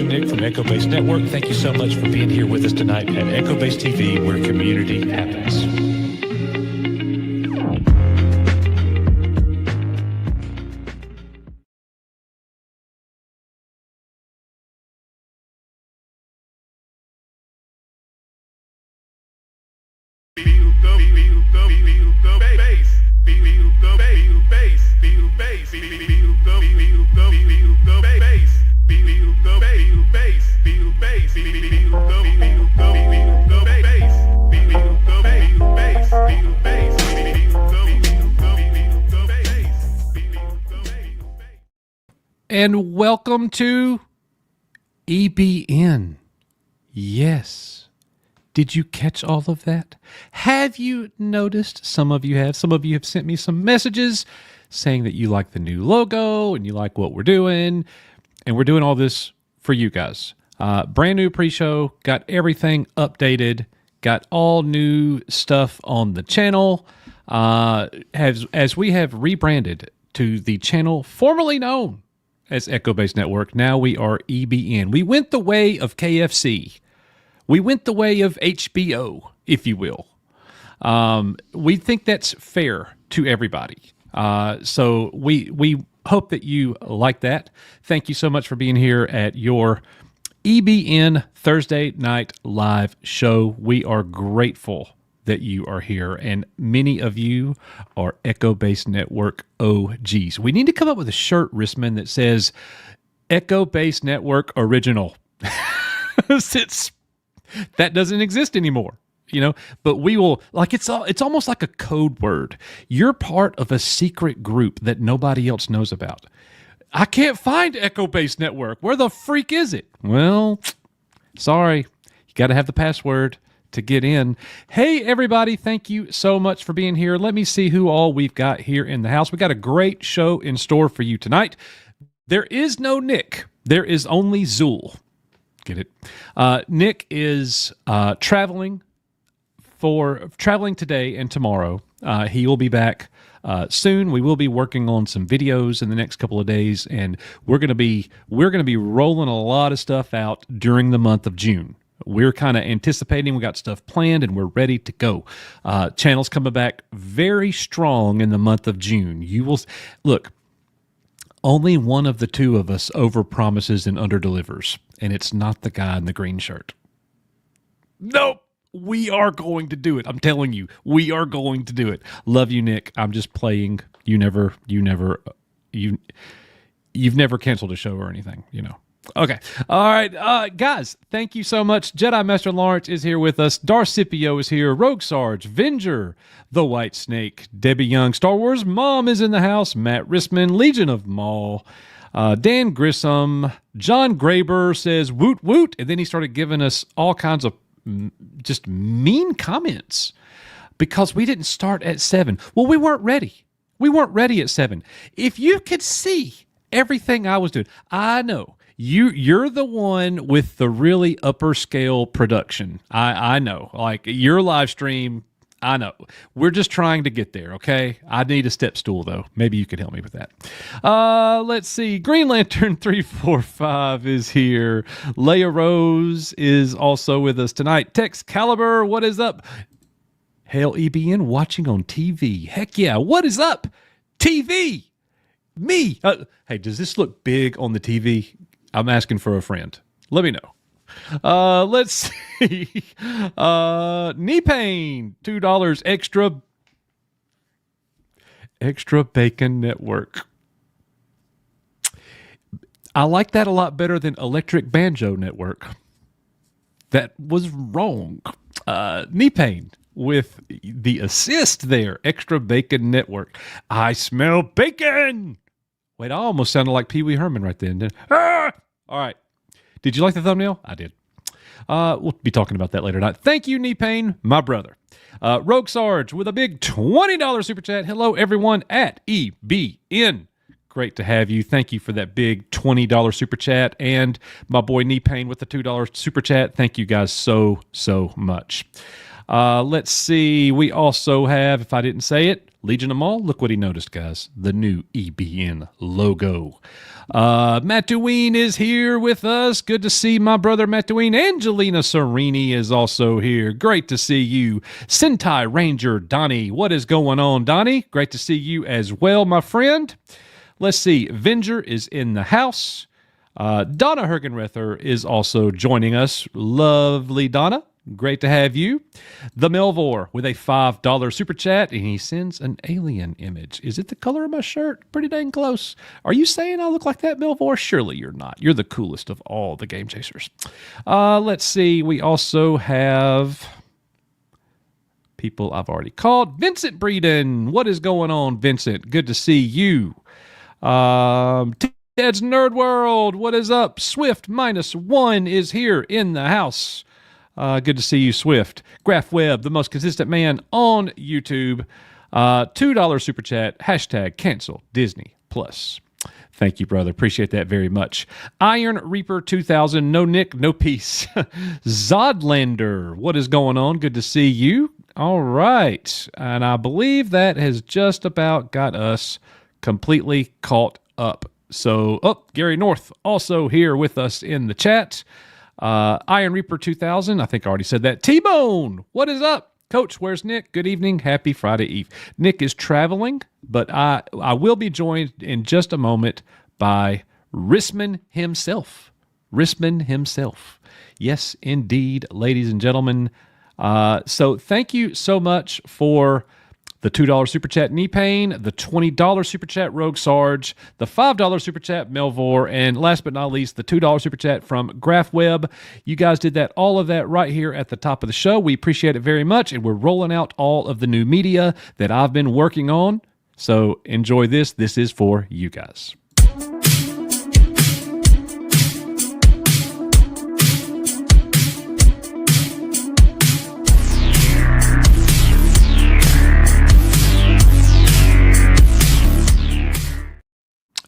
and Nick from Echo Base Network. Thank you so much for being here with us tonight at Echo Base TV, where community happens. And welcome to EBN. Yes. Did you catch all of that? Have you noticed? Some of you have. Some of you have sent me some messages saying that you like the new logo and you like what we're doing. And we're doing all this for you guys. Brand new pre-show. Got everything updated. Got all new stuff on the channel. As we have rebranded to the channel formerly known as Echo Base Network, now we are EBN. We went the way of KFC. We went the way of HBO, if you will. We think that's fair to everybody. So we hope that you like that. Thank you so much for being here at your EBN Thursday night live show. We are grateful that you are here, and many of you are Echo Base Network OGs. We need to come up with a shirt, Rissman, that says Echo Base Network Original. That doesn't exist anymore, you know, but we will, like, it's almost like a code word. You're part of a secret group that nobody else knows about. I can't find Echo Base Network. Where the freak is it? Well, sorry. You got to have the password to get in. Hey, everybody. Thank you so much for being here. Let me see who all we've got here in the house. We got a great show in store for you tonight. There is no Nick. There is only Zool. Get it? Nick is traveling today and tomorrow. He will be back soon. We will be working on some videos in the next couple of days, and we're gonna be rolling a lot of stuff out during the month of June. We're kind of anticipating. We got stuff planned, and we're ready to go. Channel's coming back very strong in the month of June. You will look. Only one of the two of us overpromises and underdelivers, and it's not the guy in the green shirt. Nope. We are going to do it. I'm telling you, we are going to do it. Love you, Nick. I'm just playing. You've never canceled a show or anything, you know. Okay. All right. Guys, thank you so much. Jedi Master Lawrence is here with us. Darth Scipio is here. Rogue Sarge, Venger, The White Snake, Debbie Young, Star Wars Mom is in the house. Matt Rissman, Legion of Maul, Dan Grissom, John Graber says woot woot, and then he started giving us all kinds of just mean comments because we didn't start at 7. Well, we weren't ready. We weren't ready at 7. If you could see everything I was doing, I know. You're the one with the really upper scale production. I know. Like your live stream, I know. We're just trying to get there, okay? I need a step stool, though. Maybe you could help me with that. Let's see. Green Lantern 345 is here. Leia Rose is also with us tonight. Tex Caliber, what is up? Hail EBN watching on TV. Heck yeah. What is up? TV. Me. Hey, does this look big on the TV? I'm asking for a friend. Let me know. Let's see. Knee pain, $2 extra. Extra Bacon Network. I like that a lot better than Electric Banjo Network. That was wrong. Knee pain with the assist there. Extra Bacon Network. I smell bacon. Wait, I almost sounded like Pee Wee Herman right then. Ah! All right. Did you like the thumbnail? I did. We'll be talking about that later tonight. Thank you, Knee Pain, my brother. Rogue Sarge with a big $20 super chat. Hello, everyone at EBN. Great to have you. Thank you for that big $20 super chat. And my boy Knee Pain with the $2 super chat. Thank you guys so much. Let's see. We also have, if I didn't say it, Legion of Maul, look what he noticed, guys. The new EBN logo. Mattuine is here with us. Good to see my brother Mattuine. Angelina Serini is also here. Great to see you. Sentai Ranger Donnie, what is going on, Donnie? Great to see you as well, my friend. Let's see. Venger is in the house. Donna Hergenrether is also joining us. Lovely Donna. Great to have you. The Melvor with a $5 super chat, and he sends an alien image. Is it the color of my shirt? Pretty dang close. Are you saying I look like that, Melvor? Surely you're not. You're the coolest of all the Game Chasers. Let's see. We also have people I've already called. Vincent Breeden. What is going on, Vincent? Good to see you. Ted's Nerd World. What is up? Swift -1 is here in the house. Good to see you, Swift. Graph Webb, the most consistent man on YouTube. $2 super chat. # cancel Disney Plus. Thank you, brother. Appreciate that very much. Iron Reaper 2000. No Nick, no peace. Zodlander. What is going on? Good to see you. All right. And I believe that has just about got us completely caught up. So, Gary North also here with us in the chat. Iron Reaper 2000, I think I already said that. T-Bone, what is up? Coach, where's Nick? Good evening. Happy Friday Eve. Nick is traveling, but I will be joined in just a moment by Risman himself. Risman himself. Yes, indeed, ladies and gentlemen. So thank you so much for the $2 Super Chat Knee Pain, the $20 Super Chat Rogue Sarge, the $5 Super Chat Melvor, and last but not least, the $2 Super Chat from Graph Webb. You guys did that, all of that right here at the top of the show. We appreciate it very much, and we're rolling out all of the new media that I've been working on. So enjoy this. This is for you guys.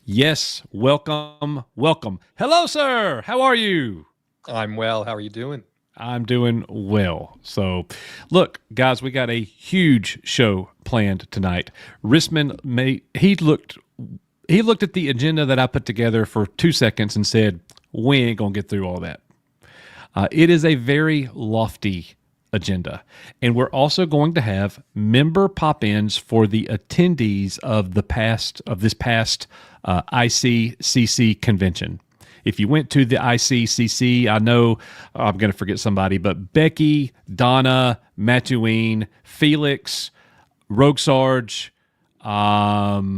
Yes, welcome. Hello, sir. How are you? I'm well. How are you doing? I'm doing well. So, look, guys, we got a huge show planned tonight. Risman he looked at the agenda that I put together for 2 seconds and said, "We ain't gonna get through all that." It is a very lofty agenda, and we're also going to have member pop-ins for the attendees of this past ICCC convention. If you went to the ICCC, I know I'm going to forget somebody, but Becky, Donna, Mattuine, Felix, Rogue Sarge, gosh,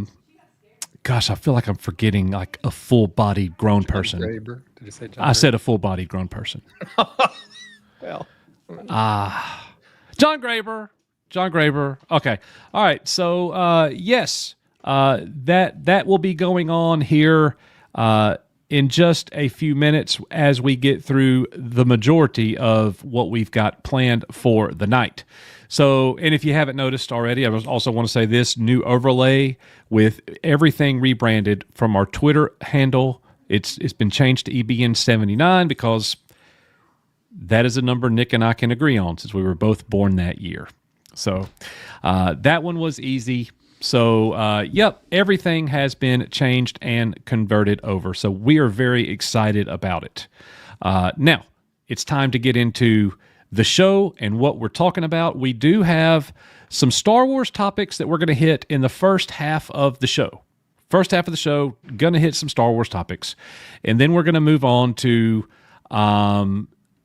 I feel like I'm forgetting like a full-bodied grown person. Graber. Did you say John I said a full-bodied grown person. Well, John Graber. Okay. All right. So, yes, that will be going on here in just a few minutes as we get through the majority of what we've got planned for the night. So, and if you haven't noticed already, I also want to say this new overlay with everything rebranded from our Twitter handle. It's been changed to EBN79 because that is a number Nick and I can agree on since we were both born that year. So that one was easy. So, yep, everything has been changed and converted over. So we are very excited about it. Now, it's time to get into the show and what we're talking about. We do have some Star Wars topics that we're going to hit in the first half of the show. Going to hit some Star Wars topics. And then we're going to move on to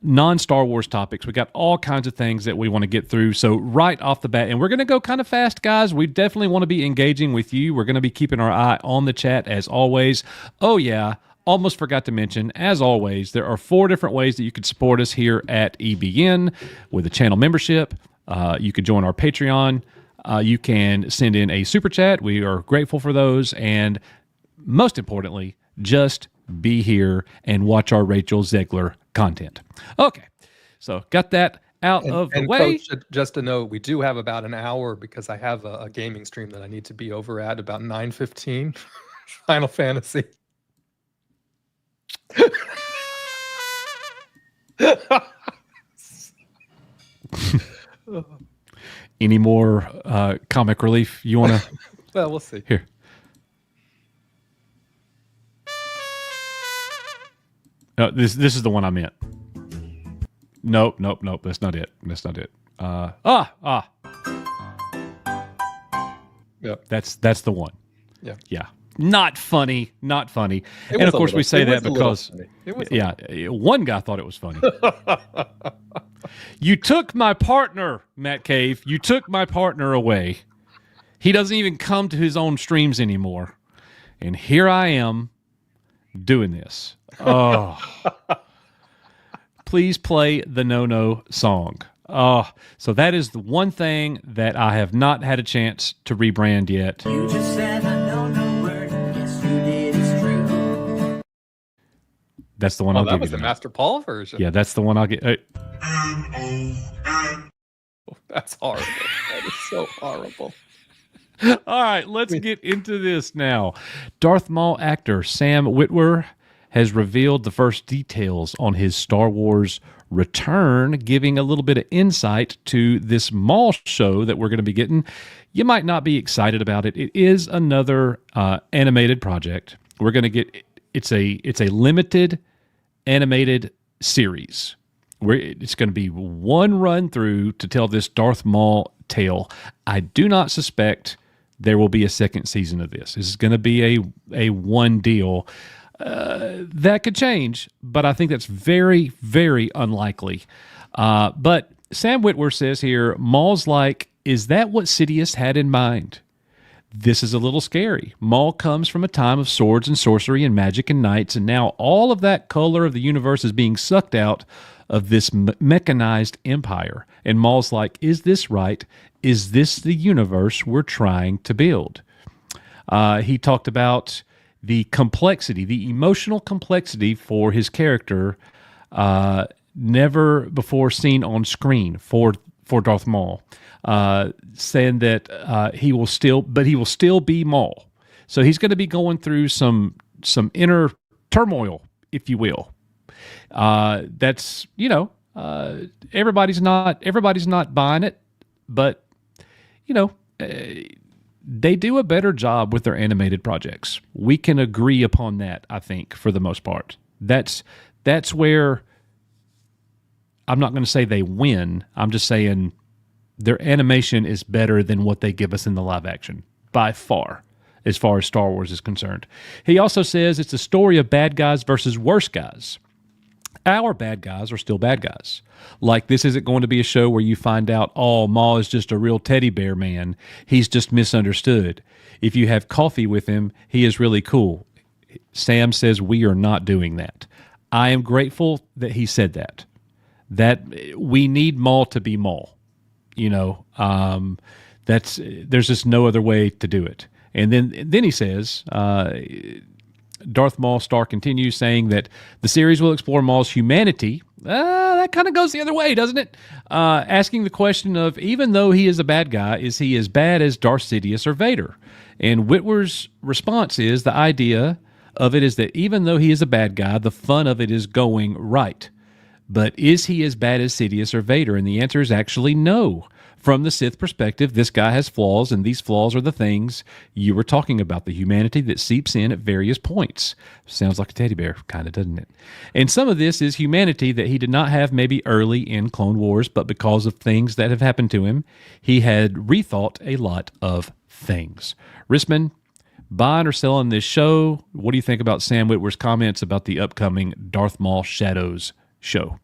non-Star Wars topics. We got all kinds of things that we want to get through. So right off the bat, and we're going to go kind of fast, guys. We definitely want to be engaging with you. We're going to be keeping our eye on the chat as always. Oh yeah, almost forgot to mention, as always, there are 4 different ways that you could support us here at EBN with a channel membership. You could join our Patreon. You can send in a super chat. We are grateful for those. And most importantly, just be here and watch our Rachel Zegler content. Okay, so got that out of the way. Coach, just to note, we do have about an hour because I have a gaming stream that I need to be over at about 9:15. Final Fantasy. Any more comic relief you want to? Well, we'll see. Here. This is the one I meant. Nope. That's not it. Yep. That's the one. Yeah. Not funny. And of course, we say that because one guy thought it was funny. You took my partner, Matt Cave. You took my partner away. He doesn't even come to his own streams anymore. And here I am doing this. Oh. Please play the No song. Oh, so that is the one thing that I have not had a chance to rebrand yet. You just said a no word. Yes, you did. It's true. That's the one I'll give you. That was the Master Paul version. Yeah, that's the one I'll get. That's horrible. That is so horrible. All right, let's get into this now. Darth Maul actor Sam Witwer has revealed the first details on his Star Wars return, giving a little bit of insight to this Maul show that we're going to be getting. You might not be excited about it. It is another animated project. We're going to get it's a limited animated series where it's going to be one run through to tell this Darth Maul tale. I do not suspect there will be a second season of this. This is going to be a one deal. That could change, but I think that's very, very unlikely. But Sam Witwer says here, Maul's like, is that what Sidious had in mind? This is a little scary. Maul comes from a time of swords and sorcery and magic and knights, and now all of that color of the universe is being sucked out of this mechanized empire. And Maul's like, is this right? Is this the universe we're trying to build? He talked about the complexity, the emotional complexity for his character, never before seen on screen for Darth Maul, saying that he will still be Maul. So he's going to be going through some inner turmoil, if you will. That's everybody's not buying it, but they do a better job with their animated projects. We can agree upon that, I think, for the most part. That's where I'm not going to say they win. I'm just saying their animation is better than what they give us in the live action, by far, as far as Star Wars is concerned. He also says it's a story of bad guys versus worse guys. Our bad guys are still bad guys. Like, this isn't going to be a show where you find out, oh, Maul is just a real teddy bear man. He's just misunderstood. If you have coffee with him, he is really cool. Sam says we are not doing that. I am grateful that he said that. That we need Maul to be Maul. There's just no other way to do it. And then he says, Darth Maul star continues saying that the series will explore Maul's humanity. That kind of goes the other way, doesn't it? Asking the question of, even though he is a bad guy, is he as bad as Darth Sidious or Vader? And Witwer's response is, the idea of it is that even though he is a bad guy, the fun of it is going right. But is he as bad as Sidious or Vader? And the answer is actually no. From the Sith perspective, this guy has flaws, and these flaws are the things you were talking about, the humanity that seeps in at various points. Sounds like a teddy bear, kind of, doesn't it? And some of this is humanity that he did not have maybe early in Clone Wars, but because of things that have happened to him, he had rethought a lot of things. Risman, buying or selling this show? What do you think about Sam Witwer's comments about the upcoming Darth Maul Shadows show?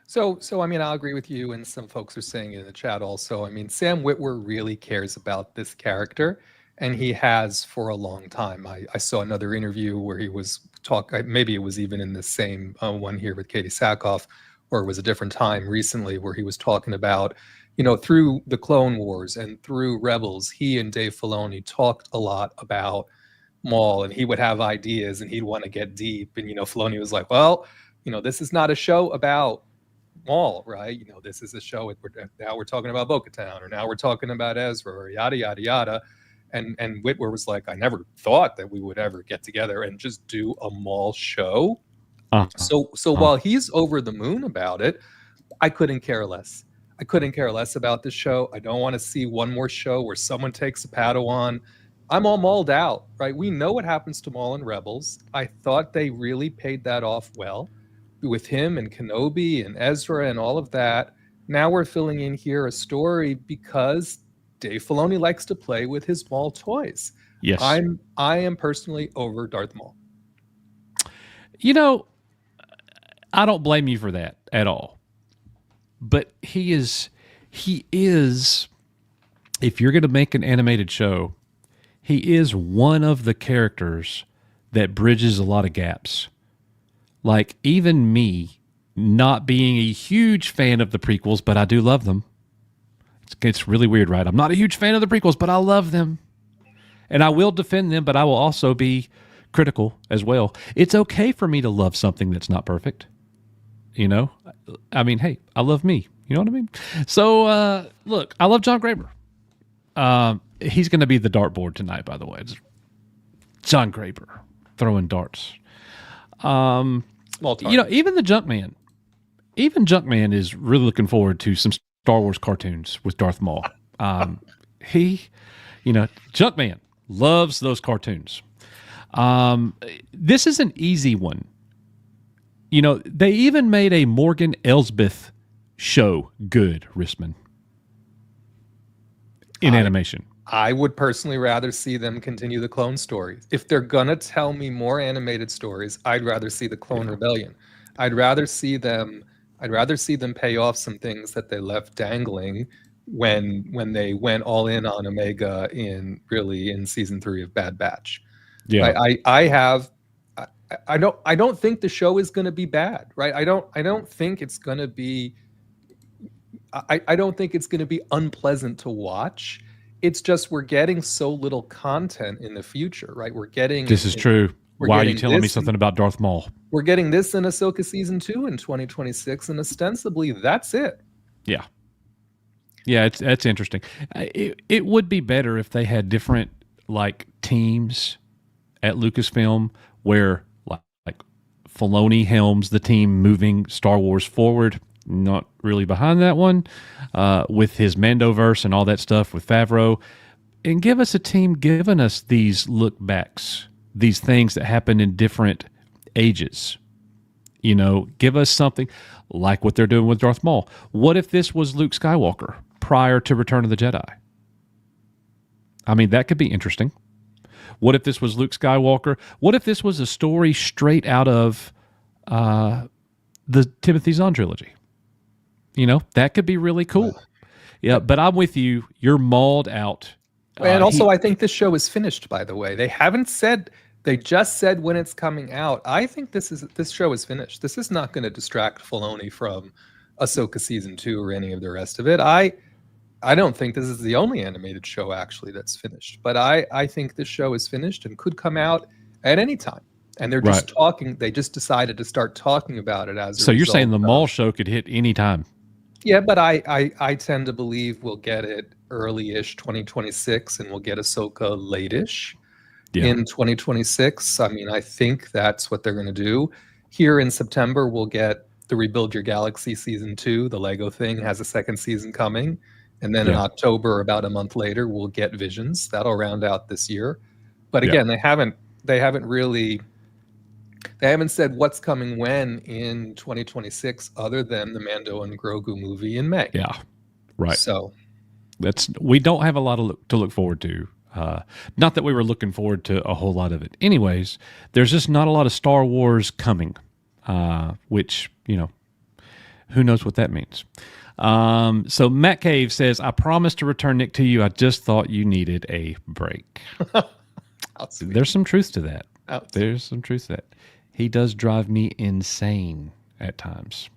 So I mean, I'll agree with you, and some folks are saying it in the chat also. I mean, Sam Witwer really cares about this character, and he has for a long time. I saw another interview where he was maybe it was even in the same one here with Katie Sackhoff, or it was a different time recently, where he was talking about, through the Clone Wars and through Rebels, he and Dave Filoni talked a lot about Maul, and he would have ideas and he'd want to get deep. And, Filoni was like, well, this is not a show about Maul, right? This is a show. Now we're talking about Bo-Katan, or now we're talking about Ezra, or yada yada yada. And Witwer was like, I never thought that we would ever get together and just do a Maul show. So while he's over the moon about it, I couldn't care less. I couldn't care less about this show. I don't want to see one more show where someone takes a Padawan. I'm all mauled out, right? We know what happens to Maul in Rebels. I thought they really paid that off well with him and Kenobi and Ezra and all of that. Now we're filling in here a story because Dave Filoni likes to play with his Maul toys. Yes. I am personally over Darth Maul. You know, I don't blame you for that at all. But he is, if you're going to make an animated show, he is one of the characters that bridges a lot of gaps. Like, even me, not being a huge fan of the prequels, but I do love them. It's really weird, right? I'm not a huge fan of the prequels, but I love them. And I will defend them, but I will also be critical as well. It's okay for me to love something that's not perfect. You know? I mean, hey, I love me. You know what I mean? So, look, I love John Graber. He's going to be the dartboard tonight, by the way. It's John Graber throwing darts. You know, even the Junkman. Even Junkman is really looking forward to some Star Wars cartoons with Darth Maul. Junkman loves those cartoons. This is an easy one. You know, they even made a Morgan Elsbeth show good, Rissman, in animation. I would personally rather see them continue the Clone stories. If they're gonna tell me more animated stories, I'd rather see the Clone Rebellion. I'd rather see them pay off some things that they left dangling when they went all in on Omega in season 3 of Bad Batch. Yeah, I don't think the show is going to be bad, right? I don't think it's going to be unpleasant to watch. It's just we're getting so little content in the future, right? This is true. Why are you telling me something about Darth Maul? We're getting this in Ahsoka season 2 in 2026, and ostensibly that's it. Yeah. Yeah, that's interesting. It would be better if they had different like teams at Lucasfilm where like Filoni helms the team moving Star Wars forward. Not really behind that one, with his Mandoverse and all that stuff with Favreau, and give us a team giving us these look backs, these things that happen in different ages. You know, give us something like what they're doing with Darth Maul. What if this was Luke Skywalker prior to Return of the Jedi? I mean, that could be interesting. What if this was Luke Skywalker? What if this was a story straight out of the Timothy Zahn trilogy? You know, that could be really cool. Yeah, but I'm with you. You're mauled out. And also, I think this show is finished, by the way. They haven't said, they just said when it's coming out. I think this show is finished. This is not going to distract Filoni from Ahsoka season 2 or any of the rest of it. I don't think this is the only animated show actually that's finished, but I think this show is finished and could come out at any time. And they're just talking. They just decided to start talking about it as. So you're saying the Maul show could hit any time? Yeah, but I tend to believe we'll get it early-ish 2026, and we'll get Ahsoka late-ish in 2026. I mean, I think that's what they're going to do. Here in September, we'll get the Rebuild Your Galaxy season 2. The Lego thing has a second season coming. And then in October, about a month later, we'll get Visions. That'll round out this year. But again, they haven't said what's coming when in 2026 other than the Mando and Grogu movie in May. Yeah. Right. So we don't have a lot to look forward to. Not that we were looking forward to a whole lot of it. Anyways, there's just not a lot of Star Wars coming, which, you know, who knows what that means. So Matt Cave says, I promise to return Nick to you. I just thought you needed a break. There's some truth to that. There's some truth to that. He does drive me insane at times,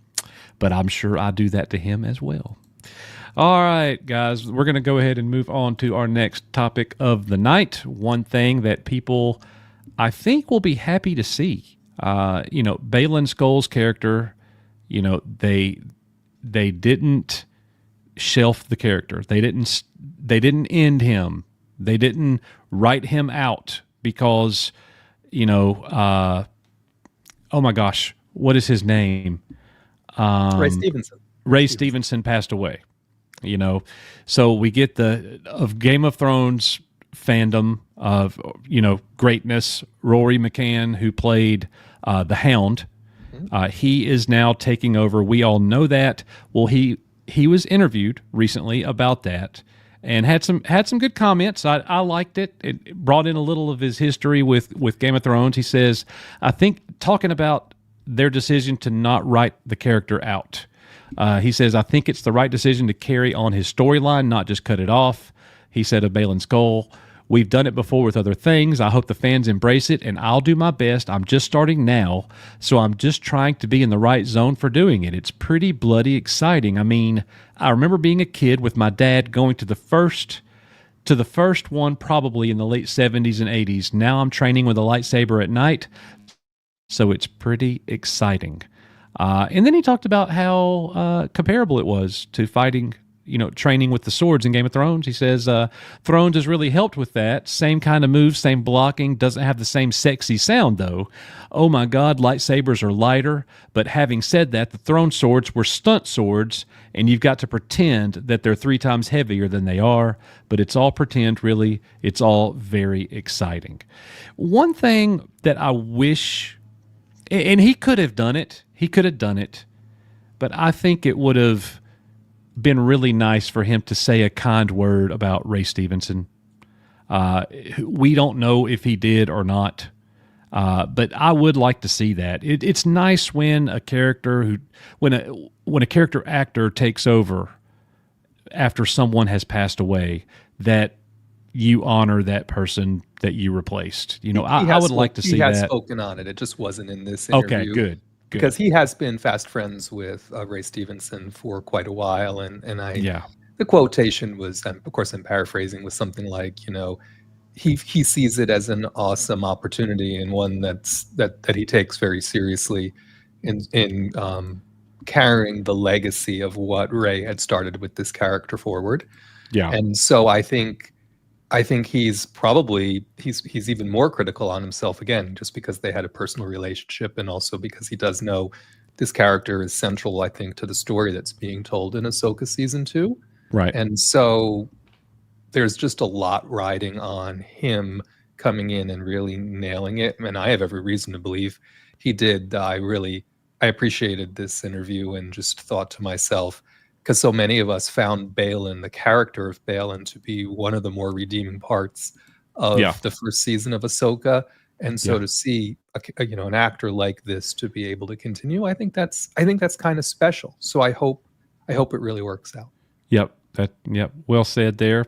but I'm sure I do that to him as well. All right, guys, we're going to go ahead and move on to our next topic of the night. One thing that people, I think, will be happy to see. You know, Baylan Skoll's character, you know, they didn't shelf the character. They didn't end him. They didn't write him out because, you know, oh my gosh, what is his name? Ray Stevenson. Ray Stevenson passed away. So we get the of Game of Thrones fandom of greatness. Rory McCann, who played the Hound, he is now taking over. We all know that. Well, he was interviewed recently about that and had some good comments. I liked it. It brought in a little of his history with Game of Thrones. He says, I think talking about their decision to not write the character out. He says, I think it's the right decision to carry on his storyline, not just cut it off. He said of Balin Skull, we've done it before with other things. I hope the fans embrace it, and I'll do my best. I'm just starting now, so I'm just trying to be in the right zone for doing it. It's pretty bloody exciting. I mean, I remember being a kid with my dad going to the first one probably in the late 70s and 80s. Now I'm training with a lightsaber at night, so it's pretty exciting. And then he talked about how comparable it was to fighting, training with the swords in Game of Thrones. He says, Thrones has really helped with that. Same kind of moves, same blocking, doesn't have the same sexy sound, though. Oh my God, lightsabers are lighter. But having said that, the throne swords were stunt swords, and you've got to pretend that they're 3 times heavier than they are. But it's all pretend, really. It's all very exciting. One thing that I wish, and he could have done it, but I think it would have been really nice for him to say a kind word about Ray Stevenson. We don't know if he did or not, but I would like to see that. It's nice when a character when a character actor takes over after someone has passed away, that you honor that person that you replaced. I would like to see that. He has spoken on it. It just wasn't in this interview. Okay, good. Because he has been fast friends with Ray Stevenson for quite a while, and the quotation was, of course, I'm paraphrasing, was something like, he sees it as an awesome opportunity and one that he takes very seriously in carrying the legacy of what Ray had started with this character forward. Yeah, and so I think he's even more critical on himself again, just because they had a personal relationship, and also because he does know this character is central, I think, to the story that's being told in Ahsoka season 2. Right. And so there's just a lot riding on him coming in and really nailing it. And I have every reason to believe he did. I appreciated this interview and just thought to myself, because so many of us found Balin, the character of Balin, to be one of the more redeeming parts of the first season of Ahsoka. And so to see an actor like this to be able to continue, I think that's kind of special. So I hope it really works out. Yep. Well said there.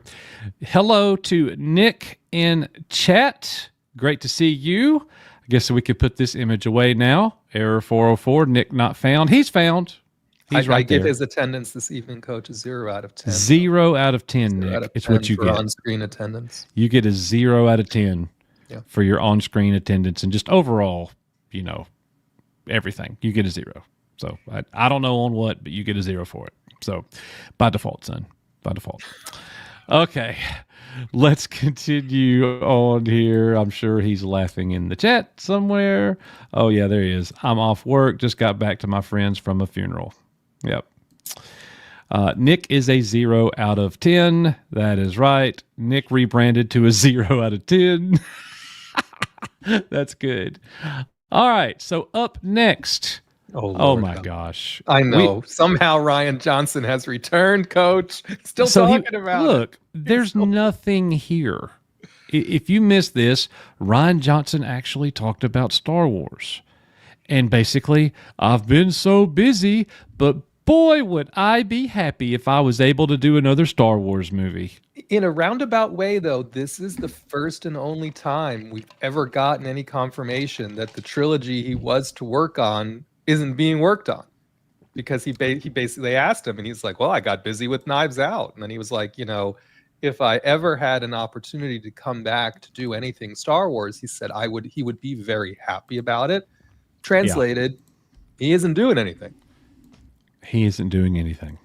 Hello to Nick in chat. Great to see you. I guess we could put this image away now. Error 404. Nick not found. He's found. I give his attendance this evening, Coach, a 0 out of 10. 0 out of 10, Nick. It's what you get. On-screen attendance. You get a 0 out of 10 for your on-screen attendance, and just overall, everything. You get a 0. So I don't know on what, but you get a 0 for it. So by default, son. By default. Okay. Let's continue on here. I'm sure he's laughing in the chat somewhere. Oh, yeah, there he is. I'm off work. Just got back to my friends from a funeral. Yep. Nick is a 0 out of 10. That is right. Nick rebranded to a 0 out of 10. That's good. All right. So up next. Oh my gosh. I know. Somehow Rian Johnson has returned, Coach. Still talking about it. Look, there's nothing here. If you missed this, Rian Johnson actually talked about Star Wars. And basically, I've been so busy, but boy, would I be happy if I was able to do another Star Wars movie. In a roundabout way, though, this is the first and only time we've ever gotten any confirmation that the trilogy he was to work on isn't being worked on. Because he basically asked him, and he's like, well, I got busy with Knives Out. And then he was like, if I ever had an opportunity to come back to do anything Star Wars, he said he would be very happy about it. Translated, he isn't doing anything. He isn't doing anything.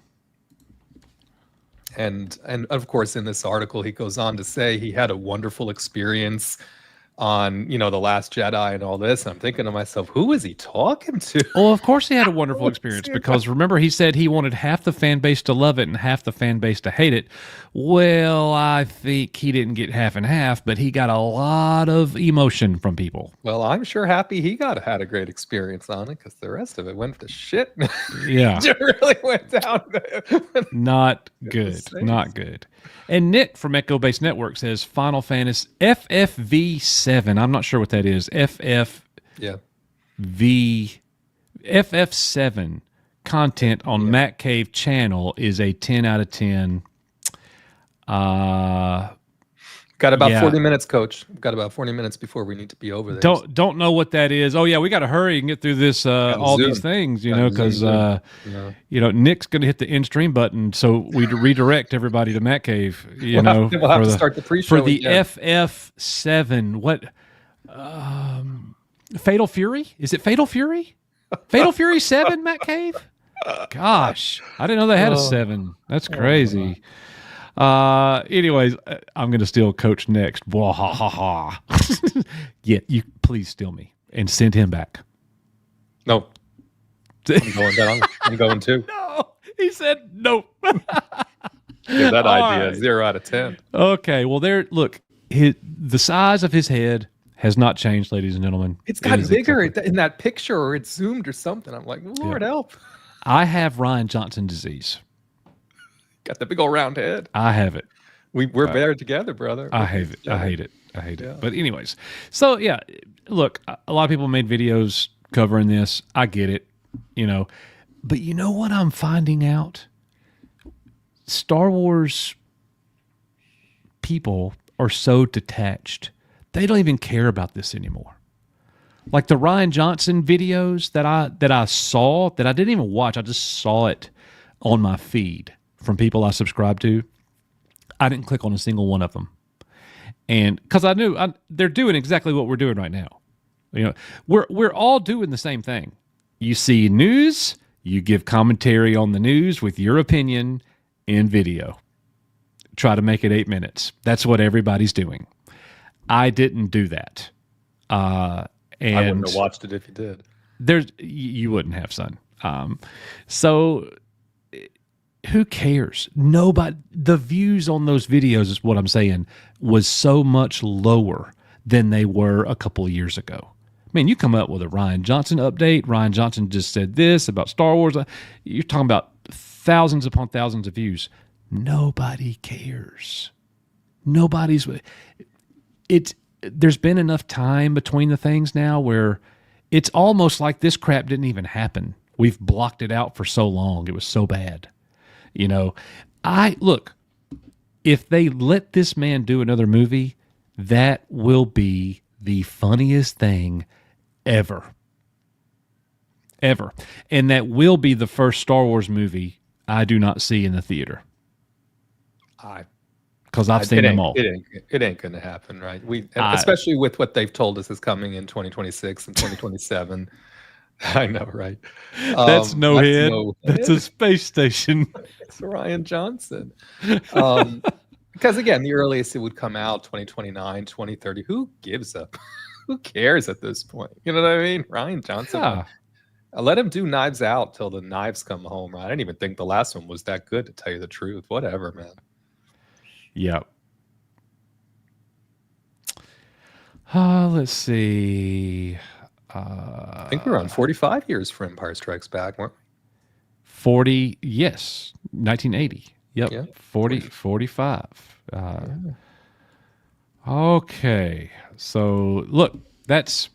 And of course, in this article, he goes on to say he had a wonderful experience on, The Last Jedi and all this. And I'm thinking to myself, who is he talking to? Well, of course he had a wonderful experience because remember he said he wanted half the fan base to love it and half the fan base to hate it. Well, I think he didn't get half and half, but he got a lot of emotion from people. Well, I'm sure happy he had a great experience on it because the rest of it went to shit. Yeah. It really went down there. Not good. Not good. And Nick from Echo Base Network says Final Fantasy FFV7. I'm not sure what that is. FF7 content on Matt Cave channel is a 10 out of 10. Got about 40 minutes, Coach. We've got about 40 minutes before we need to be over there. Don't know what that is. Oh yeah, we got to hurry and get through this. All these things, because Nick's going to hit the end stream button, so we redirect everybody to Matt Cave. We'll have to start the pre-show for the again. FF7. What? Fatal Fury? Is it Fatal Fury? Fatal Fury 7, Matt Cave? Gosh, I didn't know they had a 7. That's crazy. Anyways, I'm going to steal Coach next. Blah, ha, ha, ha. Yeah, you please steal me and send him back. No. I'm going down. I'm going too. No, he said no. Give that All idea right. 0 out of 10. Okay, well, the size of his head has not changed, ladies and gentlemen. It's got It is bigger exactly- in that picture, or it's zoomed or something. I'm like, Lord help. I have Rian Johnson disease. Got the big old round head. I have it. We're there together, brother. I hate it. I hate it. I hate it. But anyways, so yeah, look, a lot of people made videos covering this. I get it, but you know what I'm finding out? Star Wars people are so detached. They don't even care about this anymore. Like the Rian Johnson videos that I saw, that I didn't even watch. I just saw it on my feed from people I subscribe to. I didn't click on a single one of them. And because I knew they're doing exactly what we're doing right now. We're all doing the same thing. You see news, you give commentary on the news with your opinion in video. Try to make it 8 minutes. That's what everybody's doing. I didn't do that. And I wouldn't have watched it if you did. You wouldn't have, son. So who cares? Nobody. The views on those videos is what I'm saying was so much lower than they were a couple of years ago. I mean, you come up with a Rian Johnson update. Rian Johnson just said this about Star Wars. You're talking about thousands upon thousands of views. Nobody cares. Nobody's. There's been enough time between the things now where it's almost like this crap didn't even happen. We've blocked it out for so long. It was so bad. If they let this man do another movie, that will be the funniest thing ever. Ever. And that will be the first Star Wars movie I do not see in the theater. Because I've seen them all. It ain't going to happen, right? Especially with what they've told us is coming in 2026 and 2027. I know, right? That's no head. That's a space station. It's Rian Johnson. Because again, the earliest it would come out, 2029, 2030. Who gives up? Who cares at this point? You know what I mean? Rian Johnson. Yeah. Let him do Knives Out till the knives come home. I didn't even think the last one was that good, to tell you the truth. Whatever, man. Yep. Let's see. I think we were on 45 years for Empire Strikes Back, weren't we? 40, yes. 1980. Yep. Yeah. 45. Okay. So, look, that's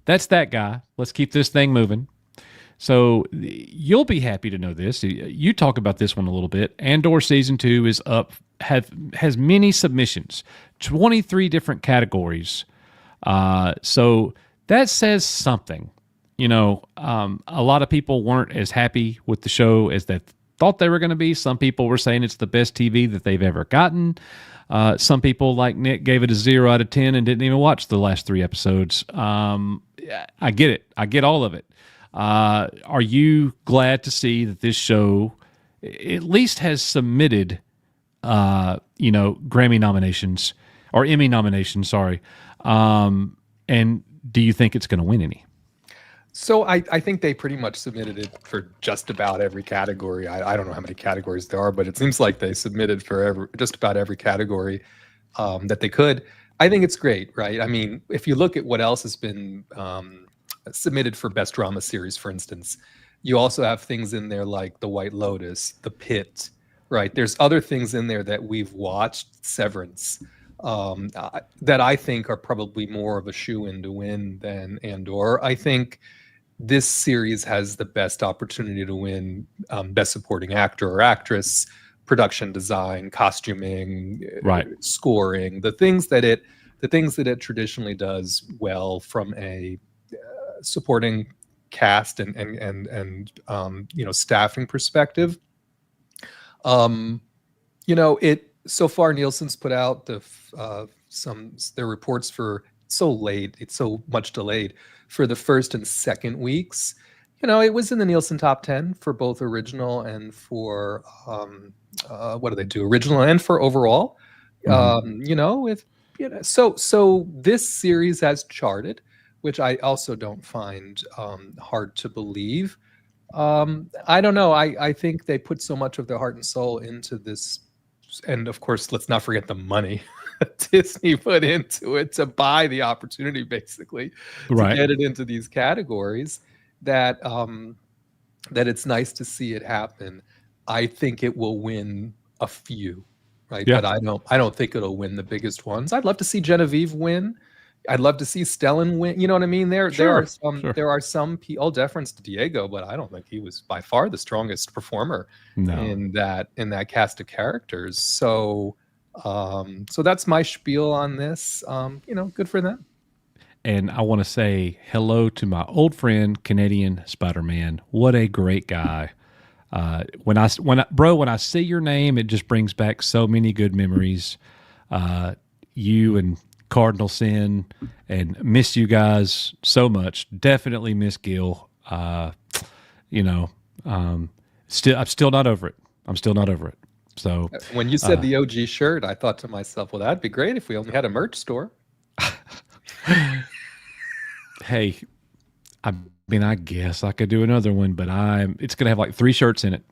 that guy. Let's keep this thing moving. So, you'll be happy to know this. You talk about this one a little bit. Andor Season 2 is up, has many submissions, 23 different categories. So, that says something. A lot of people weren't as happy with the show as they thought they were going to be. Some people were saying it's the best TV that they've ever gotten. Some people, like Nick, gave it a 0 out of 10 and didn't even watch the last 3 episodes. I get it. I get all of it. Are you glad to see that this show at least has submitted, Grammy nominations or Emmy nominations? Sorry. And do you think it's going to win any? So I think they pretty much submitted it for just about every category. I don't know how many categories there are, but it seems like they submitted for just about every category that they could. I think it's great, right? I mean, if you look at what else has been submitted for Best Drama Series, for instance, you also have things in there like The White Lotus, The Pit, right? There's other things in there that we've watched, Severance, that I think are probably more of a shoe-in to win than Andor. I think this series has the best opportunity to win Best Supporting Actor or Actress, production design, costuming, right, scoring, the things that it traditionally does well from a supporting cast and staffing perspective. It so far Nielsen's put out their reports for it's so much delayed for the first and second weeks. It was in the Nielsen top 10 for both original and for what do they do? Original and for overall. Mm-hmm. So this series has charted, which I also don't find hard to believe. I don't know. I think they put so much of their heart and soul into this, and of course, let's not forget the money Disney put into it to buy the opportunity, basically, to get it into these categories. That it's nice to see it happen. I think it will win a few, right? Yeah. But I don't think it'll win the biggest ones. I'd love to see Genevieve win. I'd love to see Stellan win. You know what I mean? There are some all deference to Diego, but I don't think he was by far the strongest performer in that cast of characters. So that's my spiel on this. Good for them. And I want to say hello to my old friend, Canadian Spider-Man. What a great guy. When I see your name, it just brings back so many good memories. You and Cardinal Sin, and miss you guys so much. Definitely miss Gil. I'm still not over it. So when you said the OG shirt, I thought to myself, well, that'd be great if we only had a merch store. Hey, I guess I could do another one, but it's going to have like 3 shirts in it.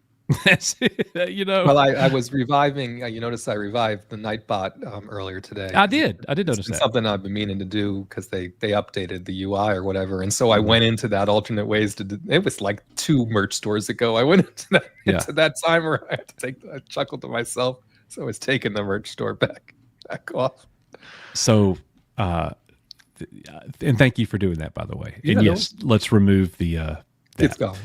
That's it, Well, I was reviving. You notice I revived the Nightbot earlier today. I did notice that. Something I've been meaning to do because they updated the UI or whatever, and so I went into that alternate ways to do. It was like 2 merch stores ago. I went into that time where I had to I chuckled to myself. So I was taking the merch store back off. So, and thank you for doing that, by the way. And yes, let's remove the. It's gone.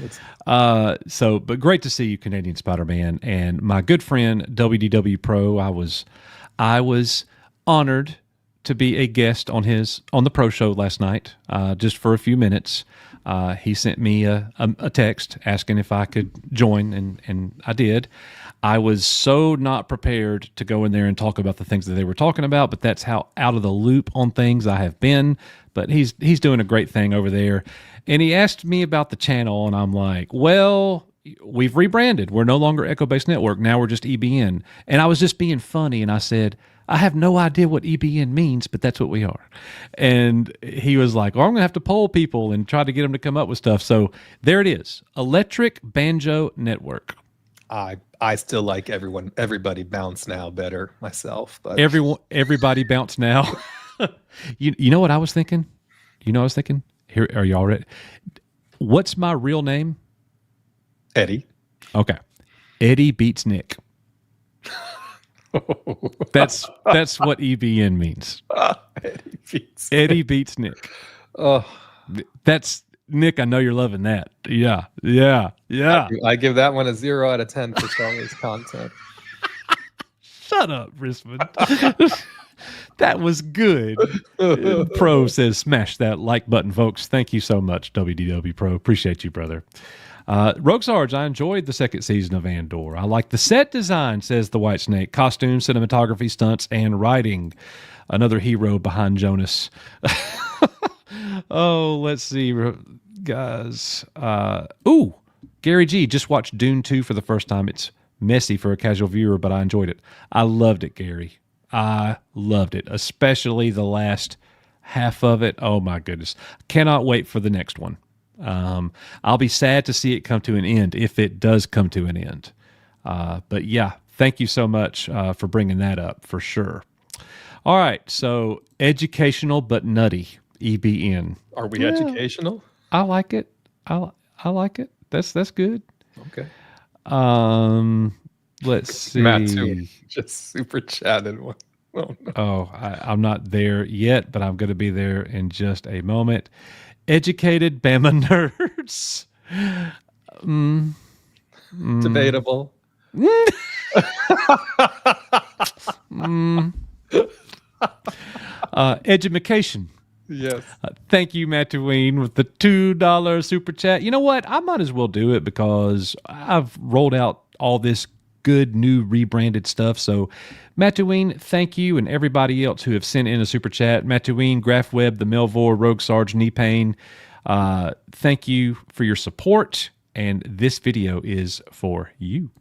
But great to see you, Canadian Spider-Man, and my good friend WDW Pro. I was honored to be a guest on the Pro Show last night, just for a few minutes. He sent me a text asking if I could join, and I did. I was so not prepared to go in there and talk about the things that they were talking about, but that's how out of the loop on things I have been. But he's doing a great thing over there. And he asked me about the channel, and I'm like, well, we've rebranded. We're no longer Echo Base Network. Now we're just EBN. And I was just being funny, and I said, I have no idea what EBN means, but that's what we are. And he was like, well, I'm going to have to poll people and try to get them to come up with stuff. So there it is, Electric Banjo Network. I still like everybody bounce now better myself. But everybody bounce now. You know what I was thinking? Here, are y'all ready? What's my real name? Eddie. Okay. Eddie beats Nick. That's what EBN means. Eddie beats Nick. Oh, that's Nick. I know you're loving that. Yeah. I give that one a 0 out of 10 for strongest content. Shut up, Risman. That was good. Pro says, smash that like button, folks. Thank you so much, WDW Pro. Appreciate you, brother. Rogue Sarge, I enjoyed the second season of Andor. I like the set design, says the White Snake. Costumes, cinematography, stunts, and writing. Another hero behind Jonas. Oh, let's see, guys. Gary G just watched Dune 2 for the first time. It's messy for a casual viewer, but I enjoyed it. I loved it, Gary. I loved it, especially the last half of it. Oh my goodness. Cannot wait for the next one. I'll be sad to see it come to an end if it does come to an end. But yeah, thank you so much for bringing that up for sure. All right, so educational but nutty, EBN. Are we educational? I like it. I like it. That's good. Okay. Let's see. Matt too just super chatted one. Oh, no. I'm not there yet, but I'm going to be there in just a moment. Educated Bama nerds. Debatable. Edumacation. Yes. Thank you, Mattuine, with the $2 super chat. You know what? I might as well do it because I've rolled out all this good new rebranded stuff. So, Mattuine, thank you, and everybody else who have sent in a super chat. Mattuine, Grafweb, the Melvor, Rogue Sarge, Knee Pain. Thank you for your support, and this video is for you.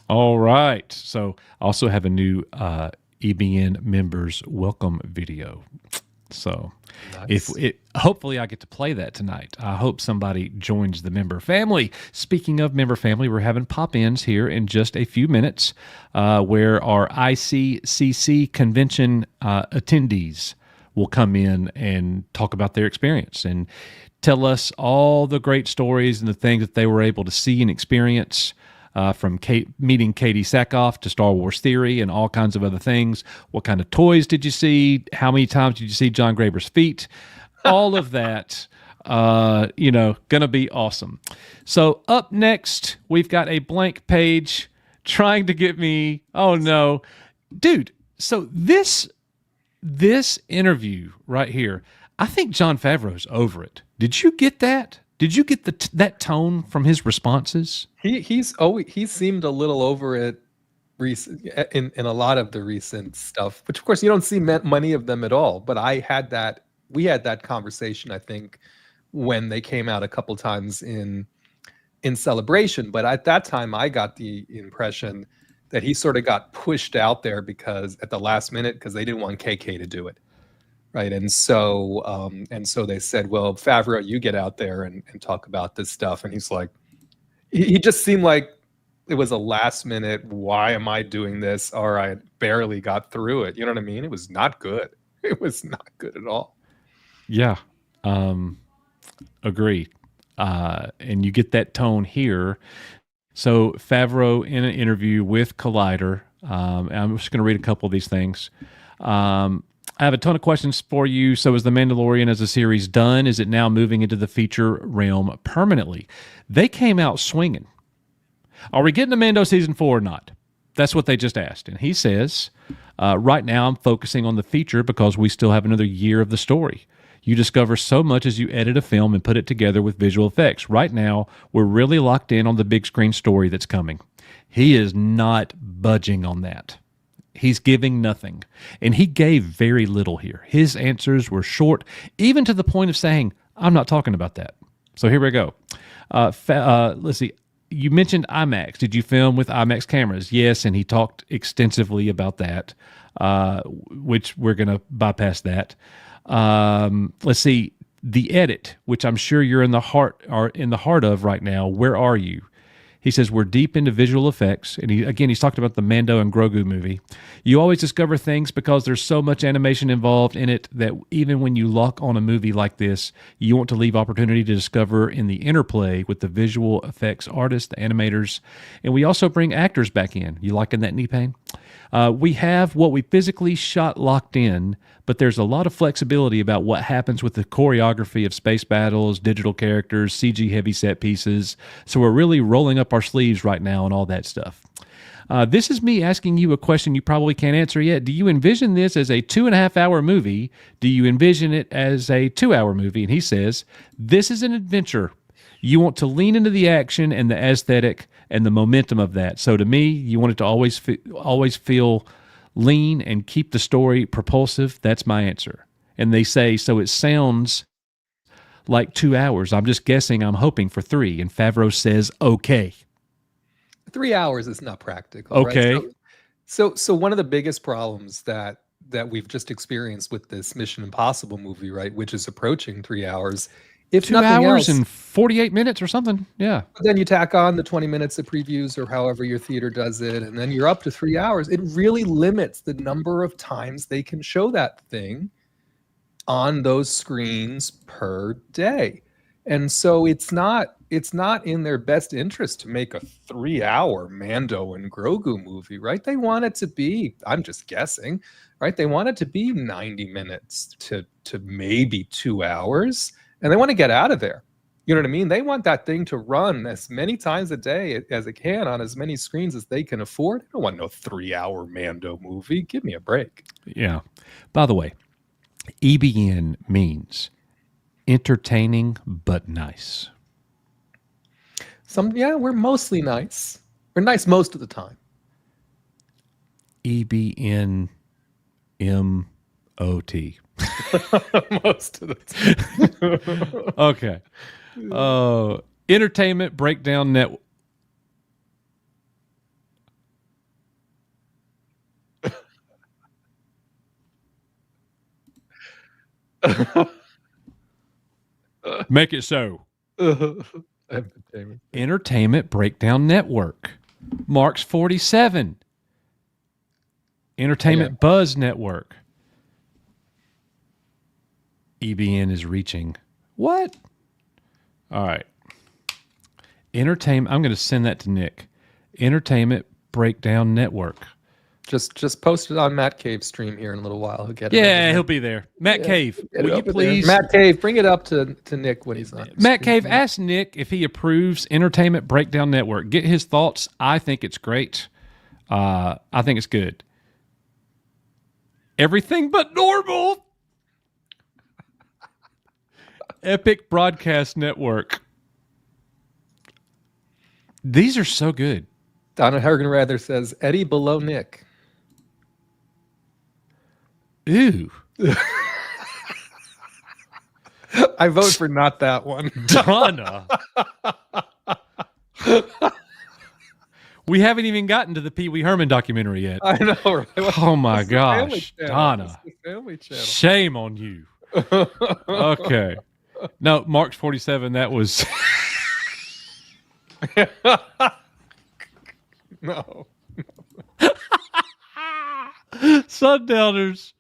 All right. So I also have a new EBN members welcome video. So Nice. hopefully I get to play that tonight. I hope somebody joins the member family. Speaking of member family, we're having pop-ins here in just a few minutes where our ICCC convention attendees will come in and talk about their experience and tell us all the great stories and the things that they were able to see and experience. From meeting Katie Sackhoff to Star Wars Theory and all kinds of other things. What kind of toys did you see? How many times did you see John Graber's feet? All of that, gonna be awesome. So up next, we've got a blank page trying to get me. Oh no, dude. So this interview right here, I think Jon Favreau's over it. Did you get that? Did you get that tone from his responses? He seemed a little over it in a lot of the recent stuff, which of course you don't see many of them at all. But we had that conversation, I think, when they came out a couple times in Celebration. But at that time, I got the impression that he sort of got pushed out there because at the last minute because they didn't want KK to do it. Right. And so they said, well, Favreau, you get out there and talk about this stuff. And he's like, he just seemed like it was a last minute. Why am I doing this? Or I barely got through it. You know what I mean? It was not good. It was not good at all. Yeah. Agree. And you get that tone here. So Favreau in an interview with Collider, I'm just going to read a couple of these things. I have a ton of questions for you. So is The Mandalorian as a series done? Is it now moving into the feature realm permanently? They came out swinging. Are we getting a Mando season 4 or not? That's what they just asked. And he says, right now I'm focusing on the feature because we still have another year of the story. You discover so much as you edit a film and put it together with visual effects. Right now, we're really locked in on the big screen story that's coming. He is not budging on that. He's giving nothing. And he gave very little here. His answers were short, even to the point of saying, I'm not talking about that. So here we go. Let's see. You mentioned IMAX. Did you film with IMAX cameras? Yes, and he talked extensively about that, which we're going to bypass that. Let's see. The edit, which I'm sure you're in the heart of right now. Where are you? He says, we're deep into visual effects. And he's talked about the Mando and Grogu movie. You always discover things because there's so much animation involved in it that even when you lock on a movie like this, you want to leave opportunity to discover in the interplay with the visual effects artists, the animators. And we also bring actors back in. You liking that, Knee Pain? We have what we physically shot locked in, but there's a lot of flexibility about what happens with the choreography of space battles, digital characters, CG heavy set pieces. So we're really rolling up our sleeves right now and all that stuff. This is me asking you a question you probably can't answer yet. Do you envision this as a 2.5-hour movie? Do you envision it as a 2-hour movie? And he says, this is an adventure. You want to lean into the action and the aesthetic and the momentum of that. So to me, you want it to always feel lean and keep the story propulsive. That's my answer. And they say, so it sounds like 2 hours. I'm just guessing. I'm hoping for 3. And Favreau says, okay. 3 hours is not practical. Okay. Right? So one of the biggest problems that we've just experienced with this Mission Impossible movie, right, which is approaching 3 hours, if 2 nothing hours else, and 48 minutes or something. Yeah. then you tack on the 20 minutes of previews or however your theater does it, and then you're up to 3 hours. It really limits the number of times they can show that thing on those screens per day. And so it's not in their best interest to make a 3-hour Mando and Grogu movie, right? They want it to be, I'm just guessing, right? They want it to be 90 minutes to maybe 2 hours, and they want to get out of there. You know what I mean? They want that thing to run as many times a day as it can on as many screens as they can afford. I don't want no 3-hour Mando movie. Give me a break. Yeah. By the way, EBN means entertaining but nice. We're mostly nice. We're nice most of the time. EBNMOT. Most of the time. Okay. Entertainment Breakdown Network. Make it so. Entertainment Breakdown Network. Marks 47. Entertainment Buzz Network. EBN is reaching. What? All right. Entertainment. I'm going to send that to Nick. Entertainment Breakdown Network. Just post it on Matt Cave's stream here in a little while. He'll get it. Yeah, he'll be there. Matt Cave, will you please? Matt Cave, bring it up to Nick when he's on. Matt Cave, ask Nick if he approves Entertainment Breakdown Network. Get his thoughts. I think it's great. I think it's good. Everything but normal. Epic Broadcast Network. These are so good. Donna Hagen-Rather says, Eddie below Nick. Ooh. I vote for not that one. Donna. We haven't even gotten to the Pee Wee Herman documentary yet. I know, right? Oh my gosh, Donna. Family Channel. Shame on you. Okay. No, Mark's 47, that was... No. Sundowners.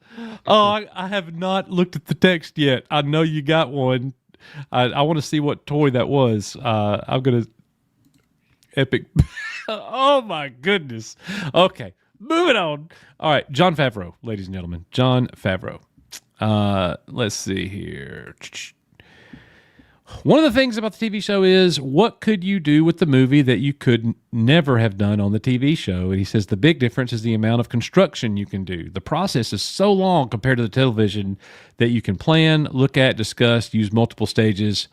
Oh, I have not looked at the text yet. I know you got one. I want to see what toy that was. I'm going to... Epic. Oh, my goodness. Okay, moving on. All right, Jon Favreau, ladies and gentlemen. Jon Favreau. Let's see here. One of the things about the TV show is, what could you do with the movie that you could never have done on the TV show? And he says the big difference is the amount of construction you can do. The process is so long compared to the television that you can plan, look at, discuss, use multiple stages.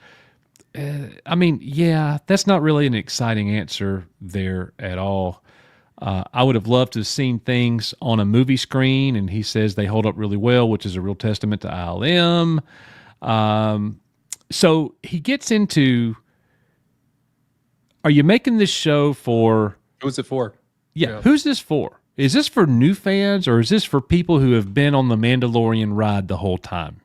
I mean, yeah, that's not really an exciting answer there at all. I would have loved to have seen things on a movie screen, and he says they hold up really well, which is a real testament to ILM. So he gets into, are you making this show for... Who's it for? Yeah, who's this for? Is this for new fans, or is this for people who have been on the Mandalorian ride the whole time?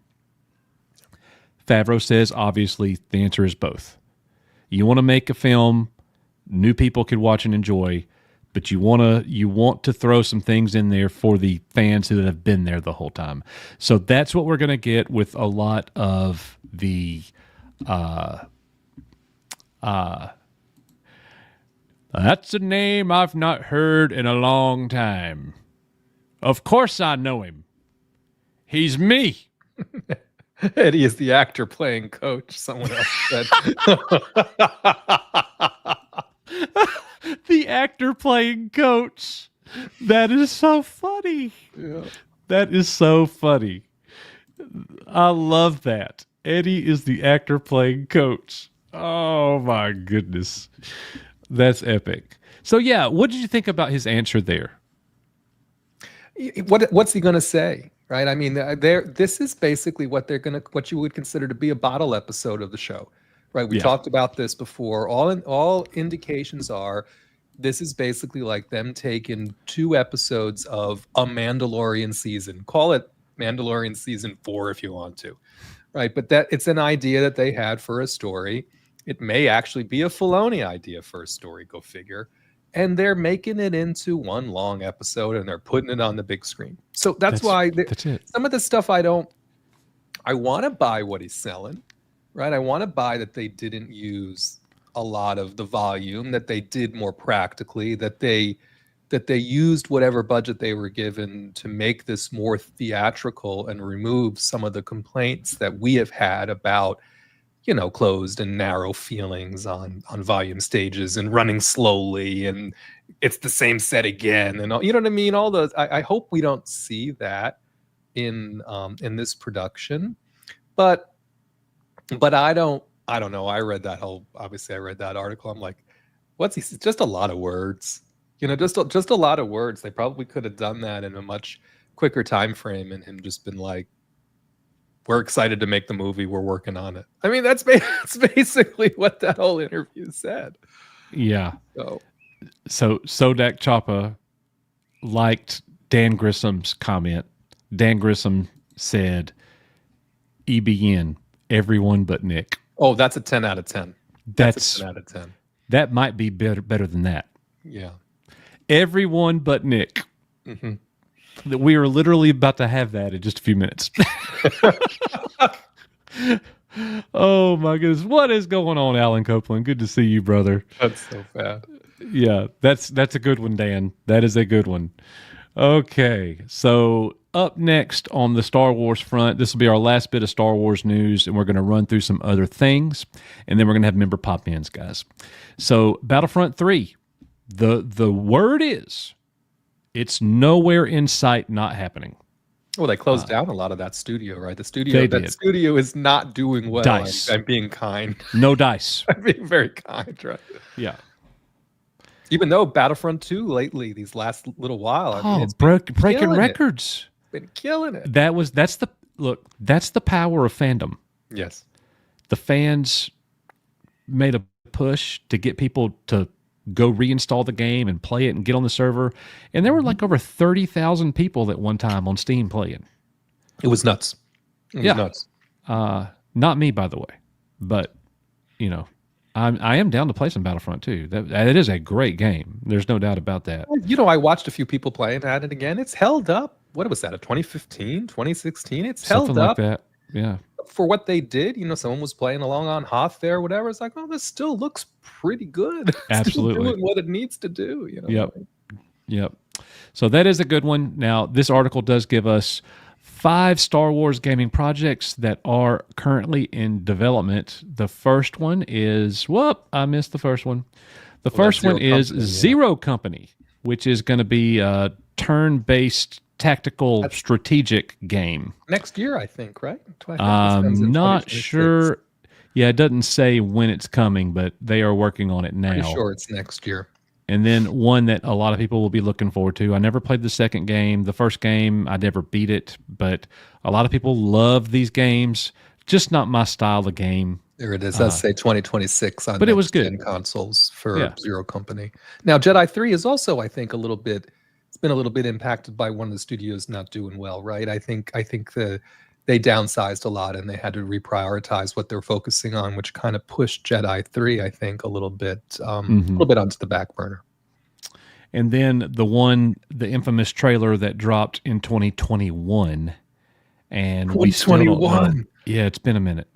Favreau says, obviously, the answer is both. You want to make a film new people could watch and enjoy, but you want to throw some things in there for the fans who have been there the whole time. So that's what we're going to get with a lot of the that's a name I've not heard in a long time. Of course I know him. He's me. Eddie is the actor playing coach, someone else said. The actor playing coach. That is so funny. Yeah. That is so funny. I love that. Eddie is the actor playing coach. Oh my goodness. That's epic. So yeah, what did you think about his answer there? What's he going to say? right? I mean, this is basically what you would consider to be a bottle episode of the show, right? We Yeah. talked about this before. All indications are this is basically like them taking 2 episodes of a Mandalorian season. Call it Mandalorian season 4 if you want to, right? But that it's an idea that they had for a story. It may actually be a Filoni idea for a story, go figure. And they're making it into one long episode and they're putting it on the big screen. So that's why that's it. some of the stuff I want to buy what he's selling, right? I want to buy that they didn't use a lot of the volume, that they did more practically, that they used whatever budget they were given to make this more theatrical and remove some of the complaints that we have had about, closed and narrow feelings on volume stages and running slowly and it's the same set again and all, you know what I mean? All those. I hope we don't see that in this production, but I don't know. I read that article. I'm like, what's he? Just a lot of words, just a lot of words. They probably could have done that in a much quicker time frame and him just been like, we're excited to make the movie. We're working on it. I mean, that's basically what that whole interview said. Yeah. So Sodak Choppa liked Dan Grissom's comment. Dan Grissom said, EBN, everyone but Nick. Oh, that's a 10 out of 10. That's a 10 out of 10. That might be better than that. Yeah. Everyone but Nick. Mm-hmm. We are literally about to have that in just a few minutes. Oh my goodness. What is going on, Alan Copeland? Good to see you, brother. That's so bad. Yeah, that's a good one, Dan. That is a good one. Okay, so up next on the Star Wars front, this will be our last bit of Star Wars news, and we're going to run through some other things, and then we're going to have member pop-ins, guys. So Battlefront 3, the word is it's nowhere in sight, not happening. Well, they closed down a lot of that studio, right? The studio is not doing well. DICE. I'm being kind. No dice. I'm being very kind, right? Yeah. Even though Battlefront 2 lately, these last little while, it's breaking records. been killing it. That's the power of fandom. Yes. The fans made a push to get people to go reinstall the game and play it and get on the server. And there were like over 30,000 people at one time on Steam playing. It was nuts. It was nuts. Not me, by the way, but I am down to play some Battlefront 2. That is a great game. There's no doubt about that. I watched a few people playing at it again. It's held up. What was that, a 2015, 2016? It's Something held up. like that. Yeah. For what they did, someone was playing along on Hoth there, whatever. It's like, oh, this still looks pretty good. It's Absolutely. still doing what it needs to do. Yep. So that is a good one. Now, this article does give us 5 Star Wars gaming projects that are currently in development. The first one is, I missed the first one. The first one is Zero Company, which is going to be a turn-based tactical strategic game. Next year, I think, right? I'm not sure. Yeah, it doesn't say when it's coming, but they are working on it now. Pretty sure it's next year. And then one that a lot of people will be looking forward to. I never played the second game. The first game, I never beat it, but a lot of people love these games. Just not my style of game. There it is. It does say 2026 on but it was good. consoles for Zero Company. Now, Jedi 3 is also, I think, it's been a little bit impacted by one of the studios not doing well, right? I think they downsized a lot and they had to reprioritize what they're focusing on, which kind of pushed Jedi 3, I think, a little bit onto the back burner. And then the infamous trailer that dropped in 2021, and 2021. Yeah, it's been a minute.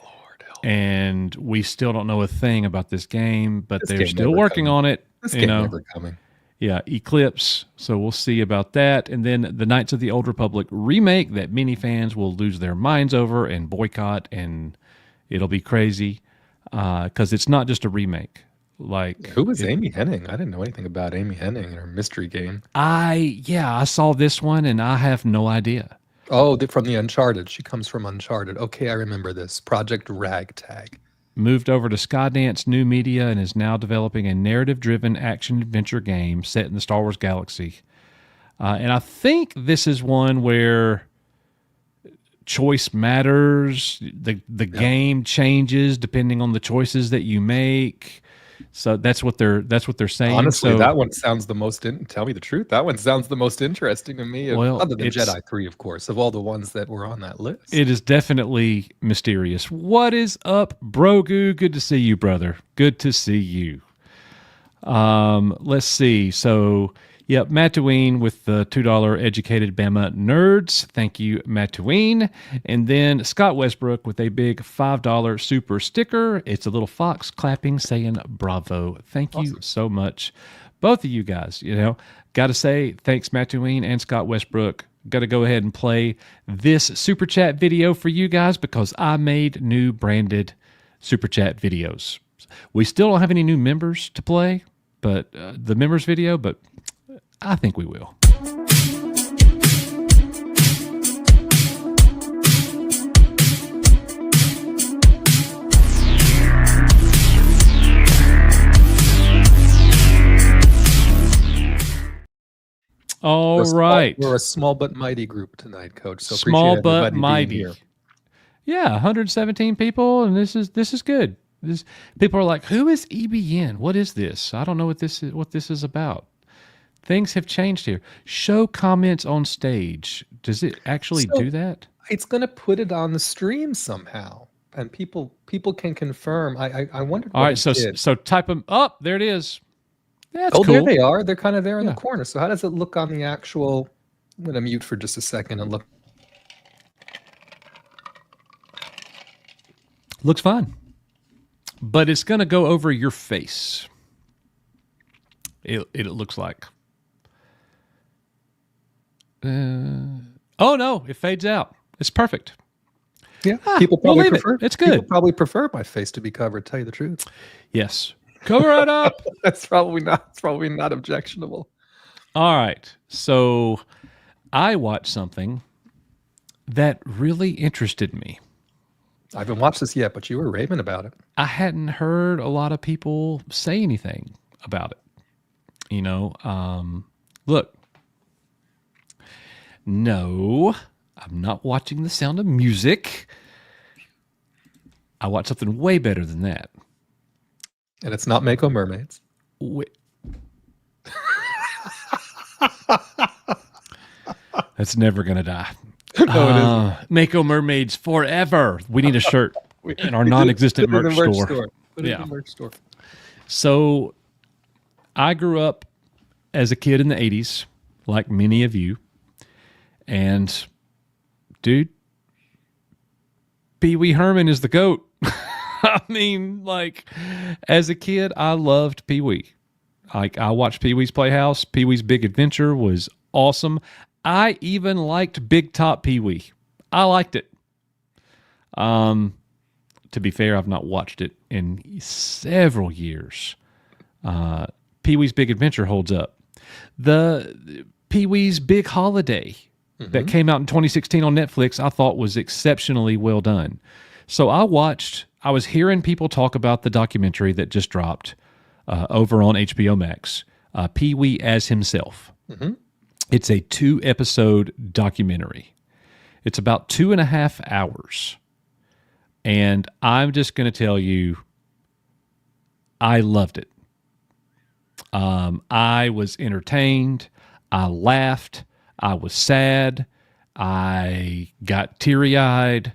Lord help. And we still don't know a thing about this game, but they're still working on it. This game never coming. Yeah, Eclipse. So we'll see about that. And then the Knights of the Old Republic remake that many fans will lose their minds over and boycott, and it'll be crazy because it's not just a remake. Like, who was Amy Hennig? I didn't know anything about Amy Hennig and her mystery game. I saw this one and I have no idea. Oh, from the Uncharted. She comes from Uncharted. Okay, I remember this. Project Ragtag. Moved over to Skydance New Media and is now developing a narrative-driven action-adventure game set in the Star Wars galaxy. And I think this is one where choice matters. The game changes depending on the choices that you make. So that's what they're saying. Honestly, so, that one sounds the most. Tell me the truth. That one sounds the most interesting to me. Well, Other than it's- Jedi 3, of course, of all the ones that were on that list. It is definitely mysterious. What is up, Grogu? Good to see you, brother. Good to see you. Let's see. So, yep, Mattuine with the $2 educated Bama nerds. Thank you, Mattuine. And then Scott Westbrook with a big $5 super sticker. It's a little fox clapping, saying bravo. Thank you so much, both of you guys. Got to say thanks, Mattuine and Scott Westbrook. Got to go ahead and play this super chat video for you guys because I made new branded super chat videos. We still don't have any new members to play, but the members video, but I think we will. All right. We're a small but mighty group tonight, Coach. So Small appreciate but everybody being mighty. here. Yeah, 117 people, and this is good. People are like, "Who is EBN? What is this? I don't know what this is about." Things have changed here. Show comments on stage. Does it actually do that? It's going to put it on the stream somehow, and people can confirm. I wondered. All right, so type them up. There it is. That's Oh, cool. there they are. They're kind of there in Yeah. the corner. So how does it look on the actual? I'm going to mute for just a second and look. Looks fine. But it's going to go over your face. It looks like. Oh, no. It fades out. It's perfect. Yeah, people we'll probably leave it. prefer. It's good. People probably prefer my face to be covered. Tell you the truth. Yes. Cover it up. That's probably not. It's probably not objectionable. All right. So I watched something that really interested me. I haven't watched this yet, but you were raving about it. I hadn't heard a lot of people say anything about it. Look, no, I'm not watching The Sound of Music. I watched something way better than that. And it's not Mako Mermaids. That's never going to die. No, it isn't. Mako Mermaids forever. We need a shirt in our non-existent Put it in merch the store. Put it Yeah. in the merch store. So I grew up as a kid in the 80s, like many of you. And, dude, Pee Wee Herman is the GOAT. I mean, like, as a kid, I loved Pee Wee. Like, I watched Pee Wee's Playhouse. Pee Wee's Big Adventure was awesome. I even liked Big Top Pee Wee. I liked it. To be fair, I've not watched it in several years. Pee Wee's Big Adventure holds up. The Pee Wee's Big Holiday that came out in 2016 on Netflix, I thought was exceptionally well done. So I was hearing people talk about the documentary that just dropped over on HBO Max, Pee Wee as Himself. It's a 2-episode documentary. It's about 2.5 hours. And I'm just going to tell you, I loved it. I was entertained. I laughed. I was sad. I got teary-eyed.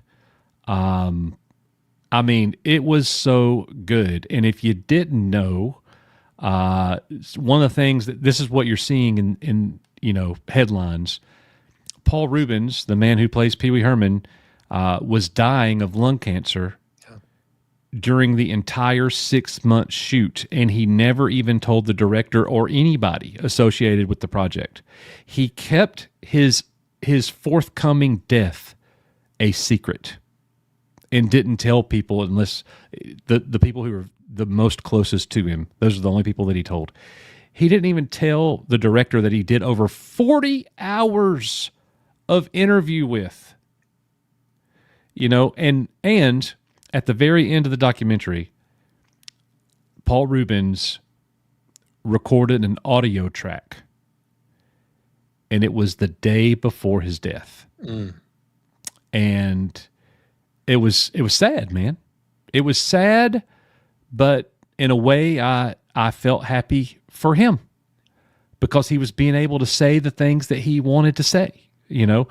I mean, it was so good. And if you didn't know, one of the things that this is what you're seeing in headlines. Paul Rubens, the man who plays Pee Wee Herman, was dying of lung cancer during the entire 6-month shoot, and he never even told the director or anybody associated with the project. He kept his forthcoming death a secret and didn't tell people unless the people who were the most closest to him. Those are the only people that he told. He didn't even tell the director that he did over 40 hours of interview with. And at the very end of the documentary, Paul Rubens recorded an audio track, and it was the day before his death. and it was sad, man. It was sad, but in a way, I felt happy for him because he was being able to say the things that he wanted to say. You know,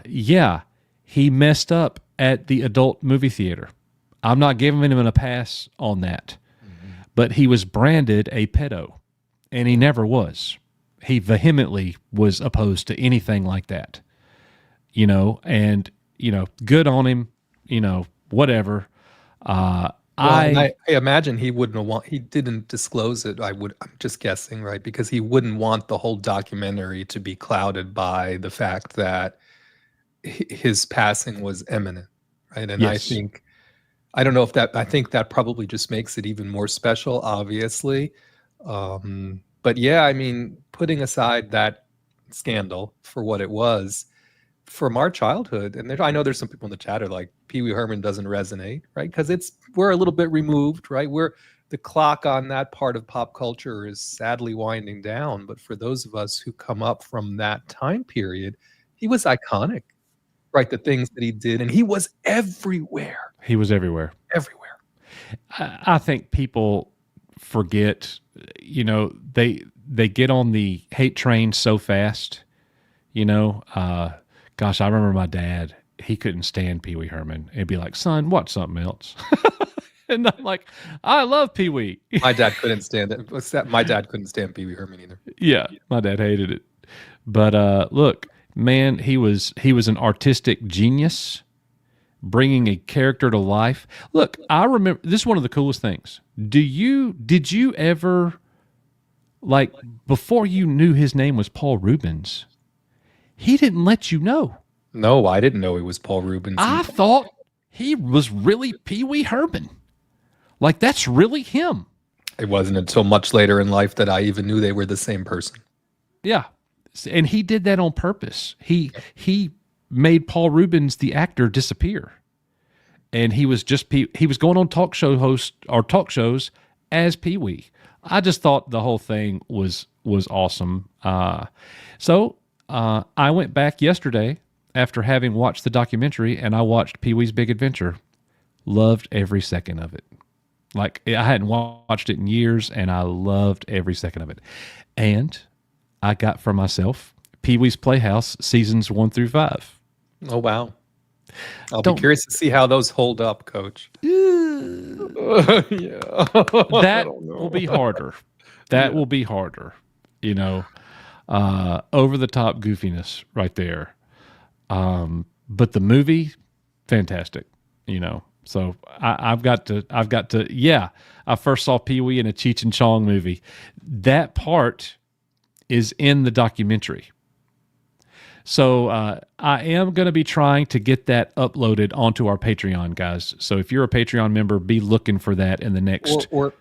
yeah, he messed up at the adult movie theater. I'm not giving him a pass on that, but he was branded a pedo, and he never was. He vehemently was opposed to anything like that. You know, and good on him. You know, whatever. I imagine he wouldn't want. He didn't disclose it. I'm just guessing, right? Because he wouldn't want the whole documentary to be clouded by the fact that his passing was imminent, right? And Yes. I don't know if that. I think that probably just makes it even more special, obviously. But yeah, I mean, putting aside that scandal for what it was, from our childhood, and I know there's some people in the chat are like, Pee Wee Herman doesn't resonate, right? Because we're a little bit removed, right? The clock on that part of pop culture is sadly winding down. But for those of us who come up from that time period, he was iconic, right? The things that he did, and he was everywhere. He was everywhere. Everywhere. I think people forget, they get on the hate train so fast, gosh, I remember my dad, he couldn't stand Pee Wee Herman. He'd be like, son, watch something else. And I'm like, I love Pee Wee. My dad couldn't stand it. My dad couldn't stand Pee Wee Herman either. Yeah, my dad hated it. But look, man, he was an artistic genius, bringing a character to life. Look, I remember, this is one of the coolest things. Did you ever, like, before you knew his name was Paul Rubens, he didn't let you know. No, I didn't know he was Paul Rubens. I thought he was really Pee Wee Herman. Like, that's really him. It wasn't until much later in life that I even knew they were the same person. Yeah. And he did that on purpose. He made Paul Rubens, the actor, disappear. And he was going on talk shows as Pee Wee. I just thought the whole thing was awesome. So I went back yesterday after having watched the documentary, and I watched Pee Wee's Big Adventure. Loved every second of it. Like, I hadn't watched it in years, and I loved every second of it. And I got for myself Pee Wee's Playhouse seasons 1 through 5. Oh, wow. I'll be curious to see how those hold up, Coach. Yeah. That will be harder. That will be harder. Over the top goofiness right there. But the movie, fantastic. So I've got to. Yeah, I first saw Pee Wee in a Cheech and Chong movie. That part is in the documentary. So I am going to be trying to get that uploaded onto our Patreon, guys. So if you're a Patreon member, be looking for that in the next. Or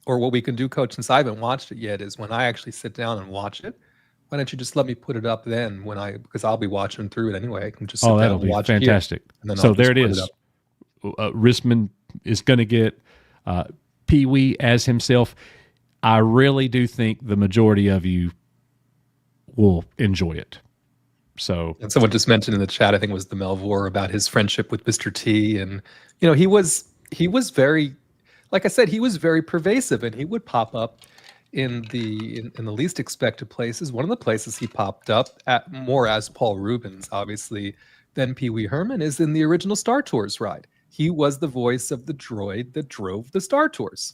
what we can do, Coach, since I haven't watched it yet, is when I actually sit down and watch it, why don't you just let me put it up then because I'll be watching through it anyway. I can just sit down that'll and be watch fantastic. it here, and then So I'll there just it put is. up. Risman is going to get Pee Wee as himself. I really do think the majority of you will enjoy it. So, And someone just mentioned in the chat, I think it was the Melvor, about his friendship with Mr. T, and he was very, like I said, he was very pervasive, and he would pop up in the least expected places. One of the places he popped up at more as Paul Rubens, obviously, than Pee Wee Herman is in the original Star Tours ride. He was the voice of the droid that drove the Star Tours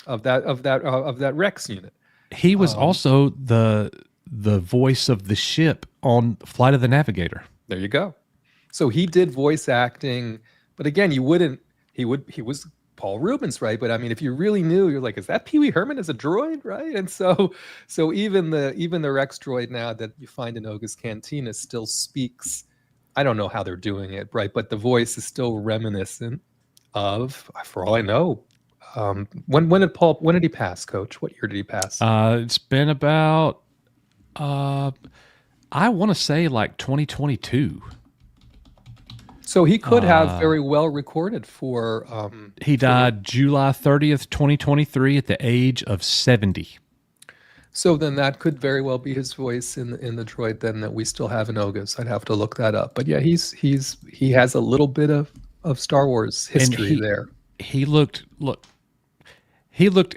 of that Rex unit. he was also the voice of the ship on Flight of the Navigator. There you go. So he did voice acting, but again, he was Paul Rubens, right? But I mean, if you really knew, you're like, is that Pee Wee Herman as a droid, right? And so even the Rex droid now that you find in Oga's Cantina still speaks. I don't know how they're doing it, right? But the voice is still reminiscent of, for all I know, when did he pass, Coach? What year did he pass? It's been about, I want to say like 2022. So he could have very well recorded for. He died July 30th, 2023 at the age of 70. So then that could very well be his voice in the droid then that we still have in Ogus. I'd have to look that up. But yeah, he has a little bit of Star Wars history there. He looked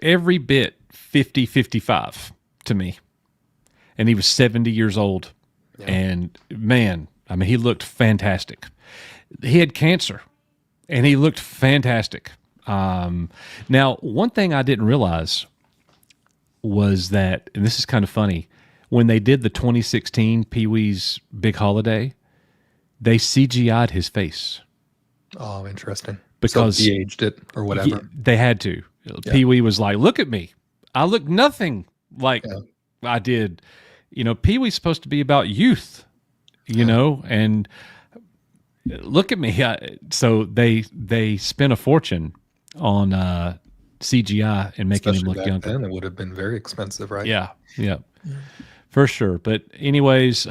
every bit 50, 55 to me. And he was 70 years old. Yeah. And man, I mean, he looked fantastic. He had cancer and he looked fantastic. Now, one thing I didn't realize was that, and this is kind of funny, when they did the 2016 Pee-wee's Big Holiday, they CGI'd his face. Oh, interesting. Because so de-aged it or whatever. They had to. Yeah. Pee-wee was like, look at me. I look nothing like I did. You know, Pee-wee's supposed to be about youth, you know, and look at me. So they spent a fortune on CGI and making him look younger. Then it would have been very expensive, right? Yeah, for sure. But anyways,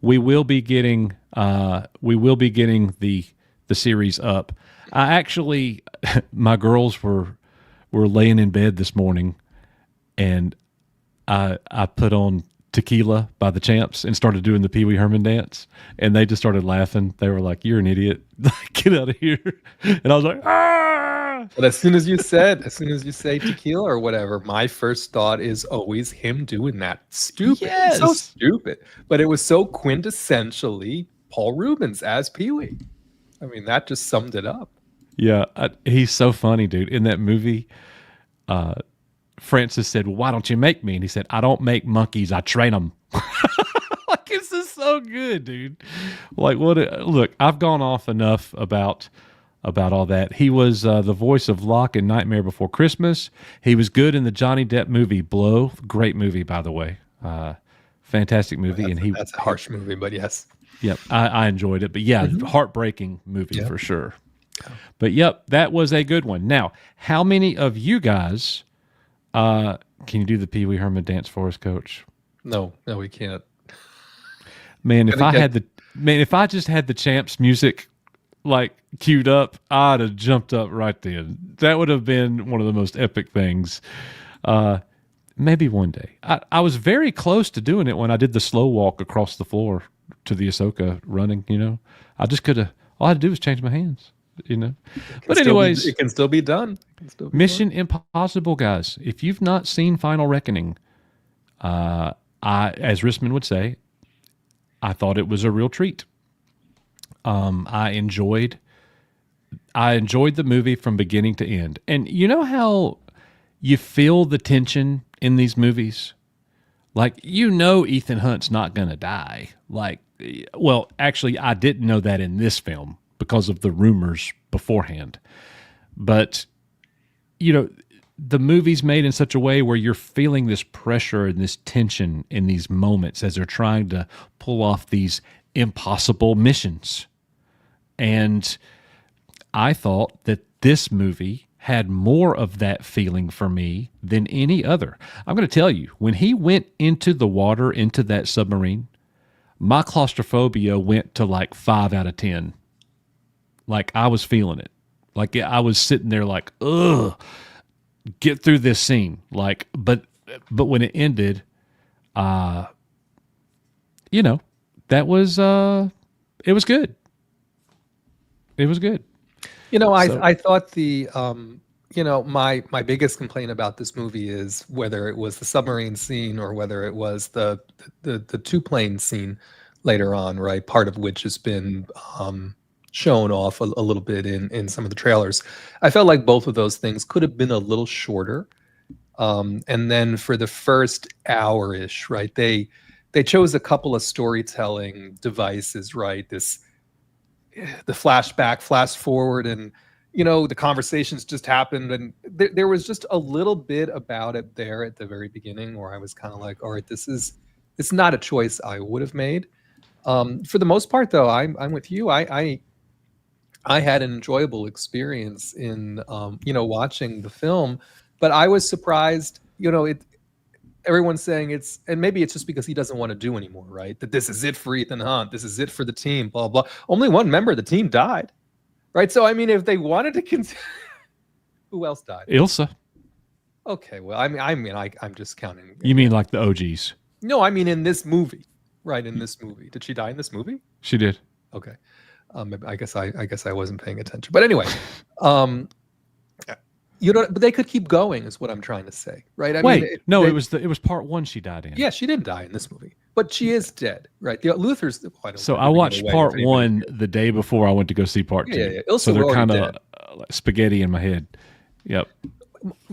we will be getting the series up. I actually, my girls were laying in bed this morning, and I put on Tequila by the Champs and started doing the Pee Wee Herman dance, and they just started laughing. They were like, "You're an idiot! Get out of here!" And I was like, "Ah!" But as soon as you say Tequila or whatever, my first thought is always him doing that. Stupid. Yes. So stupid. But it was so quintessentially Paul Rubens as Pee-wee. I mean, that just summed it up. Yeah, he's so funny, dude. In that movie, Francis said, well, why don't you make me? And he said, I don't make monkeys, I train them. Like, this is so good, dude. Like, look, I've gone off enough about all that. He was the voice of Locke in Nightmare Before Christmas. He was good in the Johnny Depp movie Blow. Great movie, by the way. Fantastic movie. That's a harsh movie, but yes. Yep, I enjoyed it. But yeah, heartbreaking movie for sure. But yep, that was a good one. Now, how many of you guys can you do the Pee Wee Herman dance for us, Coach? No, we can't. Man, if I just had the Champs music like queued up, I'd have jumped up right then. That would have been one of the most epic things. Maybe one day. I was very close to doing it when I did the slow walk across the floor to the Ahsoka running, you know. I just could have, all I had to do was change my hands, you know. But anyways. It can still be done. Mission Impossible, guys. If you've not seen Final Reckoning, as Risman would say, I thought it was a real treat. I enjoyed the movie from beginning to end. And you know how you feel the tension in these movies? Like, you know Ethan Hunt's not going to die. Like, well, actually, I didn't know that in this film because of the rumors beforehand. But, you know, the movie's made in such a way where you're feeling this pressure and this tension in these moments as they're trying to pull off these impossible missions. And I thought that this movie had more of that feeling for me than any other. I'm going to tell you, when he went into the water, into that submarine, my claustrophobia went to like 5 out of 10. Like, I was feeling it. Like, I was sitting there like, ugh, get through this scene. Like, but when it ended, you know, that was, it was good. It was good. You know, I thought the, you know, my biggest complaint about this movie is whether it was the submarine scene or whether it was the 2-plane scene later on, right? Part of which has been shown off a little bit in some of the trailers. I felt like both of those things could have been a little shorter. And then for the first hour-ish, right, they chose a couple of storytelling devices, right? The flashback, flash forward, and you know, the conversations just happened, and there was just a little bit about it there at the very beginning where I was kind of like, all right, it's not a choice I would have made. For the most part, though, I'm with you. I had an enjoyable experience in you know, watching the film, but I was surprised. You know, everyone's saying and maybe it's just because he doesn't want to do anymore, right? That this is it for Ethan Hunt. This is it for the team, blah, blah. Only one member of the team died, right? So, I mean, if they wanted to continue, who else died? Ilsa. Okay, well, I'm just counting. You mean like the OGs? No, I mean in this movie, right? In this movie, did she die in this movie? She did. Okay, I guess I wasn't paying attention. But anyway, um, but they could keep going, is what I'm trying to say, right? Wait, no, it was part one she died in. Yeah, she didn't die in this movie, but she is dead, right? Luther's. So I watched part one the day before I went to go see part two. Yeah. So they're kind of spaghetti in my head. Yep.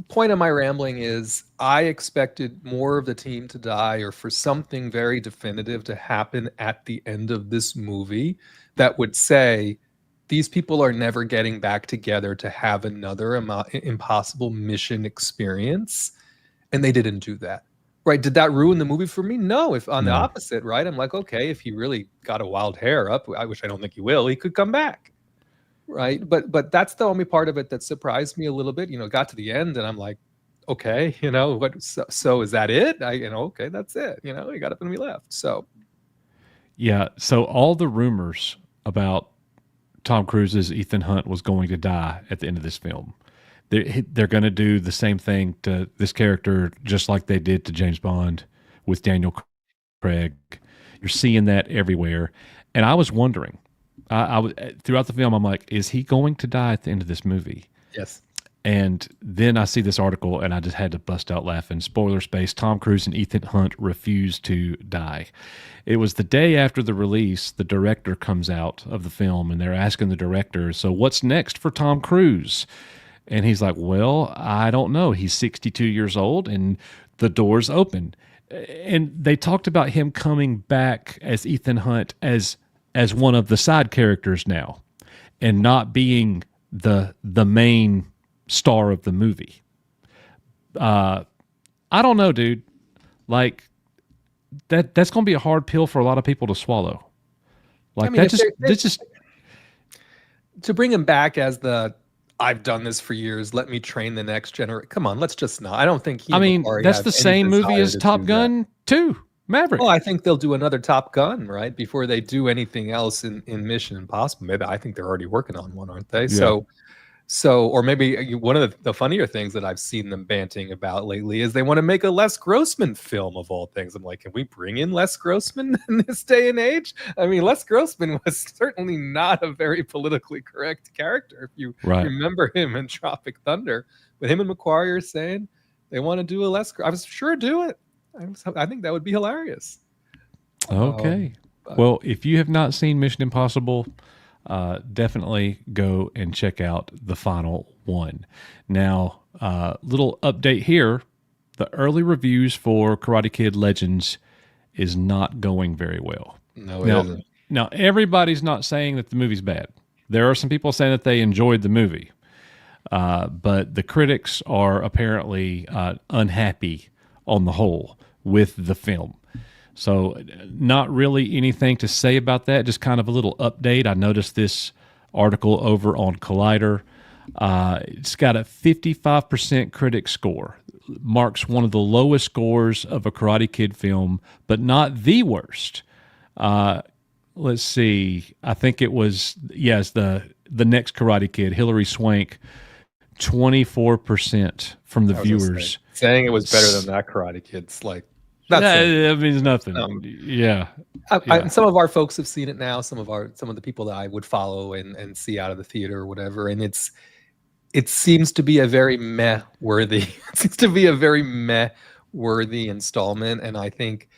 Point of my rambling is I expected more of the team to die, or for something very definitive to happen at the end of this movie that would say these people are never getting back together to have another impossible mission experience, and they didn't do that. Right? Did that ruin the movie for me? No. If on the opposite, right? I'm like, okay, if he really got a wild hair up, which I don't think he will, he could come back. Right. But that's the only part of it that surprised me a little bit. Got to the end and I'm like, okay, what so is that it? Okay, that's it. He got up and we left. So yeah. So all the rumors about Tom Cruise's Ethan Hunt was going to die at the end of this film. They're going to do the same thing to this character, just like they did to James Bond with Daniel Craig. You're seeing that everywhere. And I was wondering, I was throughout the film, I'm like, is he going to die at the end of this movie? Yes. And then I see this article and I just had to bust out laughing. Spoiler space, Tom Cruise and Ethan Hunt refused to die. It was the day after the release, the director comes out of the film and they're asking the director, so what's next for Tom Cruise? And he's like, well, I don't know. He's 62 years old and the door's open. And they talked about him coming back as Ethan Hunt as one of the side characters now and not being the main star of the movie. I don't know, dude. Like that's going to be a hard pill for a lot of people to swallow. Like that's just to bring him back as I've done this for years, let me train the next generation. Come on, let's just not. I don't think that's the same movie as Top Gun 2. Maverick. Well, I think they'll do another Top Gun, right? Before they do anything else in Mission Impossible. Maybe I think they're already working on one, aren't they? Yeah. So, or maybe one of the funnier things that I've seen them banting about lately is they want to make a Les Grossman film of all things. I'm like, can we bring in Les Grossman in this day and age? I mean, Les Grossman was certainly not a very politically correct character. If you remember him in Tropic Thunder, but him and McQuarrie are saying they want to do a I was sure do it. I think that would be hilarious. Okay. Well, if you have not seen Mission Impossible, definitely go and check out the final one. Now, little update here. The early reviews for Karate Kid Legends is not going very well. No, it isn't. Now, everybody's not saying that the movie's bad. There are some people saying that they enjoyed the movie. But the critics are apparently unhappy on the whole with the film. So not really anything to say about that, just kind of a little update. I noticed this article over on Collider. It's got a 55% critic score. Marks one of the lowest scores of a Karate Kid film, but not the worst. Let's see. I think it was, yes, the next Karate Kid, Hilary Swank, 24% from the viewers. Saying it was better than that Karate Kid's like, that means nothing. Some of our folks have seen it now. Some of the people that I would follow and see out of the theater or whatever, and it seems to be a very meh-worthy. It seems to be a very meh-worthy installment, and I think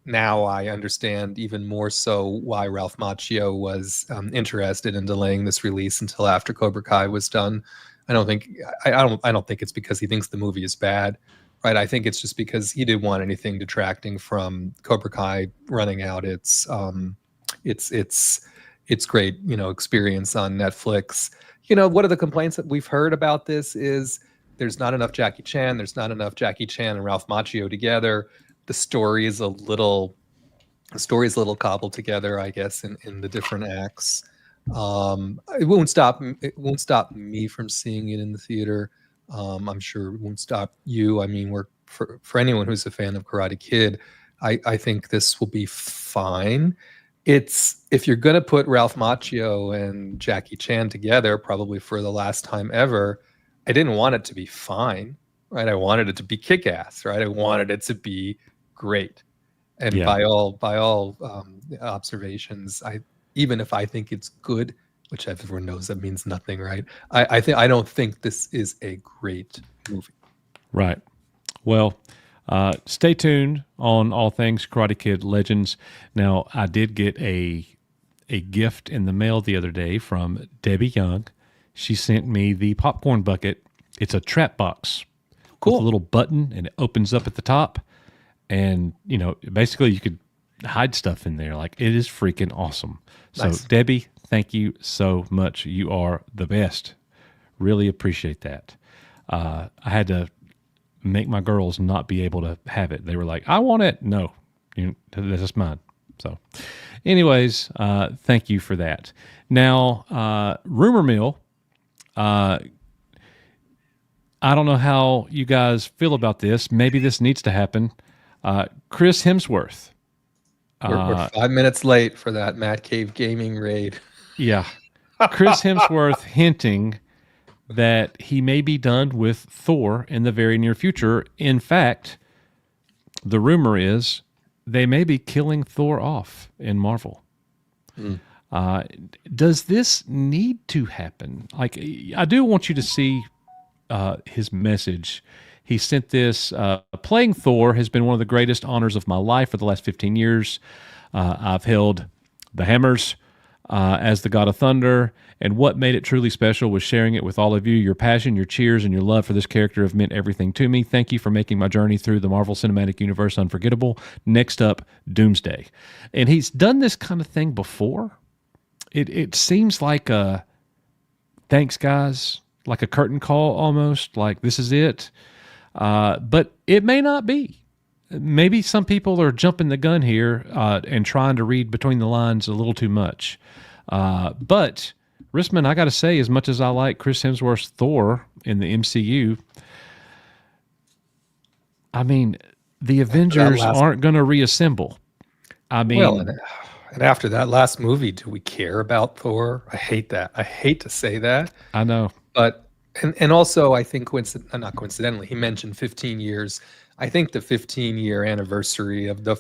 now I understand even more so why Ralph Macchio was interested in delaying this release until after Cobra Kai was done. I don't think it's because he thinks the movie is bad. Right, I think it's just because he didn't want anything detracting from Cobra Kai running out its great experience on Netflix. One of the complaints that we've heard about this is there's not enough Jackie Chan. There's not enough Jackie Chan and Ralph Macchio together. The story is a little cobbled together, I guess, in the different acts. It won't stop me from seeing it in the theater. I'm sure it won't stop you. I mean, for anyone who's a fan of Karate Kid, I think this will be fine. If you're going to put Ralph Macchio and Jackie Chan together, probably for the last time ever, I didn't want it to be fine, right? I wanted it to be kick-ass, right? I wanted it to be great. And Yeah. by all observations, even if I think it's good, which everyone knows that means nothing, right? I don't think this is a great movie. Right. Well, stay tuned on all things Karate Kid Legends. Now, I did get a gift in the mail the other day from Debbie Young. She sent me the popcorn bucket. It's a trap box with a little button, and it opens up at the top. And, you know, basically you could hide stuff in there. Like, it is freaking awesome. Nice. So, Debbie, thank you so much. You are the best. Really appreciate that. I had to make my girls not be able to have it. They were like, I want it. No, this is mine. So anyways, thank you for that. Now, rumor mill, I don't know how you guys feel about this. Maybe this needs to happen. Chris Hemsworth. We're 5 minutes late for that Matt Cave gaming raid. Yeah. Chris Hemsworth hinting that he may be done with Thor in the very near future. In fact, the rumor is they may be killing Thor off in Marvel. Does this need to happen? Like, I do want you to see his message. He sent this, playing Thor has been one of the greatest honors of my life for the last 15 years. I've held the hammers as the God of Thunder, and what made it truly special was sharing it with all of you. Your passion, your cheers, and your love for this character have meant everything to me. Thank you for making my journey through the Marvel Cinematic Universe unforgettable. Next up, Doomsday. And he's done this kind of thing before. It seems like a thanks, guys, like a curtain call almost, like this is it. But it may not be. Maybe some people are jumping the gun here and trying to read between the lines a little too much. But, Rissman, I got to say, as much as I like Chris Hemsworth's Thor in the MCU, I mean, the Avengers aren't going to reassemble. I mean... Well, and after that last movie, do we care about Thor? I hate that. I hate to say that. I know. But, and also, I think, not coincidentally, he mentioned 15 years. I think the 15-year anniversary of the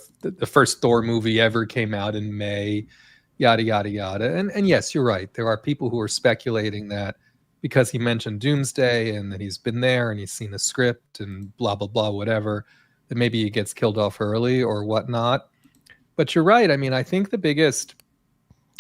first Thor movie ever came out in May, yada, yada, yada. And yes, you're right. There are people who are speculating that because he mentioned Doomsday and that he's been there and he's seen the script and blah, blah, blah, whatever, that maybe he gets killed off early or whatnot. But you're right. I mean, I think the biggest,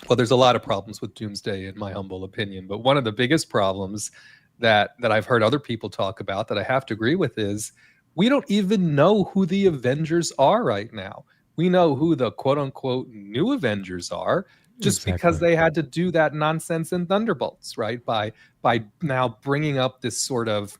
well, there's a lot of problems with Doomsday in my humble opinion, but one of the biggest problems that I've heard other people talk about that I have to agree with is we don't even know who the Avengers are right now. We know who the quote unquote new Avengers are just because they had to do that nonsense in Thunderbolts, right? By now bringing up this sort of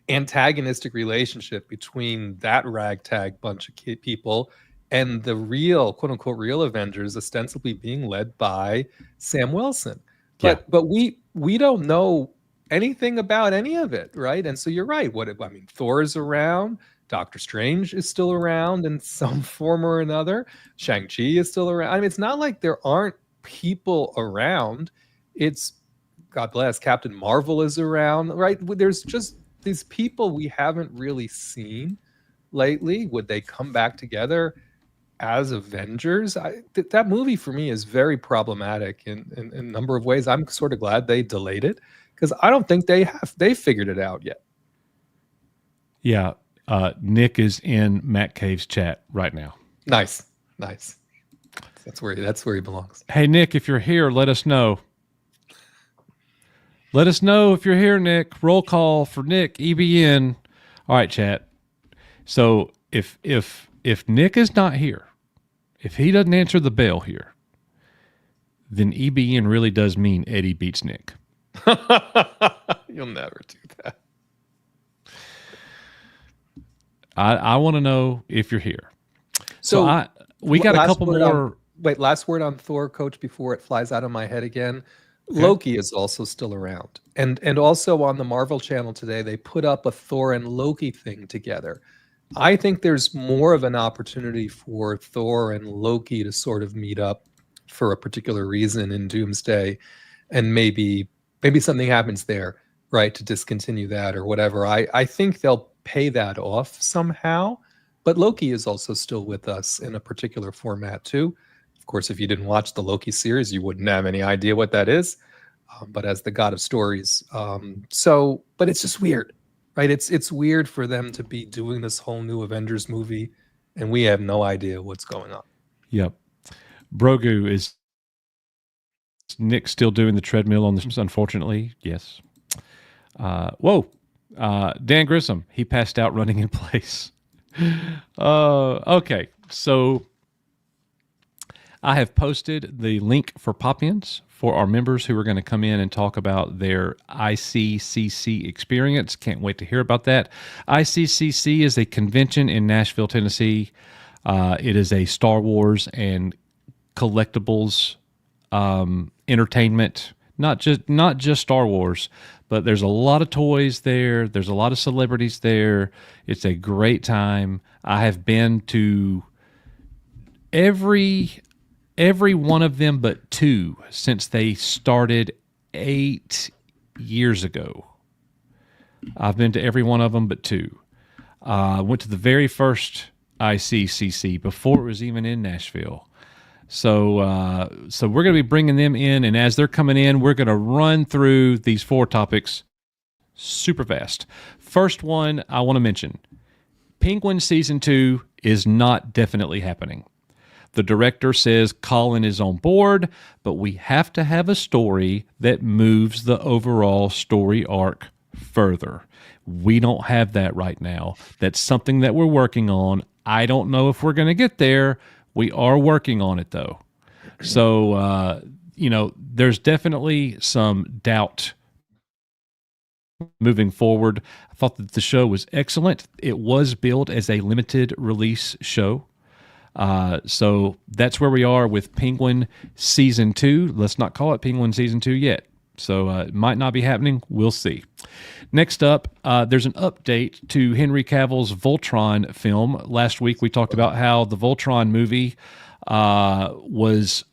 antagonistic relationship between that ragtag bunch of people and the real quote unquote real Avengers, ostensibly being led by Sam Wilson. But we don't know anything about any of it, right? And so you're right. Thor is around. Doctor Strange is still around in some form or another. Shang-Chi is still around. I mean, it's not like there aren't people around. It's, God bless, Captain Marvel is around, right? There's just these people we haven't really seen lately. Would they come back together as Avengers? That movie for me is very problematic in a number of ways. I'm sort of glad they delayed it because I don't think they figured it out yet. Yeah. Nick is in Matt Cave's chat right now. Nice. That's where he belongs. Hey, Nick, if you're here, let us know. Let us know if you're here, Nick. Roll call for Nick, EBN. All right, chat. So if Nick is not here, if he doesn't answer the bell here, then EBN really does mean Eddie beats Nick. You'll never do that. I want to know if you're here. So we got a couple more. Last word on Thor, Coach, before it flies out of my head again. Okay. Loki is also still around. And also on the Marvel channel today, they put up a Thor and Loki thing together. I think there's more of an opportunity for Thor and Loki to sort of meet up for a particular reason in Doomsday. And maybe something happens there. right, to discontinue that or whatever. I think they'll pay that off somehow. But Loki is also still with us in a particular format too. Of course, if you didn't watch the Loki series, you wouldn't have any idea what that is. But as the god of stories, but it's just weird, right? It's weird for them to be doing this whole new Avengers movie, and we have no idea what's going on. Yep. Grogu is Nick still doing the treadmill on this? Unfortunately, yes. Dan Grissom, he passed out running in place. Okay, so I have posted the link for pop-ins for our members who are going to come in and talk about their ICCC experience. Can't wait to hear about that. ICCC is a convention in Nashville, Tennessee. It is a Star Wars and collectibles entertainment, not just Star Wars, but there's a lot of toys there. There's a lot of celebrities there. It's a great time. I have been to every one of them but two since they started 8 years ago. I've been to every one of them but two. Went to the very first ICCC before it was even in Nashville. So we're going to be bringing them in, and as they're coming in, we're going to run through these 4 topics super fast. First one I want to mention, Penguin Season 2 is not definitely happening. The director says Colin is on board, but we have to have a story that moves the overall story arc further. We don't have that right now. That's something that we're working on. I don't know if we're going to get there. We are working on it, though. So, there's definitely some doubt moving forward. I thought that the show was excellent. It was billed as a limited release show. So that's where we are with Penguin Season 2. Let's not call it Penguin Season 2 yet. So it might not be happening. We'll see. Next up, there's an update to Henry Cavill's Voltron film. Last week we talked about how the Voltron movie was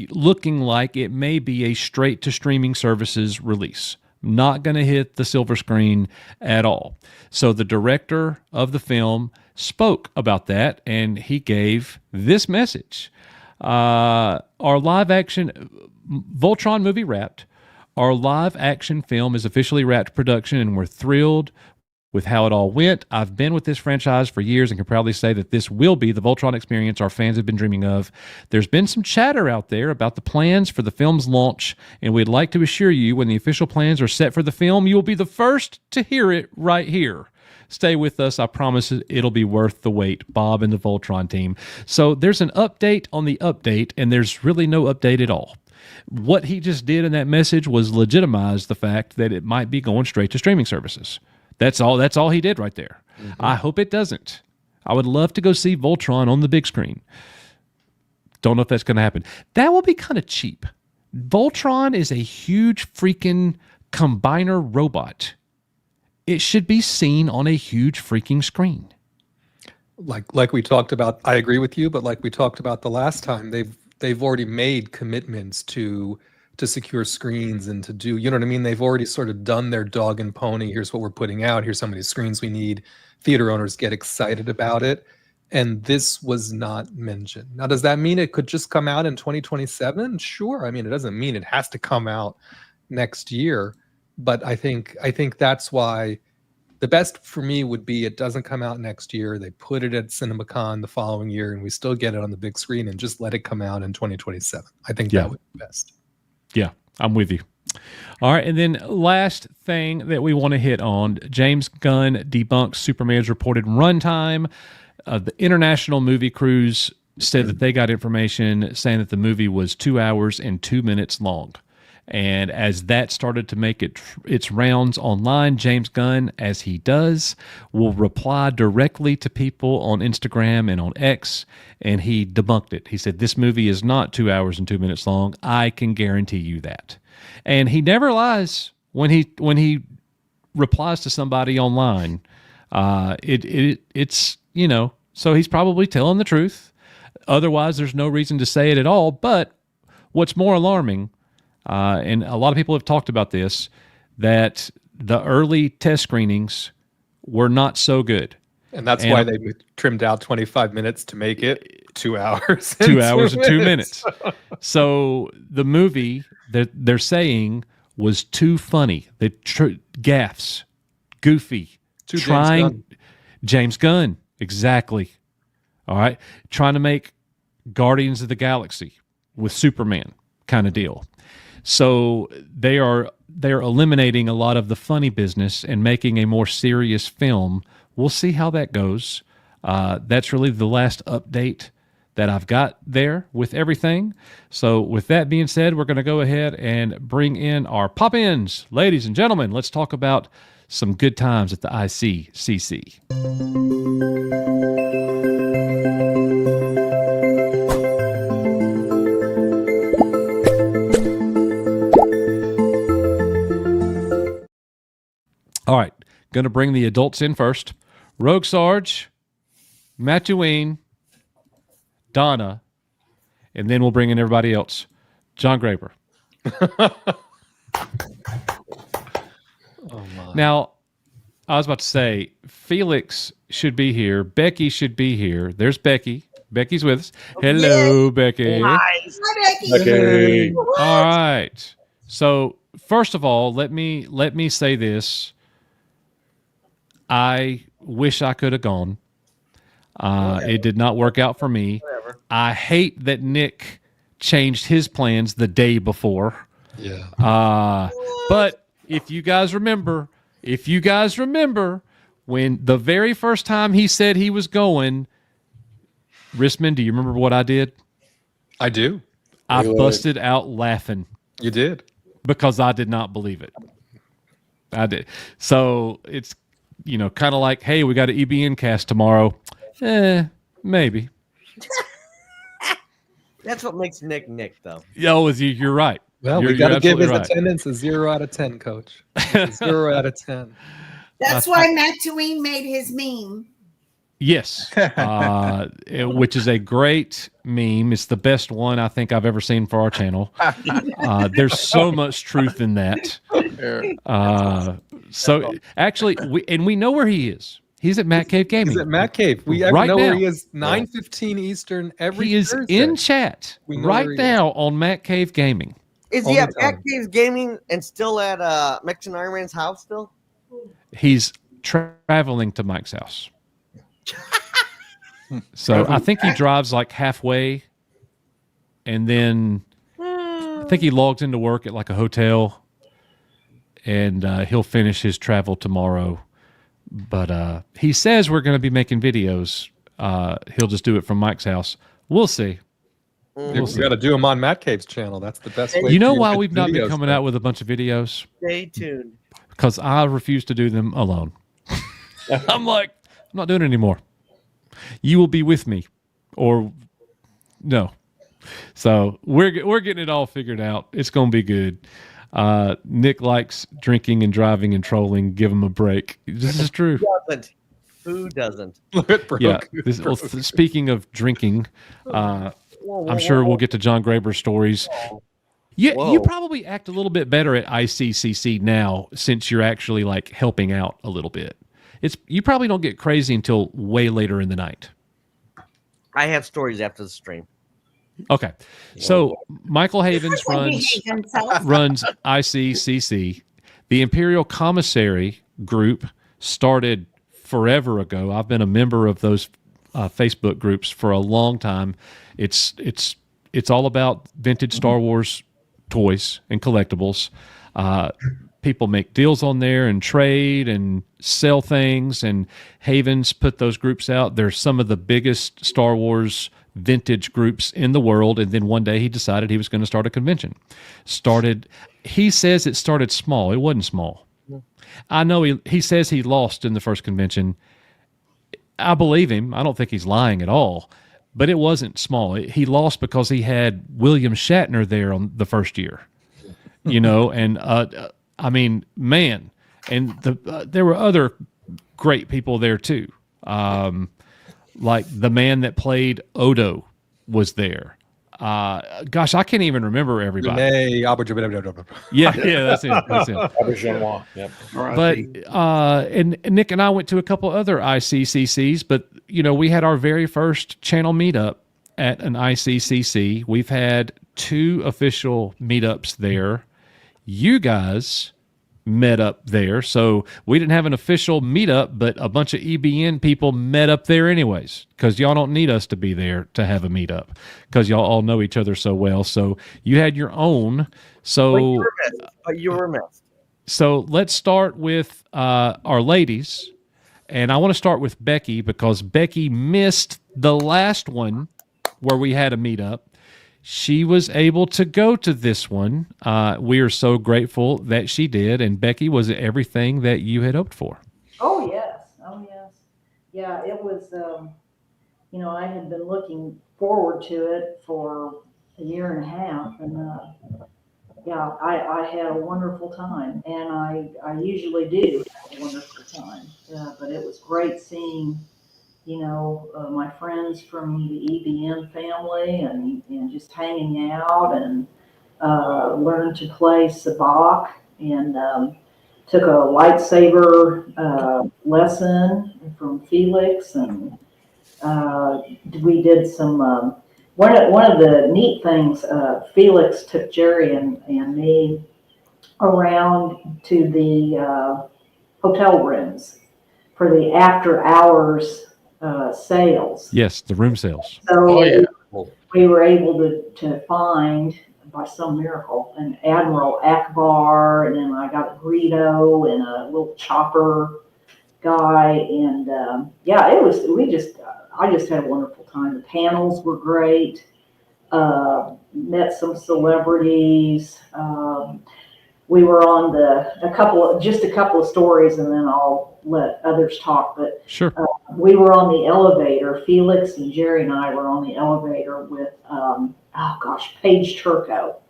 looking like it may be a straight-to-streaming services release. Not going to hit the silver screen at all. So the director of the film spoke about that, and he gave this message. Our live-action Voltron movie wrapped. Our live-action film is officially wrapped production, and we're thrilled with how it all went. I've been with this franchise for years and can proudly say that this will be the Voltron experience our fans have been dreaming of. There's been some chatter out there about the plans for the film's launch, and we'd like to assure you when the official plans are set for the film, you will be the first to hear it right here. Stay with us. I promise it'll be worth the wait. Bob and the Voltron team. So there's an update on the update, and there's really no update at all. What he just did in that message was legitimize the fact that it might be going straight to streaming services. That's all he did right there. Mm-hmm. I hope it doesn't. I would love to go see Voltron on the big screen. Don't know if that's going to happen. That will be kind of cheap. Voltron is a huge freaking combiner robot. It should be seen on a huge freaking screen. Like we talked about, I agree with you, but like we talked about the last time, they've already made commitments to secure screens and to do, you know what I mean? They've already sort of done their dog and pony. Here's what we're putting out. Here's how many screens we need. Theater owners get excited about it. And this was not mentioned. Now, does that mean it could just come out in 2027? Sure. I mean, it doesn't mean it has to come out next year. But I think that's why the best for me would be it doesn't come out next year. They put it at CinemaCon the following year, and we still get it on the big screen, and just let it come out in 2027. I think that would be best. Yeah, I'm with you. All right, and then last thing that we want to hit on, James Gunn debunks Superman's reported runtime. The International Movie Cruise said that they got information saying that the movie was 2 hours and 2 minutes long. And as that started to make its rounds online, James Gunn, as he does, will reply directly to people on Instagram and on X, and he debunked it. He said, this movie is not 2 hours and 2 minutes long. I can guarantee you that. And he never lies when he replies to somebody online. It's so he's probably telling the truth. Otherwise, there's no reason to say it at all. But what's more alarming, and a lot of people have talked about this, that the early test screenings were not so good. And that's why they trimmed out 25 minutes to make it 2 hours. 2 hours and 2 minutes. So the movie that they're saying was too funny. The gaffes, goofy, James Gunn, exactly. All right, trying to make Guardians of the Galaxy with Superman kind of deal. So they're eliminating a lot of the funny business and making a more serious film. We'll see how that goes. That's really the last update that I've got there with everything. So with that being said, we're going to go ahead and bring in our pop-ins. Ladies and gentlemen, let's talk about some good times at the ICCC. All right, going to bring the adults in first. Rogue Sarge, Mattuine, Donna, and then we'll bring in everybody else. John Graber. Oh my. Now, I was about to say, Felix should be here. Becky should be here. There's Becky. Becky's with us. Hello, Becky. Nice. Hi, Becky. Becky. All right. So, first of all, let me say this. I wish I could have gone. It did not work out for me. Whatever. I hate that Nick changed his plans the day before. Yeah. But if you guys remember, when the very first time he said he was going, Risman, do you remember what I did? I do. I busted out laughing. You did. Because I did not believe it. I did. So it's, kind of like, hey, we got an EBN cast tomorrow. Maybe. That's what makes Nick Nick, though. Yo, you're right. Well, we got to give his attendance a 0 out of 10, Coach. 0 out of 10. That's why Mattuine made his meme. Yes, which is a great meme. It's the best one I think I've ever seen for our channel. There's so much truth in that. So actually, we know where he is. He's at Matt Cave Gaming. He's at Matt Cave. We right know now. where he is. 9:15 Eastern every He is Thursday. in chat right now on Matt Cave Gaming. Is he at Matt Cave's Gaming and still at Mexican Iron Man's house still? He's traveling to Mike's house. So I think he drives like halfway, and then I think he logs into work at like a hotel, and he'll finish his travel tomorrow. But he says we're going to be making videos. He'll just do it from Mike's house. We'll see. We got to do them on Matt Cave's channel. That's the best way. You know why we've not been coming out with a bunch of videos? Stay tuned. Because I refuse to do them alone. I'm like, I'm not doing it anymore. You will be with me, or no. So we're getting it all figured out. It's going to be good. Nick likes drinking and driving and trolling. Give him a break. This is true. Who doesn't? Yeah. Speaking of drinking, I'm sure we'll get to John Graber's stories. You probably act a little bit better at ICCC now since you're actually like helping out a little bit. You probably don't get crazy until way later in the night. I have stories after the stream. Okay. So Michael Havens runs ICCC. The Imperial Commissary group started forever ago. I've been a member of those Facebook groups for a long time. It's all about vintage Star Wars toys and collectibles. People make deals on there and trade and sell things, and Havens put those groups out. They're some of the biggest Star Wars vintage groups in the world, and then one day he decided he was going to start a convention. He says it started small. It wasn't small. I know he says he lost in the first convention. I believe him. I don't think he's lying at all, but it wasn't small. He lost because he had William Shatner there on the first year, and I mean, man, and there were other great people there too. Like the man that played Odo was there. Gosh, I can't even remember everybody. Renee, Yeah, that's it. That's it. Yep. But and Nick and I went to a couple other ICCCs, but we had our very first channel meetup at an ICCC. We've had 2 official meetups there. You guys met up there, so we didn't have an official meetup, but a bunch of EBN people met up there anyways, because y'all don't need us to be there to have a meetup, because y'all all know each other so well. So you had your own. So But you were missed. So let's start with our ladies, and I want to start with Becky because Becky missed the last one where we had a meetup. She was able to go to this one. We are so grateful that she did. And Becky, was it everything that you had hoped for? Oh, yes. Oh, yes. Yeah, it was, I had been looking forward to it for a year and a half. And, I had a wonderful time. And I usually do have a wonderful time. But it was great seeing my friends from the EBN family and just hanging out and learned to play sabacc and took a lightsaber lesson from Felix, and we did some one of the neat things. Felix took Jerry and me around to the hotel rooms for the after hours sales. Yes, the room sales. So we were able to find, by some miracle, an Admiral Akbar, and then I got a Greedo and a little chopper guy, and I just had a wonderful time. The panels were great. Met some celebrities. We were on a couple of stories, and then I'll let others talk. But sure, we were on the elevator. Felix and Jerry and I were on the elevator with Paige Turco,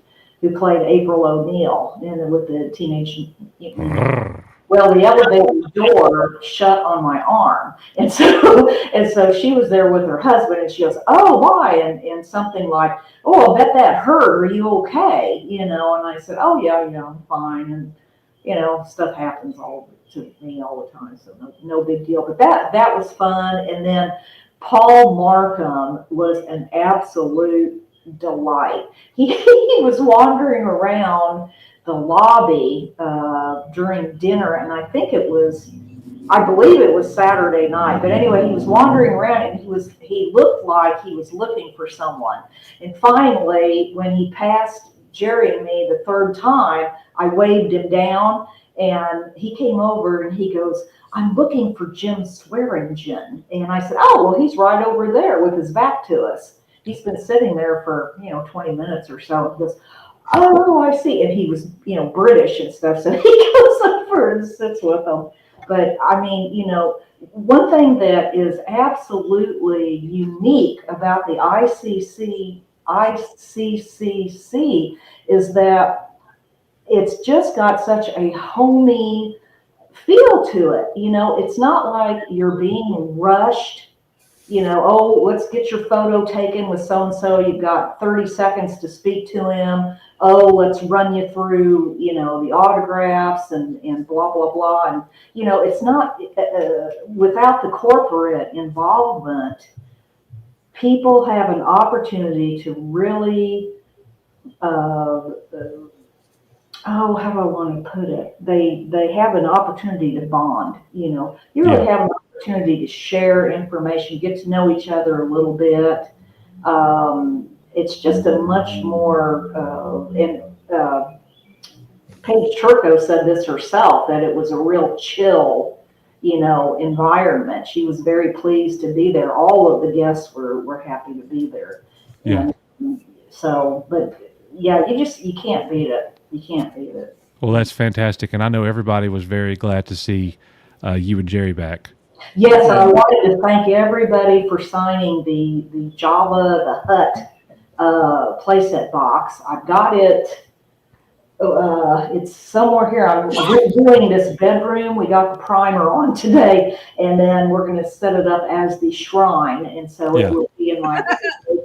who played April O'Neil, and with the Teenage Mutant. Well, the elevator door shut on my arm, and so she was there with her husband, and she goes, "Oh, why?" And something like, "Oh, I bet that hurt. Are you okay?" And I said, "Oh yeah, I'm fine." And stuff happens to me all the time, so no big deal. But that was fun. And then Paul Markham was an absolute delight. He was wandering around the lobby during dinner, and I believe it was Saturday night. But anyway, he was wandering around, and he looked like he was looking for someone. And finally, when he passed Jerry and me the third time, I waved him down, and he came over and he goes, "I'm looking for Jim Swearingen." And I said, "Oh, well, he's right over there with his back to us. He's been sitting there for 20 minutes or so." He goes, "Oh, I see." And he was, British and stuff. So he goes over and sits with them. But I mean, one thing that is absolutely unique about the ICCC is that it's just got such a homey feel to it. It's not like you're being rushed. Oh, let's get your photo taken with so-and-so. You've got 30 seconds to speak to him. Oh, let's run you through, the autographs and blah, blah, blah. And, it's not, without the corporate involvement, people have an opportunity to really, how do I want to put it? They have an opportunity to bond, You really have an opportunity to share information, get to know each other a little bit. It's just a much more, Paige Turco said this herself, that it was a real chill, environment. She was very pleased to be there. All of the guests were happy to be there. Yeah. And so, but yeah, you can't beat it. You can't beat it. Well, that's fantastic. And I know everybody was very glad to see you and Jerry back. Yes, and I wanted to thank everybody for signing the Jabba the Hutt playset box. I've got it. It's somewhere here. I'm redoing this bedroom. We got the primer on today, and then we're going to set it up as the shrine, and so it will be in my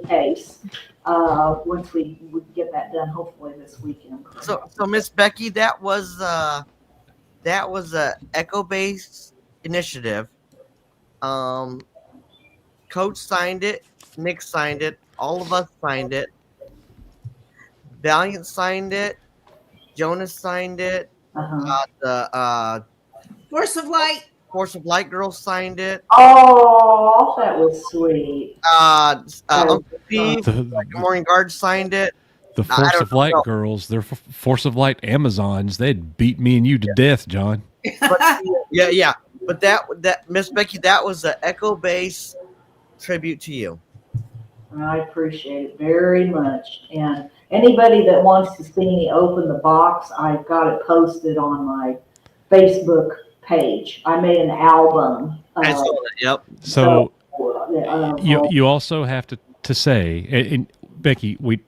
case. once we get that done, hopefully this weekend. So Miss Becky, that was a Echo-based initiative. Coach signed it, Nick signed it, all of us signed it. Valiant signed it, Jonas signed it, the Force of Light. Force of Light girls signed it. Oh, that was sweet. Uncle Pete, The, Good Morning Guard signed it. the Force of Light girls, they're Force of Light Amazons. They'd beat me and you to death, John. But, yeah. But that Miss Becky, that was the Echo Base tribute to you. I appreciate it very much. And anybody that wants to see me open the box, I've got it posted on my Facebook page. I made an album. I saw that. Yep. So you also have to say, and Becky, we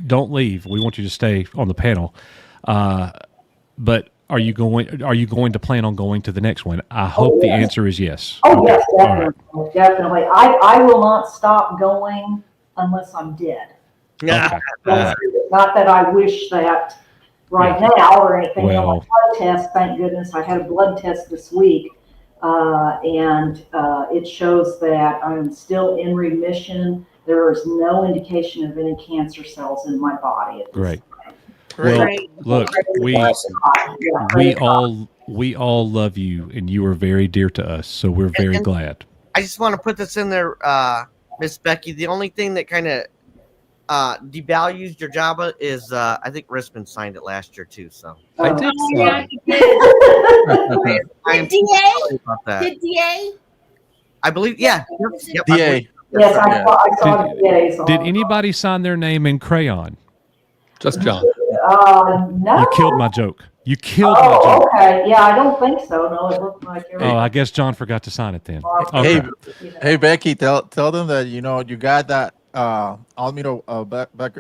don't leave. We want you to stay on the panel. But are you going to plan on going to the next one? I hope the answer is yes. Oh, yes, definitely. Definitely. I will not stop going unless I'm dead. Yeah. Not that I wish that right now or anything. Well, On my blood test, thank goodness, I had a blood test this week, and it shows that I'm still in remission. There is no indication of any cancer cells in my body at this Great. time. Well, Right. look, we all love you, and you are very dear to us. So we're very glad. I just want to put this in there, Miss Becky. The only thing that kind of devalues your job is I think Risman signed it last year too. So I did Yeah, sign. he did. I am Did sorry about that. Did DA? I believe, yeah. Yep, I DA. believe- Yes, I saw the days Did on. anybody sign their name in crayon? Just John. No. You killed my joke. You killed my Oh, joke. okay. Yeah, I don't think so. No, it looked like it Oh, I guess John forgot to sign it then. Okay. Hey, hey, Becky, tell them that you got that Almiro back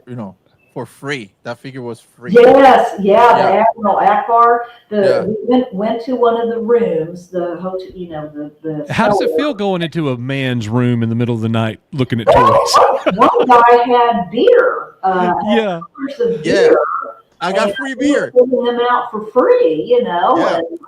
for free. That figure was free. Yes, the Yeah. Admiral Akbar. Yeah. We went to one of the rooms, the hotel. The. How does it feel going into a man's room in the middle of the night looking at toys? One guy had beer. Yeah. Of Yeah. beer. I got free beer. Giving them out for free, Yeah. And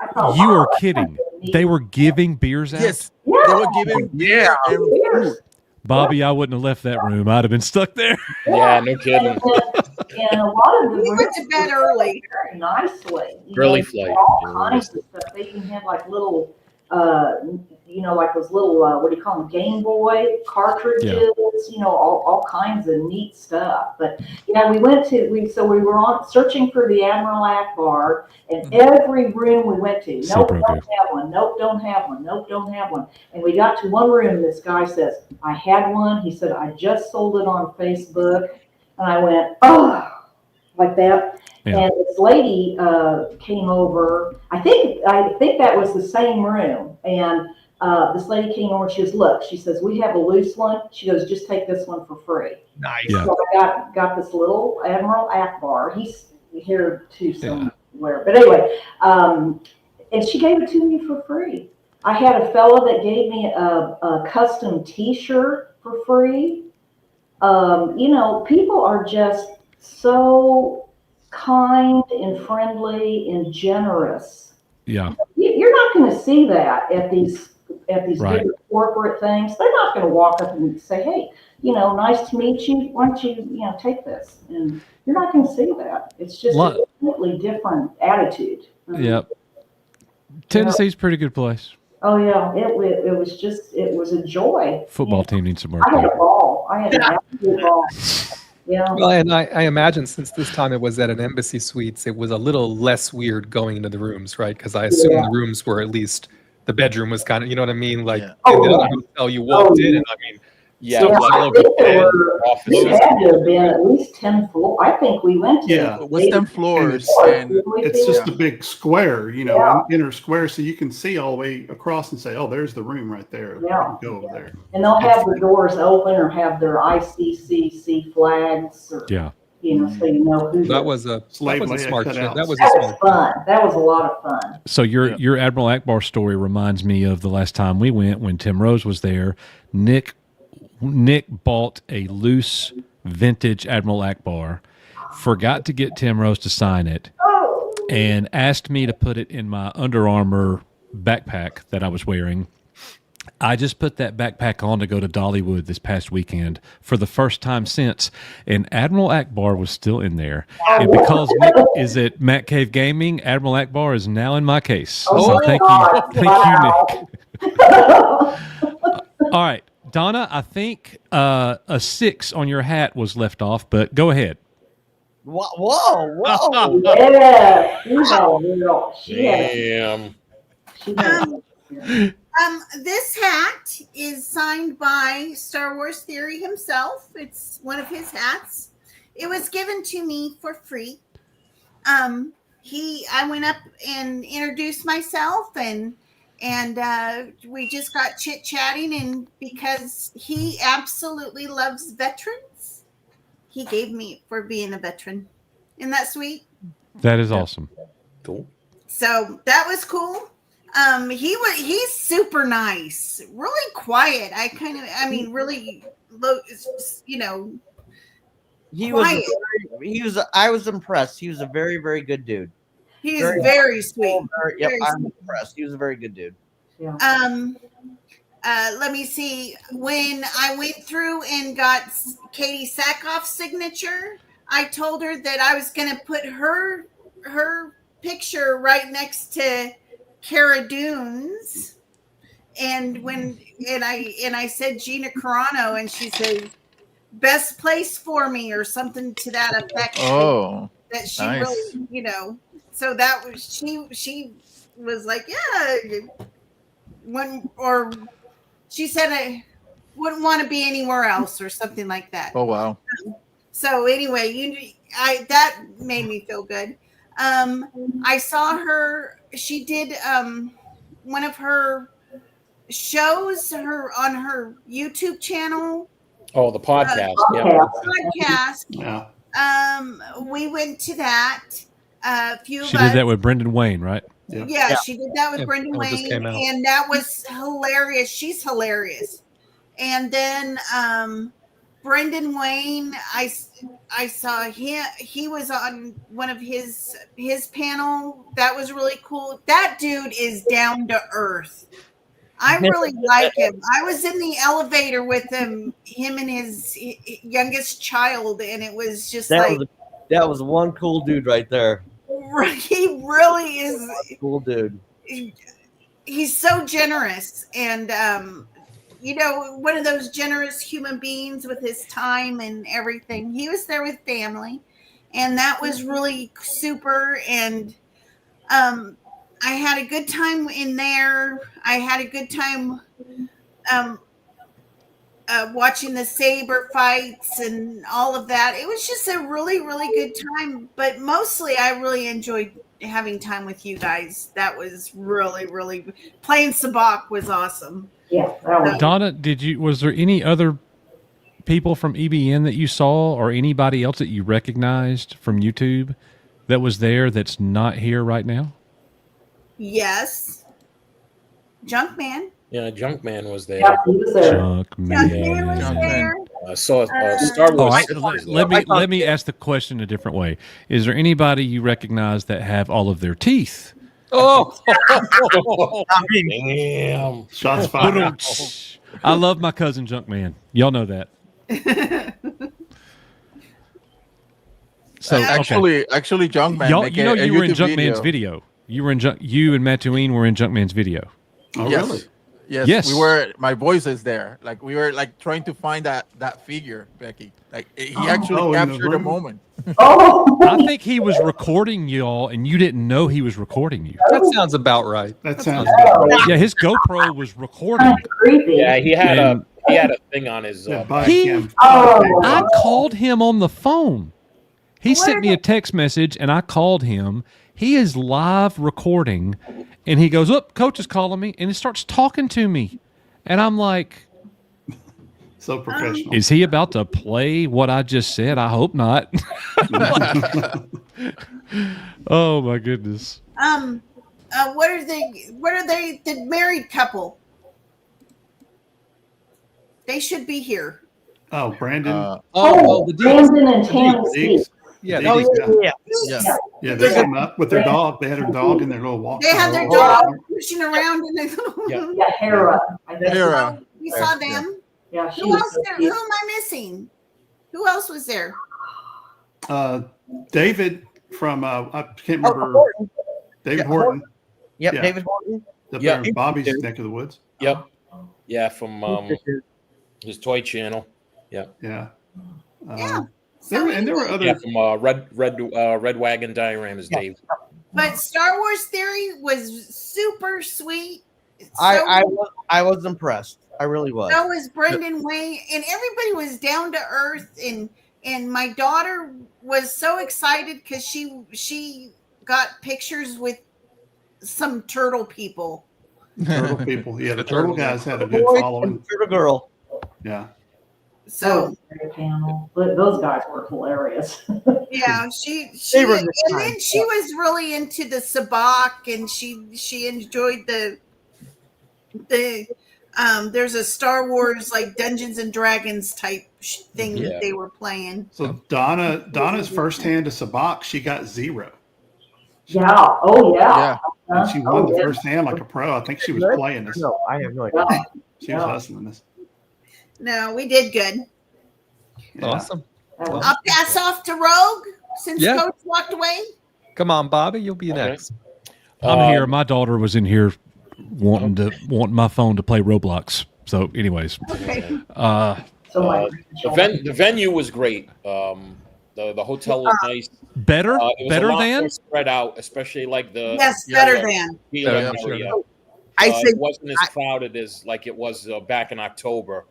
I thought, You wow, are that's kidding. something neat. They were giving beers out? Yes, Yeah. they were giving beer and food. Beers. Bobby, I wouldn't have left that room. I'd have been stuck there. Yeah, no kidding. And a lot of the We went to bed early. very nicely. Early Know, flight. All Yeah, kinds of stuff. They even had like little, like those little, what do you call them, Game Boy cartridges. All kinds of neat stuff. But yeah, we were on searching for the Admiral Akbar, and every room we went to, nope, Super don't good. have one. Nope, don't have one. Nope, don't have one. And we got to one room. This guy says, "I had one." He said, "I just sold it on Facebook," and I went, "Oh," like that. Yeah. And this lady came over. I think that was the same room. And this lady came over. She goes, "Look," she says, "we have a loose one." She goes, "Just take this one for free." Nice. Yeah. So I got this little Admiral Akbar. He's here too somewhere. But anyway, and she gave it to me for free. I had a fella that gave me a custom T-shirt for free. People are just so kind and friendly and generous. Yeah. You're not going to see that at these Right. bigger corporate things. They're not going to walk up and say, "Hey, nice to meet you. Why don't you, take this?" And you're not going to see that. It's just a completely different attitude. Yep. Tennessee's a pretty good place. Oh yeah, it was a joy. Football team needs some work. I had a though. ball. I had an absolute ball. Yeah. Well, and I imagine since this time it was at an embassy suites, it was a little less weird going into the rooms, right? Because I assume the rooms were at least the bedroom was kind of, you know what I mean? Like Yeah. in the other hotel, you walked in, and I mean, Yeah, stuff was I all over think the there bed, were- offices. There had to have been at least 10 floors. I think we went to Yeah. It was 10 floors, and It's just a big square, Yeah. inner square, so you can see all the way across and say, "Oh, there's the room right there." Yeah. Go over there. And they'll have the doors open or have their ICCC flags or, Yeah. so you know who. That was a Slave that was a labor smart cut shit. out. That was a That was smart. fun. That was a lot of fun. So your Admiral Akbar story reminds me of the last time we went when Tim Rose was there. Nick bought a loose vintage Admiral Akbar, forgot to get Tim Rose to sign it, and asked me to put it in my Under Armour backpack that I was wearing. I just put that backpack on to go to Dollywood this past weekend for the first time since, and Admiral Akbar was still in there. And because Nick is at Matt Cave Gaming, Admiral Akbar is now in my case. So thank you, Nick. All right, Donna, I think a 6 on your hat was left off, but go ahead. Whoa. Yeah, she had Damn. This hat is signed by Star Wars Theory himself. It's one of his hats. It was given to me for free. I went up and introduced myself, and we just got chit-chatting, and because he absolutely loves veterans, he gave me for being a veteran. Isn't that sweet? That is awesome. Cool. So that was cool. He's super nice, really quiet. Really low, He quiet. I was impressed. He was a very, very good dude. He's very sweet. I'm impressed. He was a very good dude. Let me see. When I went through and got Katie Sackhoff's signature, I told her that I was going to put her picture right next to Cara Dune's, and I said Gina Carano, and she said best place for me or something to that effect. Oh, that she nice. really, so that was she was like, yeah, or she said I wouldn't want to be anywhere else or something like that. Oh, wow. So anyway, that made me feel good. I saw her. She did one of her shows on her YouTube channel. Oh, the podcast. Podcast. Yeah. We went to that. A few of She us. did that with Brendan Wayne, right? Yeah, she did that with Brendan it just Wayne, came out. and that was hilarious. She's hilarious. And then Brendan Wayne, I saw him. He was on one of his panel. That was really cool. That dude is down to earth. I really like him. I was in the elevator with him and his youngest child, and it was just that was one cool dude right there. He really is a cool dude. He's so generous, and one of those generous human beings with his time and everything. He was there with family, and that was really super. And I had a good time in there. I had a good time watching the saber fights and all of that. It was just a really, really good time. But mostly, I really enjoyed having time with you guys. That was really, really playing Sabak was awesome. Yeah. Donna, was there any other people from EBN that you saw, or anybody else that you recognized from YouTube that was there that's not here right now? Yes. Junkman. Yeah, Junkman was there. Yeah, he was there. Junkman was there. Saw Star Wars. Let me ask the question a different way. Is there anybody you recognize that have all of their teeth? Oh, damn! Shots fired. I love my cousin Junkman. Y'all know that. So Actually, Junkman. y'all, make you know, a you were in YouTube Junkman's video. You were in you and Mattuine were in Junkman's video. Oh, Yes. really? Yes, we were. My voice is there. Like we were like trying to find that figure, Becky. Like he actually captured the moment. I think he was recording y'all, and you didn't know he was recording you. That sounds about right. That sounds about right. Yeah, his GoPro was recording. Creepy. Yeah, he had a thing on his. I called him on the phone. He sent me a text message, and I called him. He is live recording, and he goes, "Look, coach is calling me," and he starts talking to me, and I'm like, So professional. "Is he about to play what I just said? I hope not." Oh my goodness. What are they? The married couple. They should be here. Oh, Brandon. The Deeks. Brandon and Tam Deeks. Yeah, Deeks, the Yeah. Yeah, they came up with their dog. They had their dog in their little walk. They had their dog pushing around in the Yeah, Hera. I guess. Hera. We saw them. Yeah, she Who was else? so Who cute. am I missing? Who else was there? David from I can't Oh, remember. Horton. David Yeah, Horton. Yep, Yeah. David Horton. Up Yeah. there in Bobby's neck of the woods. Yep. Yeah, from his toy channel. Yeah. Yeah. There were other. Yeah, from Red Wagon Dioramas, Dave. But Star Wars Theory was super sweet. I was impressed. I really was. So was Brendan Wayne, and everybody was down to earth. And my daughter was so excited because she got pictures with some turtle people. Turtle people. Yeah, the turtle guys had a good Boy following. and Turtle girl. Yeah. So Great panel. But those guys were hilarious. yeah, she They were and good then times. she was really into the sabacc, and she enjoyed the there's a Star Wars like Dungeons and Dragons type thing that they were playing. So Donna's first hand to Sabak, she got 0. Yeah. Oh, yeah. And she won the yeah. first hand like a pro. I think she was playing this. No, I have no idea. Yeah. She was hustling this. No, we did good. Yeah. Awesome. That was- I'll pass off to Rogue since Yeah. Coach walked away. Come on, Bobby, you'll be Okay. next. I'm here. My daughter was in here wanting my phone to play Roblox. So, anyways, Okay. So like, The venue was great. The hotel was nice. better It was a lot than more spread out, especially like the Yes, better than. Feeling Better, area. I say It wasn't as crowded as like it was back in October.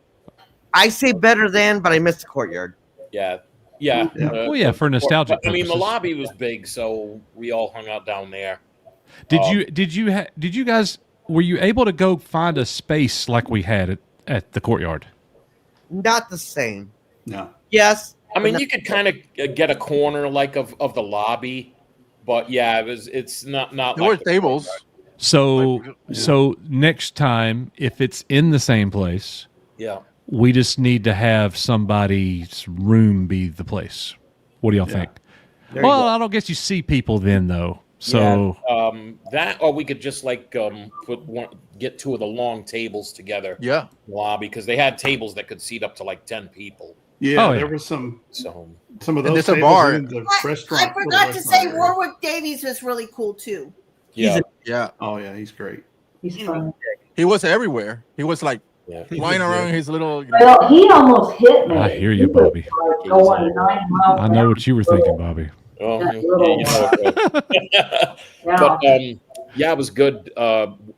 I say better than, but I missed the courtyard. Yeah. well, yeah, for nostalgic. I mean, the purposes. lobby was big, so we all hung out down there. Did you guys were you able to go find a space like we had at the courtyard? Not the same. No. Yes. I mean, you could kind of get a corner like of the lobby, but yeah, it's not There like were tables. So next time, if it's in the same place, Yeah. we just need to have somebody's room be the place. What do y'all think? There you Well, go. I don't guess you see people then though. So That, or we could just like get 2 of the long tables together Yeah. in the lobby, because they had tables that could seat up to like 10 people. Yeah, Oh, there yeah. was some So of And those there's a tables bar. in the I restaurant. forgot to little say restaurant area. Warwick Davies was really cool too. yeah, Yeah. Oh yeah, he's great. he's fun. He was everywhere. He was like yeah. flying around his little. Well, he almost hit me. I hear you, He was, Bobby. like, going 9 miles I an know hour. what you were thinking, Bobby. Oh, That yeah, little- you know it. Yeah. But yeah, it was good.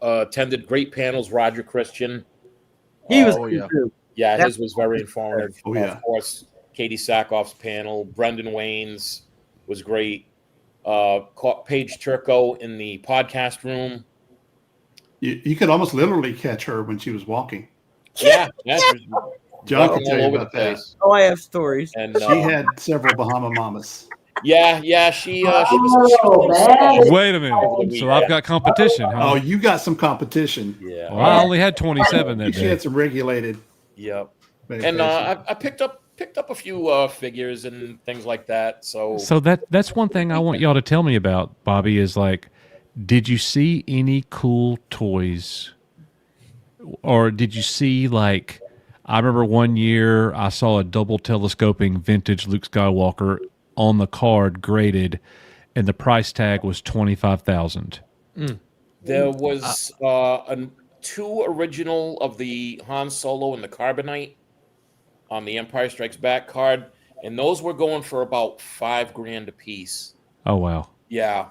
Attended great panels. Roger Christian. He was Oh, cool yeah. too. Yeah, That- his was very informative. Oh, yeah. Of course, Katie Sackhoff's panel. Brendan Wayne's was great. Caught Paige Turco in the podcast room. You could almost literally catch her when she was walking. Yeah, John walking can tell all you over about the that. place. Oh, I have stories. And She had several Bahama Mamas. yeah, she Oh, was. that is- Wait a minute. So I've got competition, Oh, huh? you got some competition. Yeah, Well, I only had 27 that She day. had some regulated. yep. And medication. I picked up a few figures and things like that. So So that's one thing I want y'all to tell me about, Bobby, is like, did you see any cool toys? Or did you see, like, I remember one year I saw a double telescoping vintage Luke Skywalker on the card graded, and the price tag was $25,000. there was 2 original of the Han Solo and the Carbonite on the Empire Strikes Back card, and those were going for about $5,000 a piece. Oh, wow. Yeah.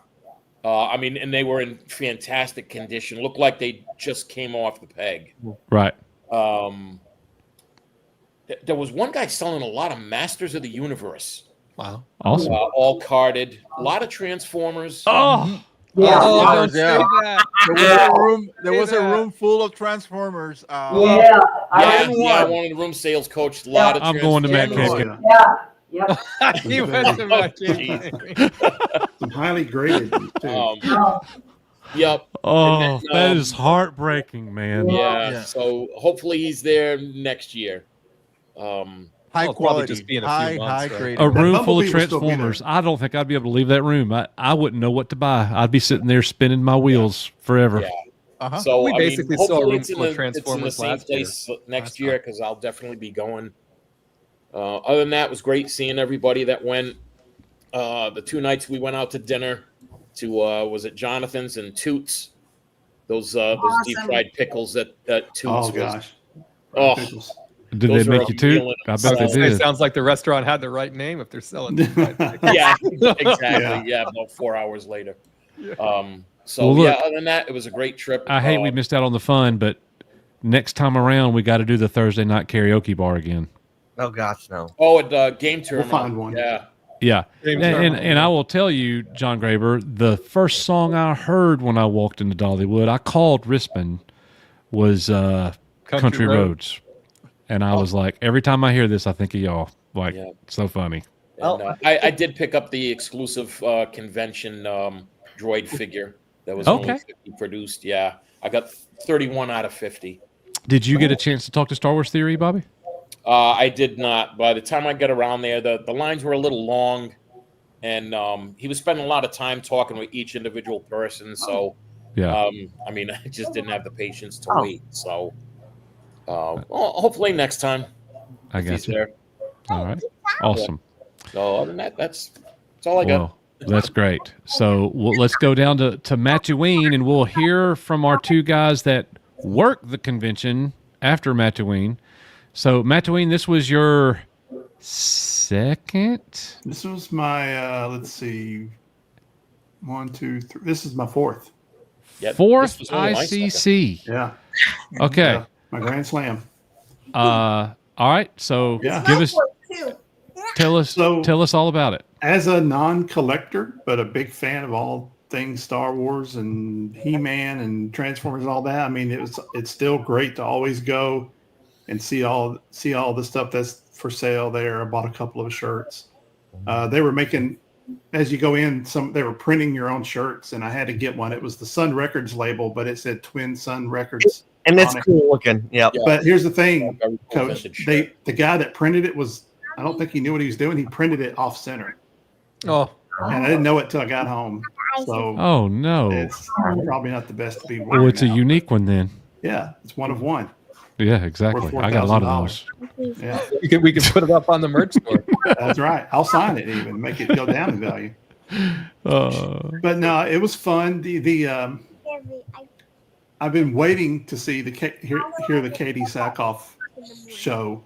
I mean, and they were in fantastic condition. Looked like they just came off the peg. Right. There was one guy selling a lot of Masters of the Universe, Wow. Awesome. all carded. A lot of Transformers. Oh, Yeah. Oh, Yeah, don't yeah. say that. There was a room. There Say was a that. room full of Transformers. Yeah. yeah, I I wanted a room sales coach. A lot of I'm going to Matt Transformers. Kincaid. Yeah. Yep. He went to my kid. Some highly graded too. Oh, Yep. Oh, And then, that is heartbreaking, man. Yeah. Yeah. So hopefully he's there next year. high Well, probably quality, just be in a few high months, right? grade. A room full of Bumblebee will still be there. Transformers. I don't think I'd be able to leave that room. I wouldn't know what to buy. I'd be sitting there spinning my wheels forever. Yeah. Uh-huh. So We I basically mean, saw a hopefully room it's in full of the Transformers same last year. place next Last year time. because I'll definitely be going. Other than that, it was great seeing everybody that went. The 2 nights we went out to dinner to was it Jonathan's and Toots, those deep fried pickles that Toots Oh was. gosh. Oh, Pickles. Did Those they are make you toot? appealing. I I bet was they gonna say, did. sounds like the restaurant had the right name if they're selling deep fried pickles. yeah, exactly. Yeah. Yeah, about 4 hours later. So Well, look, other than that, it was a great trip. I hate we missed out on the fun, but next time around we got to do the Thursday night karaoke bar again. Oh gosh, no. Oh, at Game Terminal. find one. Yeah. Yeah, James and Harmon. I will tell you, John Graber, the first song I heard when I walked into Dollywood, I called Rispin, was Country Roads. And I was like, every time I hear this, I think of y'all. Like, Yeah. so funny. And, I did pick up the exclusive convention droid figure that was only 50 produced. Yeah, I got 31 out of 50. Did you get a chance to talk to Star Wars Theory, Bobby? I did not. By the time I got around there, the lines were a little long, and he was spending a lot of time talking with each individual person. So, Yeah. I mean, I just didn't have the patience to wait. So, well, hopefully next time. I if he's got you. there. All right. Awesome. So, other than that, that's all I got. Well, that's great. So let's go down to Tatooine, and we'll hear from our two guys that work the convention after Tatooine. So, Tatooine, this was your second? This was my let's see, 1, 2, 3. This is my fourth. Yeah, Fourth this was only my ICC. Yeah. Okay. Yeah, my Grand Slam. All right. So Yeah. give us, tell us all about it. As a non-collector, but a big fan of all things Star Wars and He-Man and Transformers and all that. I mean, it's still great to always go and see all the stuff that's for sale there. I bought a couple of shirts. They were making, as you go in, they were printing your own shirts, and I had to get one. It was the Sun Records label, but it said Twin Sun Records. And it's on it. cool looking. Yep. Yeah. But here's the thing, Very cool Coach. vintage shirt. The guy that printed it was, I don't think he knew what he was doing. He printed it off center. Oh, And I didn't know it till I got home. So Oh, no. it's probably not the best to be Oh, wearing. it's a now. unique one then. Yeah, it's one of one. Yeah, exactly. Worth I got a lot of those. $4,000. Yeah, we can put it up on the merch store. that's right. I'll sign it even, make it go down in value. But no, it was fun. I've been waiting to see hear the Katie Sackhoff show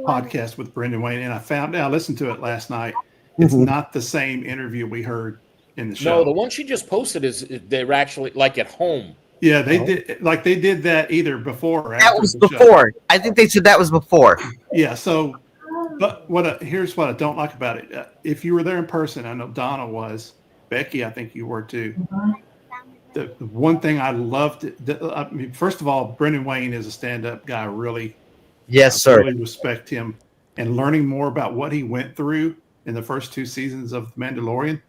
podcast with Brendan Wayne, and I listened to it last night. It's not the same interview we heard in the show. No, the one she just posted is they're actually like at home. Yeah, they did that either before or after. That was the show. before. I think they said that was before. Yeah. So, but here's what I don't like about it. If you were there in person, I know Donna was, Becky, I think you were too. The one thing I loved, I mean, first of all, Brendan Wayne is a stand-up guy. Yes, I sir. really respect him, and learning more about what he went through in the first 2 seasons of The Mandalorian,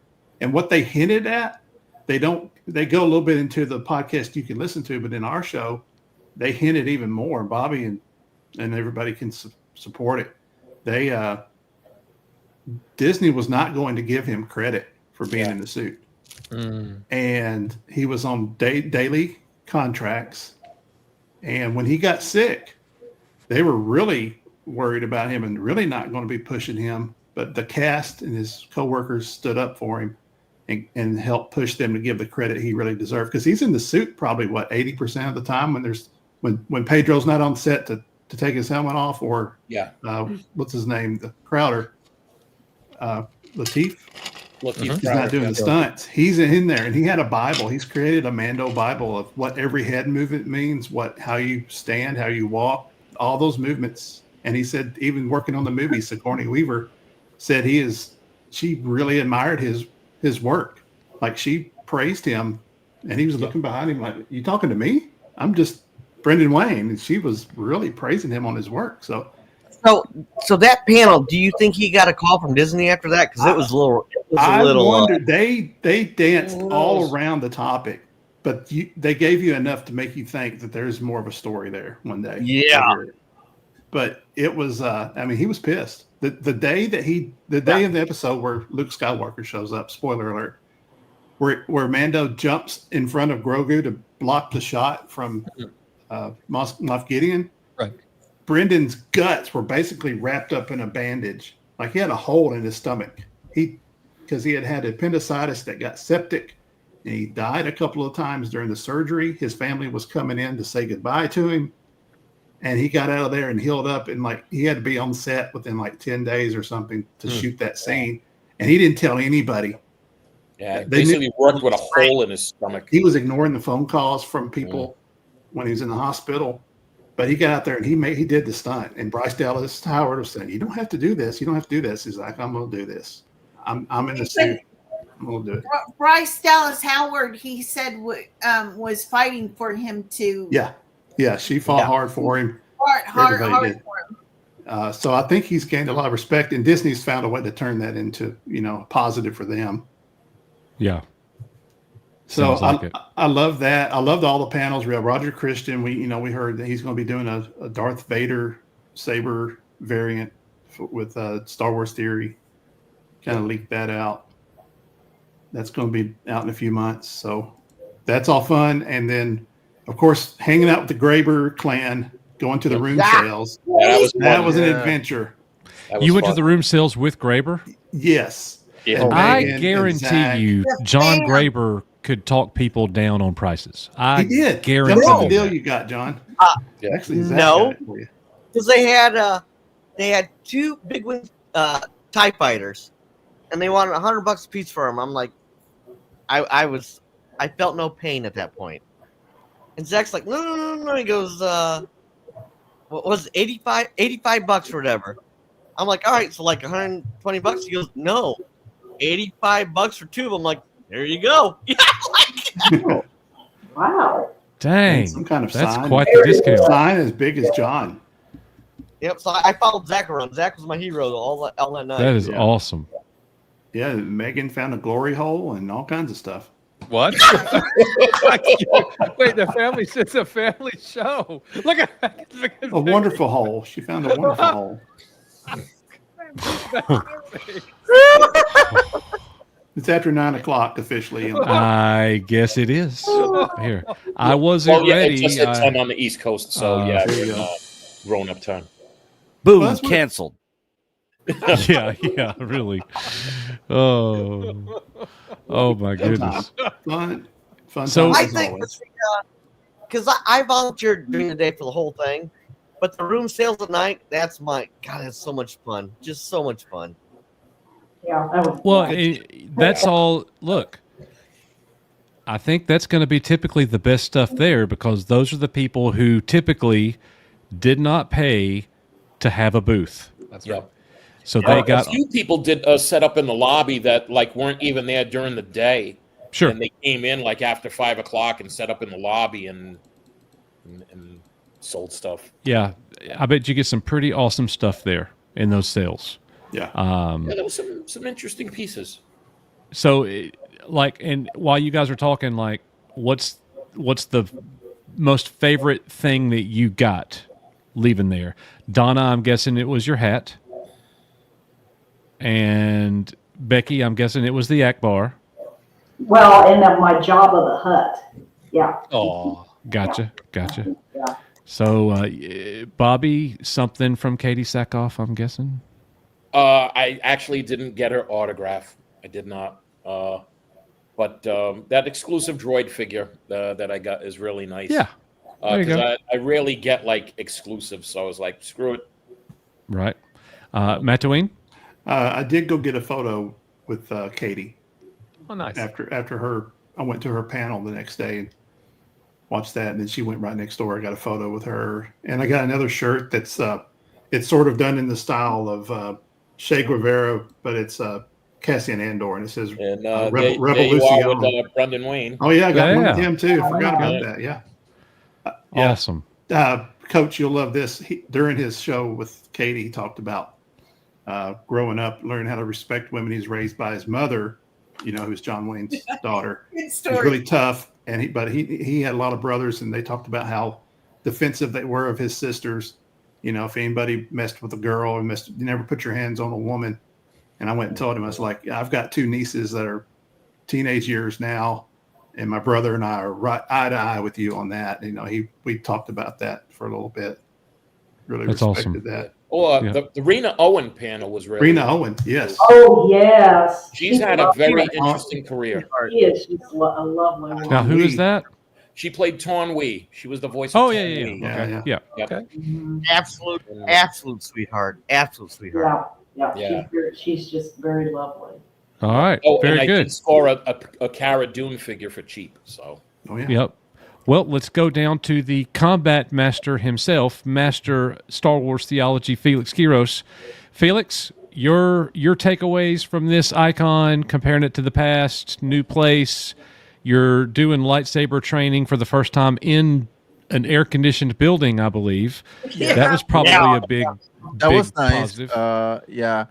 and what they hinted at. They go a little bit into the podcast you can listen to, but in our show, they hinted even more. Bobby and everybody can support it. Disney was not going to give him credit for being in the suit. And he was on daily contracts. And when he got sick, they were really worried about him and really not going to be pushing him. But the cast and his coworkers stood up for him and helped push them to give the credit he really deserved. Because he's in the suit probably 80% of the time when Pedro's not on set to take his helmet off, or what's his name, the Crowder, Lateef. He's not doing the stunts. He's in there, and he had a Bible. He's created a Mando Bible of what every head movement means, how you stand, how you walk, all those movements. And he said, even working on the movie, Sigourney Weaver said she really admired his work. Like, she praised him, and he was looking behind him like, "You talking to me? I'm just Brendan Wayne." And she was really praising him on his work. So that panel, do you think he got a call from Disney after that? Because it was a little. I wondered. They danced all around the topic, but they gave you enough to make you think that there's more of a story there one day. Yeah. but it was. I mean, he was pissed. The day of the episode where Luke Skywalker shows up. Spoiler alert. Where Mando jumps in front of Grogu to block the shot from Moff Gideon. Right. Brendan's guts were basically wrapped up in a bandage. Like he had a hole in his stomach. Because he had appendicitis that got septic, and he died a couple of times during the surgery. His family was coming in to say goodbye to him, and he got out of there and healed up. And like he had to be on set within like 10 days or something to shoot that scene, and he didn't tell anybody. Yeah, basically worked with a hole in his stomach. He was ignoring the phone calls from people when he was in the hospital, but he got out there and he did the stunt. And Bryce Dallas Howard was saying, "You don't have to do this. You don't have to do this." He's like, "I'm going to do this. I'm in the suit. I'm going to do it." Bryce Dallas Howard, he said, was fighting for him to. Yeah. She fought hard for him. Hard for him. So I think he's gained a lot of respect, and Disney's found a way to turn that into positive for them. Yeah. So like I love that. I loved all the panels. We have Roger Christian. We heard that he's going to be doing a Darth Vader saber variant with Star Wars Theory. Kind of leaked that out. That's going to be out in a few months. So that's all fun. And then, of course, hanging out with the Graber clan, going to the room sales. That was an adventure. You went to the room sales with Graber? Yes. Yeah. I guarantee you, John Graber could talk people down on prices. He did. Guarantee Tell us the deal that. you got, John. Actually, Zach no, got it for you. because they had two big wing TIE fighters, and they wanted $100 a piece for them. I'm like, I felt no pain at that point. And Zach's like, no. He goes, what was it, $85 or whatever. I'm like, all right, so like $120. He goes, no, $85 for two of them. I'm like, there you go. Yeah, Wow. Dang. Some kind of that's sign. quite the discount. Sign as big as John. Yep. So I followed Zach around. Zach was my hero all that night. That is awesome. Yeah, Megan found a glory hole and all kinds of stuff. What? Wait, it's a family show. Look at A wonderful hole. She found a wonderful hole. It's after 9:00 officially. I guess it is. Here, I wasn't ready. It's just at 10 on the East Coast, so there you we're grown up time. Boom, Well, canceled. yeah, really. Oh my goodness. Fun So- times I as think always. because I volunteered during the day for the whole thing, but the room sales at night, that's so much fun. Just so much fun. Yeah, that was Well, that's all. Look, I think that's going to be typically the best stuff there because those are the people who typically did not pay to have a booth. That's Yeah. right. So they got a few people did set up in the lobby that like weren't even there during the day. sure. And they came in like after 5 o'clock and set up in the lobby and sold stuff. Yeah, I bet you get some pretty awesome stuff there in those sales. Yeah. Yeah, there was some interesting pieces. So, and while you guys are talking, like, what's the most favorite thing that you got leaving there? Donna, I'm guessing it was your hat. And Becky, I'm guessing it was the Akbar. well, and my Jabba the Hutt. Yeah. Oh, Gotcha. Yeah. So, Bobby, something from Katie Sackhoff, I'm guessing? I actually didn't get her autograph. I did not. But that exclusive droid figure that I got is really nice. Yeah. There you go. I rarely get like exclusives, so I was like, screw it. Right. Mataween? I did go get a photo with Katie oh, nice. after her. I went to her panel the next day and watched that, and then she went right next door. I got a photo with her, and I got another shirt that's it's sort of done in the style of Che Guevara, but it's Cassian Andor, and it says And Rebel there you are Luciano. with Brendan Wayne. Oh yeah, I got one Yeah. with him too. Forgot about Okay. that. Yeah. Awesome. Coach, you'll love this. During his show with Katie, he talked about growing up, learning how to respect women he's raised by his mother, who's John Wayne's daughter. Good He's story. really tough, but he had a lot of brothers, and they talked about how defensive they were of his sisters, You know, if anybody messed with a girl or you never put your hands on a woman. And I went and told him, I was like, I've got 2 nieces that are teenage years now, and my brother and I are right eye to eye with you on that. You know, we talked about that for a little bit. Really That's respected awesome. that. Oh, Yeah. the Rena Owen panel was really Rena Owen, yes. Oh, yes. She's had a very interesting career. She is. She's a lovely woman. Now, who is that? She played Torn Wee. She was the voice of Oh, Torn yeah, yeah, Wee. yeah. Okay. Yeah. Yeah. Yep. Mhm. Absolute sweetheart. Absolute sweetheart. Yeah. Yeah. She's just very lovely. All right. Oh, and Very I good. did score a Cara Dune figure for cheap. So Oh, yeah. Yep. Well, let's go down to the combat master himself, Master Star Wars Theology, Felix Quiros. Felix, your takeaways from this icon, comparing it to the past, new place. You're doing lightsaber training for the first time in an air-conditioned building, I believe. Yeah. That was probably a big That was nice. positive. Yeah.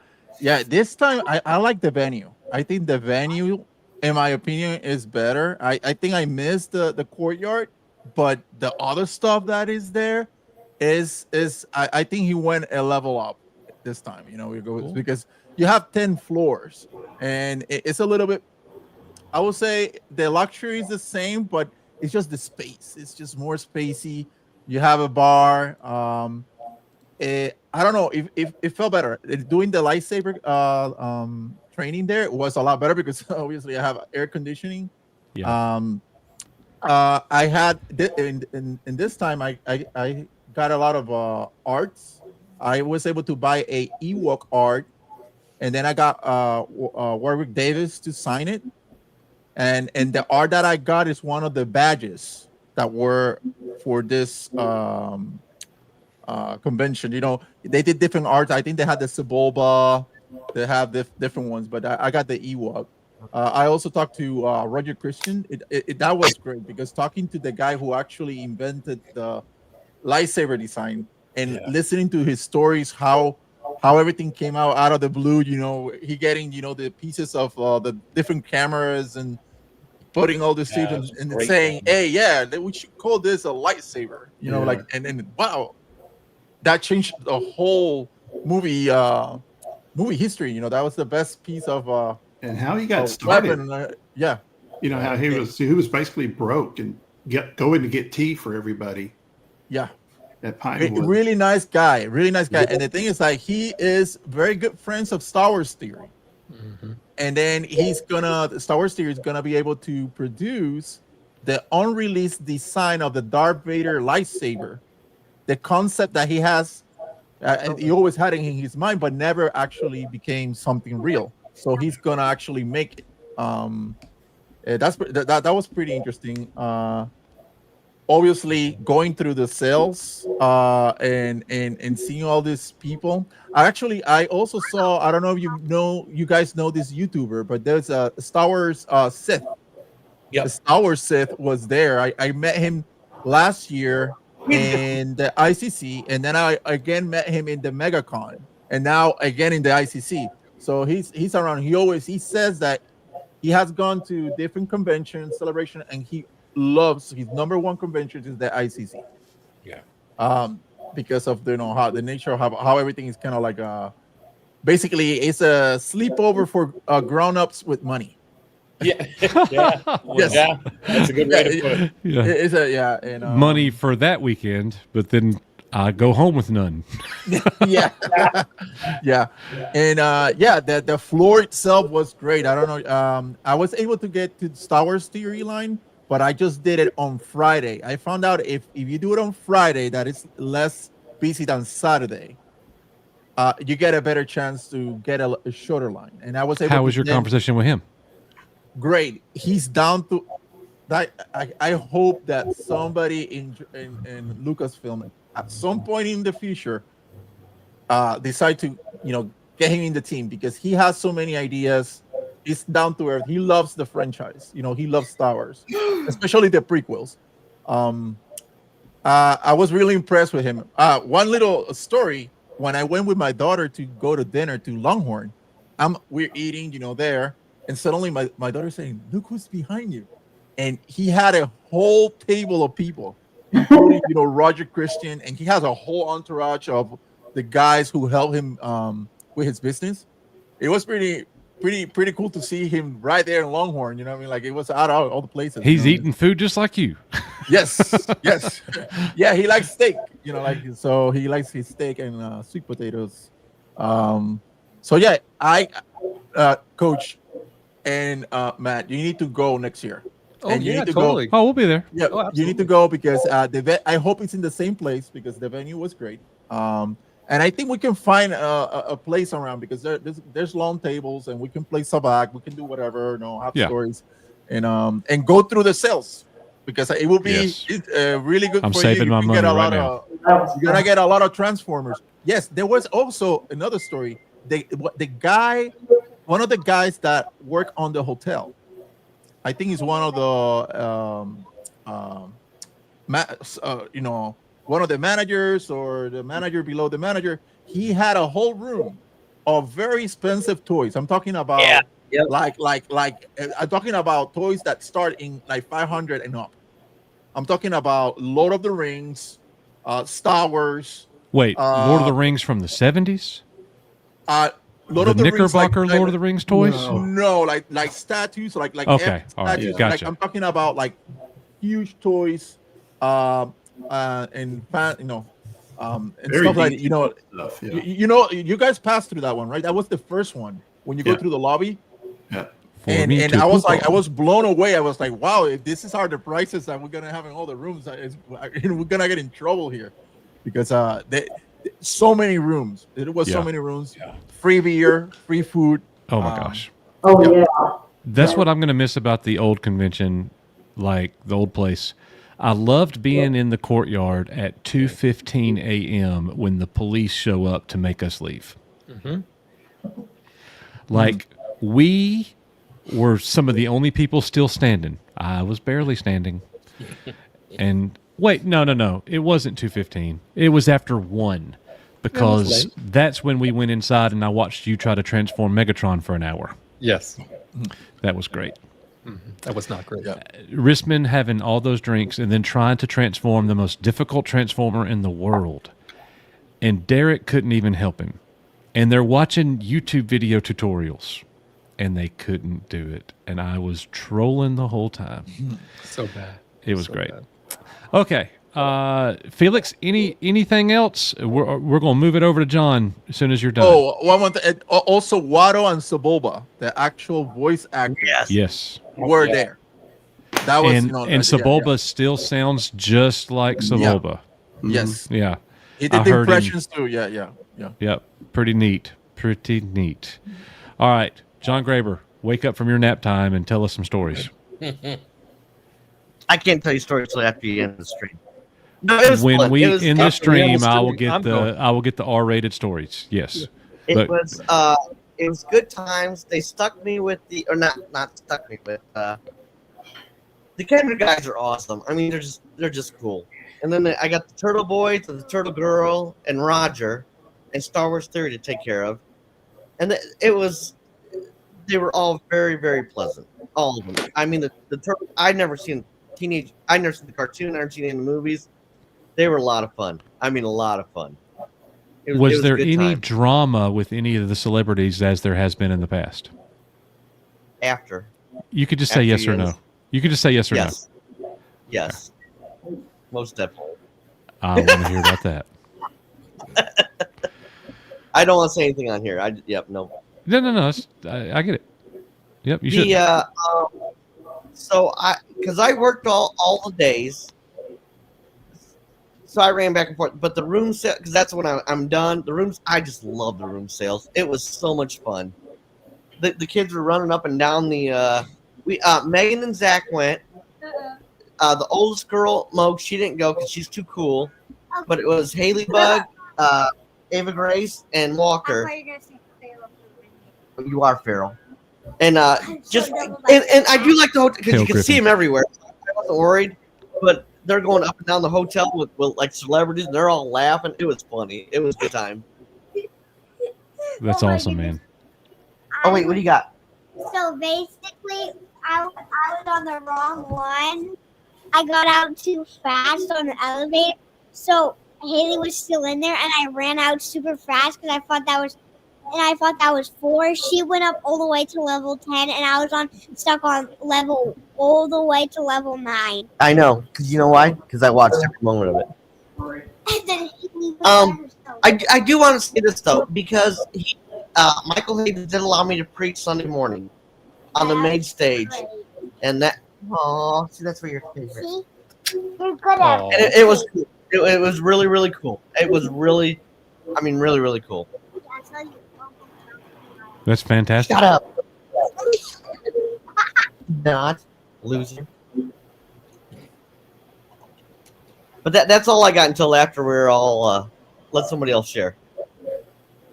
This time I like the venue. I think the venue, in my opinion, is better. I think I missed the courtyard, but the other stuff that is there is I think he went a level up this time. You know, we go because you have 10 floors, and it's a little bit. I would say the luxury is the same, but it's just the space. It's just more spacey. You have a bar. I don't know if it felt better doing the lightsaber training. There it was a lot better because obviously I have air conditioning. Yeah. I had in this time I got a lot of arts. I was able to buy a Ewok art, and then I got Warwick Davis to sign it. And the art that I got is one of the badges that were for this convention. You know, they did different arts. I think they had the Sebulba, they have different ones, but I got the Ewok. I also talked to Roger Christian. That was great because talking to the guy who actually invented the lightsaber design and listening to his stories, how everything came out of the blue. You know, he getting the pieces of the different cameras and putting all this stuff and saying, "Hey, yeah, we should call this a lightsaber." You know, like and wow, that changed the whole movie history. You know, that was the best piece of and how he got started. Weapon, you know how he was basically broke and going to get tea for everybody. Yeah. At Pinewood. Really nice guy. And the thing is, like, he is very good friends of Star Wars Theory. Mm-hmm. And then Star Wars Theory is gonna be able to produce the unreleased design of the Darth Vader lightsaber, the concept that he has, he always had it in his mind, but never actually became something real. So he's gonna actually make it. That was pretty interesting. Obviously, going through the sales and seeing all these people. I also saw. I don't know if you guys know this YouTuber, but there's a Star Wars Sith. Yeah, Star Wars Sith was there. I met him last year in the ICC, and then I again met him in the MegaCon, and now again in the ICC. So he's around. He says that he has gone to different conventions, celebration, and he loves his number one convention is the ICC. Yeah. Because of how the nature of how everything is kind of like basically it's a sleepover for grown-ups with money. Yeah. Yeah. Yes. Yeah. That's a good way to put it. Yeah. It's and, money for that weekend, but then I go home with none. yeah. And the floor itself was great. I don't know. I was able to get to Star Wars Theory line, but I just did it on Friday. I found out if you do it on Friday, that it's less busy than Saturday. You get a better chance to get a shorter line. And I was able. How was your conversation with him? Great. He's down to that. I hope that somebody in Lucasfilm at some point in the future decide to get him in the team, because he has so many ideas. He's down to earth. He loves the franchise. He loves Star Wars, especially the prequels. I was really impressed with him. One little story: when I went with my daughter to go to dinner to Longhorn, we're eating, there, and suddenly my daughter saying, "Look who's behind you," and he had a whole table of people, including Roger Christian, and he has a whole entourage of the guys who help him with his business. It was pretty cool to see him right there in Longhorn. You know what I mean? Like, it was out of all the places. He's eating food just like you. Yes, yes, yeah. He likes steak. So he likes his steak and sweet potatoes. So yeah, Coach and Matt, you need to go next year. Oh, and you yeah, need to totally. go. Oh, we'll be there. Yeah, Oh, you need to go because I hope it's in the same place because the venue was great. And I think we can find a place around because there's long tables and we can play sabak, we can do whatever, have stories, and go through the sales because it will be really good. I'm for saving you. my You money get a right lot now. you're gonna get a lot of Transformers. Yes, there was also another story. One of the guys that work on the hotel, I think he's one of the one of the managers or the manager below the manager. He had a whole room of very expensive toys. I'm talking about I'm talking about toys that start in like 500 and up. I'm talking about Lord of the Rings, Star Wars. Wait, Lord of the Rings from the 70s? Lord the of the Knickerbocker Rings, Lord of the Rings toys? No, like statues, like okay, all right, statues. gotcha. Like, I'm talking about like huge toys, and and Very stuff like detailed stuff, yeah. you guys passed through that one, right? That was the first one when you go through the lobby. Yeah. And I was blown away. I was like, wow, if this is the prices that we're gonna have in all the rooms, we're gonna get in trouble here because so many rooms. It was so many rooms. Yeah. Free beer, free food. Oh my gosh. Oh yeah. That's what I'm going to miss about the old convention, like the old place. I loved being in the courtyard at 2:15 a.m. when the police show up to make us leave. Mm-hmm. Like, we were some of the only people still standing. I was barely standing. And wait, no. It wasn't 2:15. It was after 1. Because that's when we went inside and I watched you try to transform Megatron for an hour. Yes. That was great. Mm-hmm. That was not great. Rissman having all those drinks and then trying to transform the most difficult transformer in the world. And Derek couldn't even help him. And they're watching YouTube video tutorials. And they couldn't do it. And I was trolling the whole time. So bad. It was So great. bad. Okay. Felix, anything else? We're going to move it over to John as soon as you're done. Oh, one more thing. Also, Watto and Sebulba, the actual voice actors, Yes. were there. That was And Sebulba still sounds just like Sebulba. Yes. Yeah. He did the impressions too. Yeah. Yep. Pretty neat. All right. John Graber, wake up from your nap time and tell us some stories. I can't tell you stories until after you end the stream. No, it was when fun. we It was in the fun. stream, I will I'm get the R-rated stories. Yes. It Look, was good times. They stuck me with not stuck me with the camera guys are awesome. I mean, they're just cool. And then I got the Turtle Boy, the Turtle Girl, and Roger, and Star Wars Theory to take care of. And they were all very, very pleasant. All of them. I mean, the Turtle. I'd never seen the cartoon. I've never seen it in the movies. They were a lot of fun. I mean, a lot of fun. It was there a good any time. drama with any of the celebrities as there has been in the past? After? You could just say yes or no. You could just say yes or Yes. Yes. Most definitely. no. I want to hear about that. I don't want to say anything on here. No. No. I get it. Yep, you should. So because I worked all the days, so I ran back and forth. But the room sale, because that's when I'm done. The rooms, I just love the room sales. It was so much fun. The kids were running up and down the. Megan and Zach went. The oldest girl, Mo, she didn't go because she's too cool. But it was Haley Bug, Ava Grace, and Walker. You are feral. And and I do like the hotel because you can see them everywhere. I wasn't worried, but they're going up and down the hotel with like celebrities. And they're all laughing. It was funny. It was a good time. That's awesome, man. Oh wait, what do you got? So basically, I was on the wrong one, I got out too fast on the elevator, so Haley was still in there, and I ran out super fast because I thought that was 4. She went up all the way to level 10, and I was stuck on level all the way to level 9. I know, because you know why? Because I watched every moment of it. And then Haley was by herself. I do want to say this though, because Michael Hayden did allow me to preach Sunday morning on the main stage, and that see, that's where your favorite. See? You're good at And it was cool. It was really, really cool. It was really, really, really cool. That's fantastic. Shut up. Not loser. But that's all I got until after we're all let somebody else share.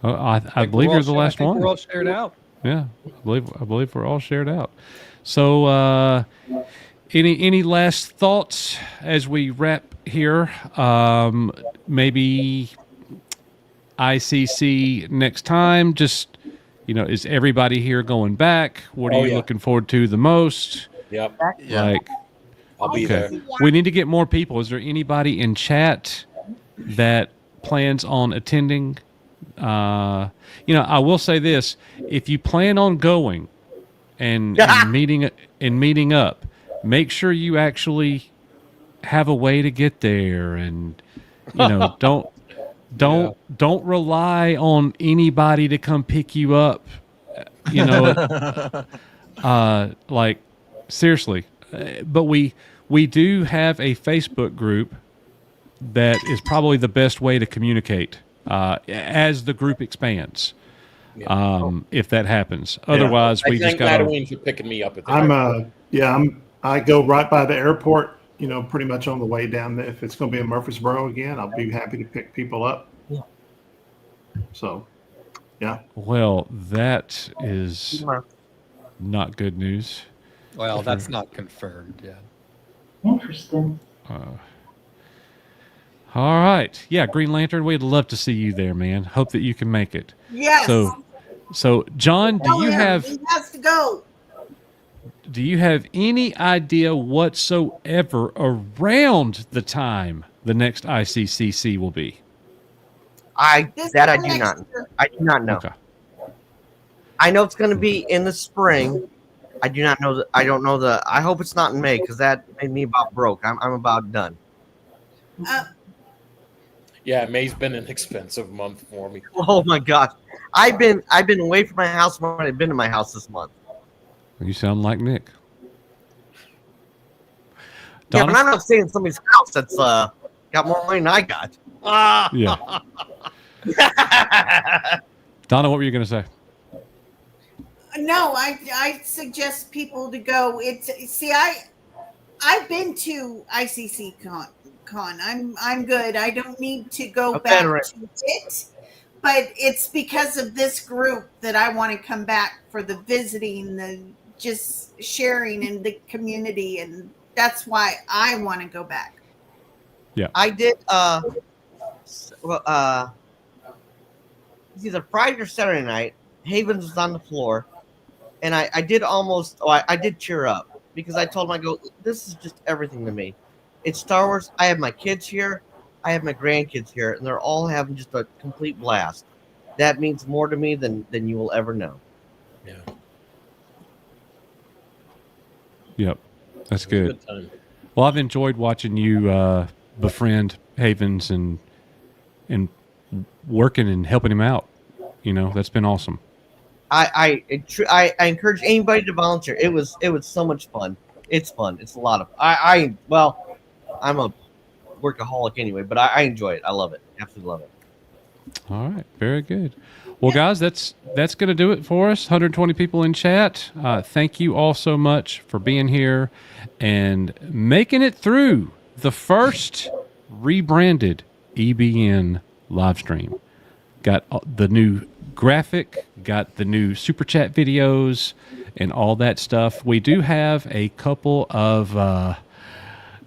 Oh, I believe you're the last one. We're all shared out. Yeah, I believe we're all shared out. So, any last thoughts as we wrap here? Maybe ICC next time. Just is everybody here going back? What are you looking forward to the most? Yep. Like, I'll be there. we need to get more people. Is there anybody in chat that plans on attending? I will say this: if you plan on going and meeting up, make sure you actually have a way to get there, and don't rely on anybody to come pick you up. Like seriously. But we do have a Facebook group that is probably the best way to communicate as the group expands. If that happens, otherwise we just got. Madeline's picking me up at the airport. I go right by the airport. Pretty much on the way down there. If it's going to be in Murfreesboro again, I'll be happy to pick people up. Yeah. So, yeah. Well, that is not good news. Well, that's not confirmed yet. Interesting. All right. Yeah, Green Lantern, we'd love to see you there, man. Hope that you can make it. Yes. So John, He has to go. do you have any idea whatsoever around the time the next ICCC will be? I do not. I do not know. Okay. I know it's going to be in the spring. I do not know. I don't know I hope it's not in May because that made me about broke. I'm about done. Yeah, May's been an expensive month for me. Oh my gosh, I've been away from my house more than I've been to my house this month. You sound like Nick. Yeah, Donna? but I'm not staying in somebody's house that's got more money than I got. Yeah. Donna, what were you going to say? No, I suggest people to go. I've been to ICC con. I'm good. I don't need to go back to it. But it's because of this group that I want to come back for the visiting, the just sharing in the community, and that's why I want to go back. Yeah. I did it's either Friday or Saturday night. Havens was on the floor, and I did I did cheer up because I told him, I go, this is just everything to me. It's Star Wars. I have my kids here. I have my grandkids here, and they're all having just a complete blast. That means more to me than you will ever know. Yeah. Yep. That's good. Good time. Well, I've enjoyed watching you befriend Havens and working and helping him out. That's been awesome. I encourage anybody to volunteer. It was so much fun. It's fun. It's a lot of I'm a workaholic anyway, but I enjoy it. I love it. Absolutely love it. All right. Very good. Well, guys, that's going to do it for us. 120 people in chat. Thank you all so much for being here and making it through the first rebranded EBN live stream. Got the new graphic, got the new super chat videos, and all that stuff. We do have a couple of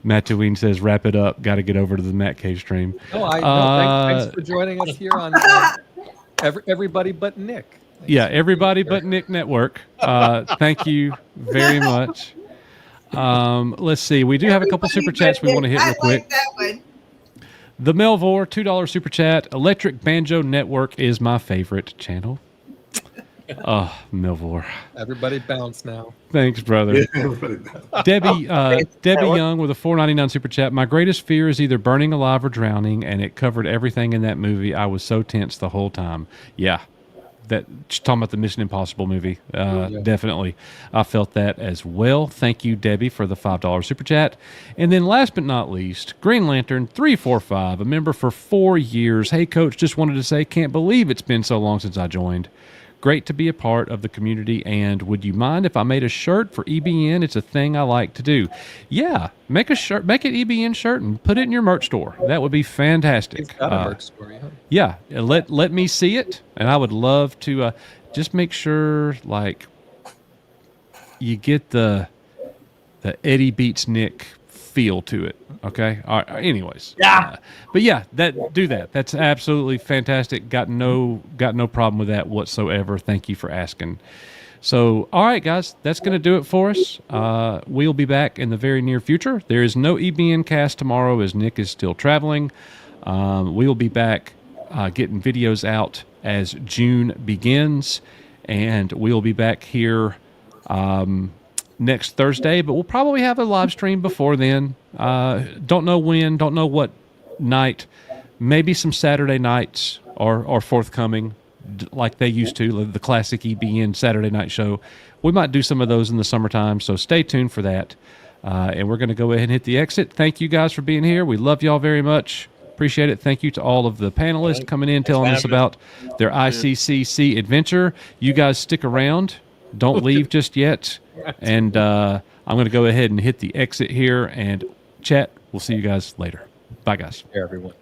Matt Deween says, wrap it up. Got to get over to the Matt Cave stream. Thanks for joining us here on Everybody But Nick. Everybody But Nick Network. Thank you very much. Let's see. We do have a couple super chats we want to hit real quick. like that one. The Melvor, $2 super chat. Electric Banjo Network is my favorite channel. Oh, Melvor. Everybody bounce now. Thanks, brother. Debbie Young with a $4.99 super chat. My greatest fear is either burning alive or drowning, and it covered everything in that movie. I was so tense the whole time. Yeah. Talking about the Mission Impossible movie. Definitely. I felt that as well. Thank you, Debbie, for the $5 super chat. And then last but not least, Green Lantern 345, a member for 4 years. Hey, Coach, just wanted to say, can't believe it's been so long since I joined. Great to be a part of the community, and would you mind if I made a shirt for EBN? It's a thing I like to do. Yeah, make a shirt, make an EBN shirt and put it in your merch store. That would be fantastic. It's got a merch store, yeah. Yeah, let me see it, and I would love to just make sure like you get the Eddie Beats Nick feel to it. Okay. All right. Anyways. Yeah. But yeah, do that. That's absolutely fantastic. Got no problem with that whatsoever. Thank you for asking. So, all right, guys, that's going to do it for us. We'll be back in the very near future. There is no EBN cast tomorrow as Nick is still traveling. We will be back getting videos out as June begins, and we'll be back here next Thursday, but we'll probably have a live stream before then. Don't know when, don't know what night. Maybe some Saturday nights are forthcoming, like they used to, the classic EBN Saturday night show. We might do some of those in the summertime, so stay tuned for that. And we're going to go ahead and hit the exit. Thank you guys for being here. We love y'all very much. Appreciate it. Thank you to all of the panelists coming in, telling us about their ICCC adventure. You guys stick around. Don't leave just yet. And I'm going to go ahead and hit the exit here. And chat, we'll see you guys later. Bye, guys. Hey, everyone.